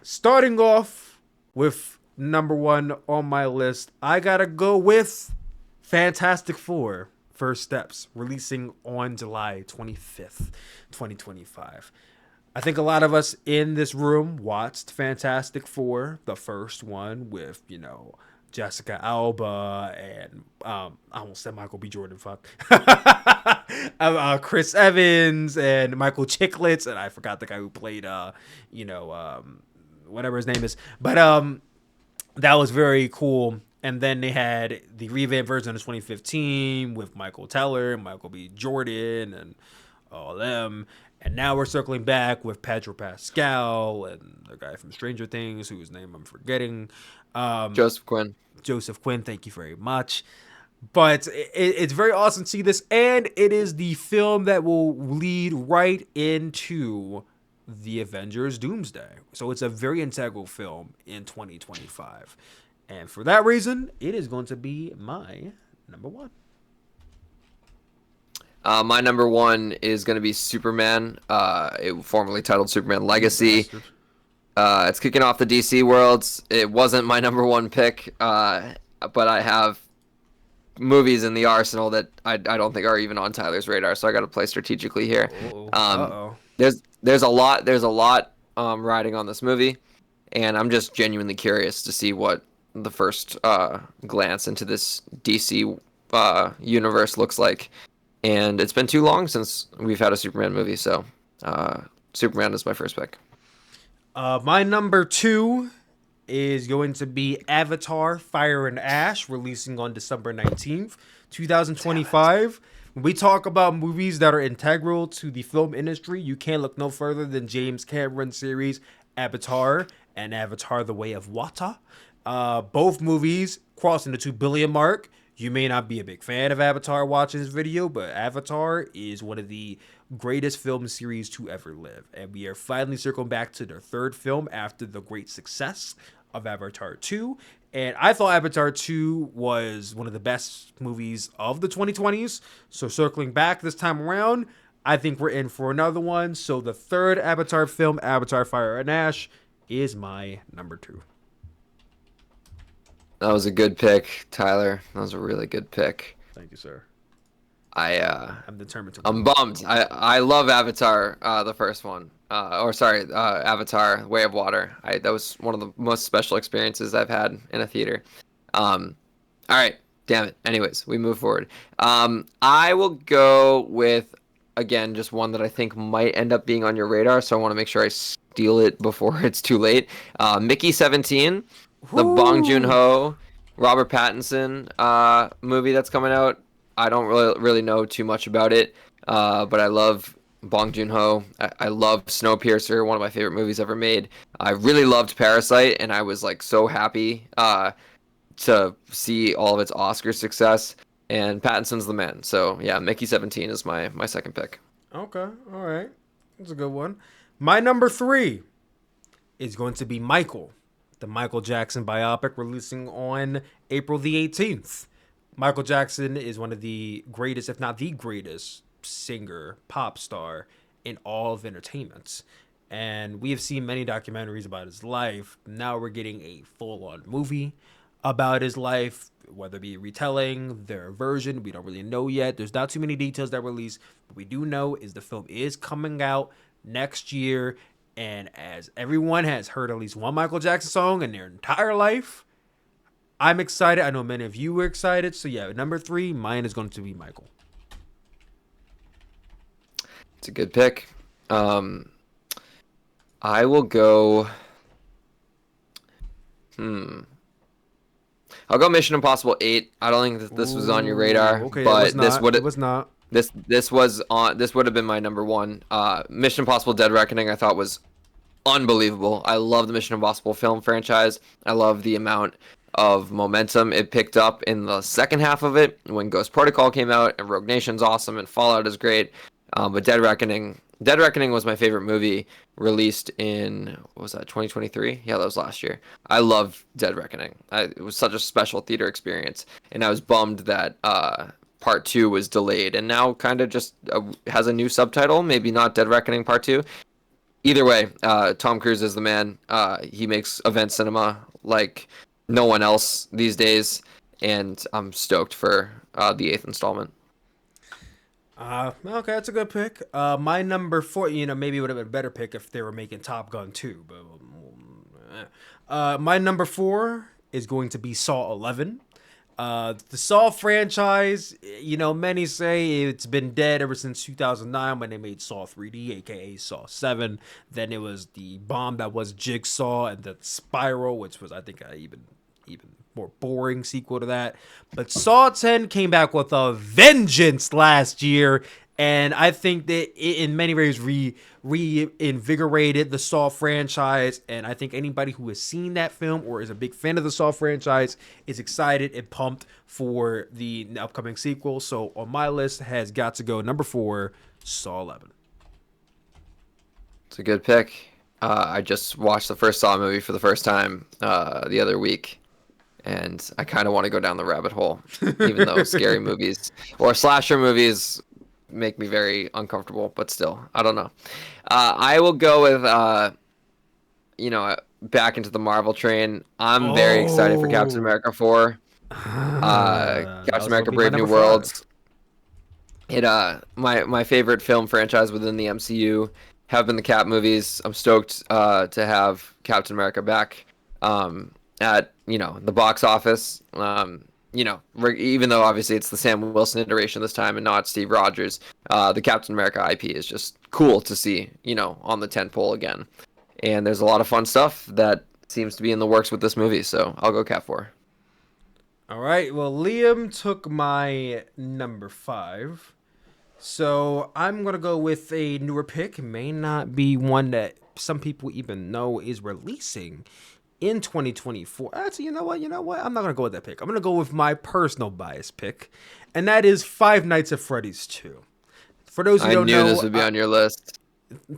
Starting off with number 1 on my list, I gotta go with Fantastic Four: First Steps, releasing on July 25th, 2025. I think a lot of us in this room watched Fantastic Four, the first one with, you know, Jessica Alba and I almost said Michael B. Jordan, fuck. Chris Evans and Michael Chiklis, and I forgot the guy who played whatever his name is. But that was very cool. And then they had the revamped version of 2015 with Michael Teller and Michael B. Jordan and all them. And now we're circling back with Pedro Pascal and the guy from Stranger Things, whose name I'm forgetting. Joseph Quinn. Joseph Quinn, thank you very much. But it's very awesome to see this. And it is the film that will lead right into the Avengers Doomsday. So it's a very integral film in 2025. And for that reason, it is going to be my number 1. My number 1 is going to be Superman, formerly titled Superman Legacy. It's kicking off the DC worlds. It wasn't my number 1 pick, but I have movies in the arsenal that I don't think are even on Tyler's radar, so I got to play strategically here. There's a lot riding on this movie, and I'm just genuinely curious to see what the first glance into this DC universe looks like. And it's been too long since we've had a Superman movie, so Superman is my first pick. My number 2 is going to be Avatar: Fire and Ash, releasing on December 19th, 2025. When we talk about movies that are integral to the film industry, you can't look no further than James Cameron's series Avatar and Avatar: The Way of Water. Both movies crossing the 2 billion mark. You may not be a big fan of Avatar watching this video, but Avatar is one of the greatest film series to ever live. And we are finally circling back to their 3rd film after the great success of Avatar 2. And I thought Avatar 2 was one of the best movies of the 2020s. So circling back this time around, I think we're in for another one. So the 3rd Avatar film, Avatar: Fire and Ash, is my number 2. That was a good pick, Tyler. That was a really good pick. Thank you, sir. I'm determined to. I'm bummed. I love Avatar, the first one. Avatar: Way of Water. That was one of the most special experiences I've had in a theater. All right, damn it. Anyways, we move forward. I will go with, again, just one that I think might end up being on your radar, so I want to make sure I steal it before it's too late. Mickey 17. The Bong Joon-ho, Robert Pattinson movie that's coming out. I don't really know too much about it, but I love Bong Joon-ho. I love Snowpiercer, one of my favorite movies ever made. I really loved Parasite, and I was like so happy to see all of its Oscar success. And Pattinson's the man. So yeah, Mickey 17 is my second pick. Okay, all right, that's a good one. My number 3 is going to be Michael, the Michael Jackson biopic, releasing on April the 18th. Michael Jackson is one of the greatest, if not the greatest, singer, pop star in all of entertainment. And we have seen many documentaries about his life. Now we're getting a full-on movie. about his life, whether it be retelling, their version. We don't really know yet. There's not too many details that release. What we do know is the film is coming out next year. And as everyone has heard at least one Michael Jackson song in their entire life, I'm excited. I know many of you were excited. So yeah, number 3, mine is going to be Michael. It's a good pick. I will go. I'll go Mission Impossible 8. I don't think that this was on your radar, Okay, but it was not. This was on. This would have been my number 1. Mission Impossible: Dead Reckoning. I thought was unbelievable. I love the Mission Impossible film franchise. I love the amount of momentum it picked up in the second half of it when Ghost Protocol came out, and Rogue Nation's awesome, and Fallout is great. But Dead Reckoning was my favorite movie released in, what was that, 2023? Yeah, that was last year. I love Dead Reckoning. It was such a special theater experience, and I was bummed that Part 2 was delayed, and now kind of just has a new subtitle, maybe not Dead Reckoning Part 2. Either way, Tom Cruise is the man. He makes event cinema like no one else these days, and I'm stoked for the 8th installment. Okay, that's a good pick. My number 4, maybe it would have been a better pick if they were making Top Gun 2. But my number 4 is going to be Saw 11. The Saw franchise, many say it's been dead ever since 2009 when they made Saw 3D, aka Saw 7. Then it was the bomb that was Jigsaw, and the Spiral, which was, I think, even more boring sequel to that. But Saw 10 came back with a vengeance last year, and I think that it in many ways reinvigorated the Saw franchise. And I think anybody who has seen that film or is a big fan of the Saw franchise is excited and pumped for the upcoming sequel. So on my list has got to go number 4, Saw 11. It's a good pick. I just watched the first Saw movie for the first time the other week, and I kind of want to go down the rabbit hole, even though scary movies or slasher movies make me very uncomfortable, but still, I don't know. I will go with, back into the Marvel train. I'm very excited for Captain America 4. Captain America Brave New Worlds. My favorite film franchise within the MCU have been the Cap movies. I'm stoked to have Captain America back at the box office. Even though obviously it's the Sam Wilson iteration this time and not Steve Rogers, the Captain America IP is just cool to see, on the tentpole again. And there's a lot of fun stuff that seems to be in the works with this movie, so I'll go Cap 4. All right, well, Liam took my number 5. So I'm going to go with a newer pick. It may not be one that some people even know is releasing in 2024. Actually, you know what? I'm not going to go with that pick. I'm going to go with my personal bias pick, and that is Five Nights at Freddy's 2. For those who don't know, I knew this would be on your list.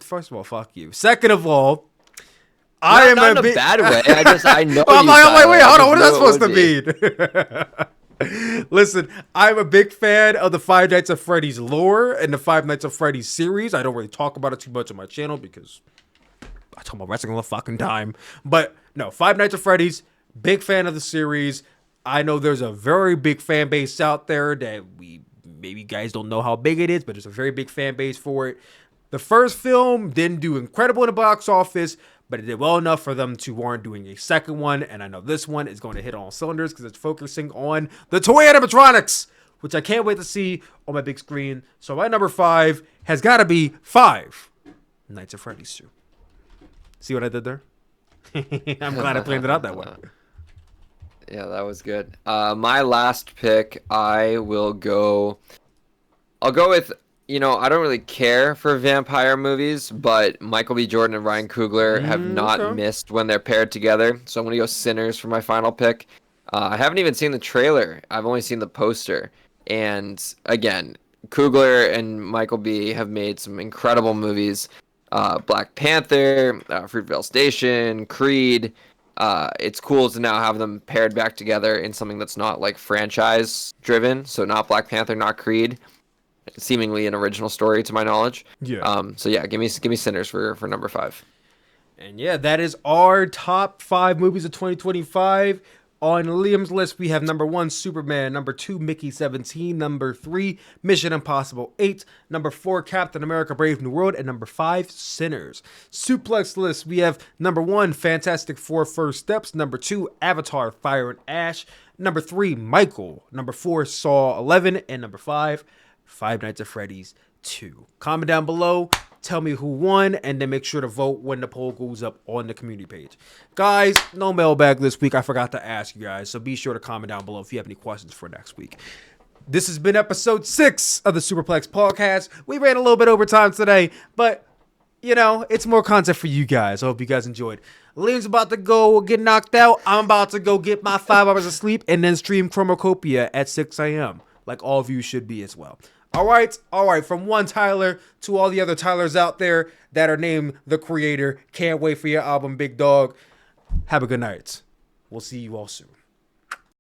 First of all, fuck you. Second of all, not in a bad way. I know. I'm like, wait, hold on. What is that supposed to mean? Listen, I'm a big fan of the Five Nights at Freddy's lore and the Five Nights at Freddy's series. I don't really talk about it too much on my channel because I talk about wrestling all the fucking time. But no, Five Nights at Freddy's, big fan of the series. I know there's a very big fan base out there that maybe you guys don't know how big it is, but there's a very big fan base for it. The first film didn't do incredible in the box office, but it did well enough for them to warrant doing a second one. And I know this one is going to hit on all cylinders because it's focusing on the toy animatronics, which I can't wait to see on my big screen. So my number 5 has got to be Five Nights at Freddy's 2. See what I did there? I'm glad I planned it out that way. Yeah, that was good. My last pick, I'll go with, I don't really care for vampire movies, but Michael B. Jordan and Ryan Coogler have not missed when they're paired together. So I'm going to go Sinners for my final pick. I haven't even seen the trailer. I've only seen the poster. And again, Coogler and Michael B. have made some incredible movies. Black Panther, Fruitvale Station, Creed. It's cool to now have them paired back together in something that's not like franchise driven. So not Black Panther, not Creed. Seemingly an original story to my knowledge. Yeah. So yeah, give me Sinners for number 5. And yeah, that is our top 5 movies of 2025. On Liam's list, we have number 1, Superman. Number 2, Mickey 17. Number 3, Mission Impossible 8. Number 4, Captain America Brave New World. And number 5, Sinners. Sooplex list, we have number 1, Fantastic Four First Steps. Number 2, Avatar Fire and Ash. Number 3, Michael. Number 4, Saw 11. And number 5, Five Nights at Freddy's 2. Comment down below. Tell me who won, and then make sure to vote when the poll goes up on the community page. Guys, no mailbag this week. I forgot to ask you guys, so be sure to comment down below if you have any questions for next week. This has been episode 6 of the Sooplex podcast. We ran a little bit over time today, but, you know, it's more content for you guys. I hope you guys enjoyed. Liam's about to go get knocked out. I'm about to go get my 5 hours of sleep and then stream Chromacopia at 6 a.m., like all of you should be as well. All right. From one Tyler to all the other Tylers out there that are named The Creator. Can't wait for your album, Big Dog. Have a good night. We'll see you all soon.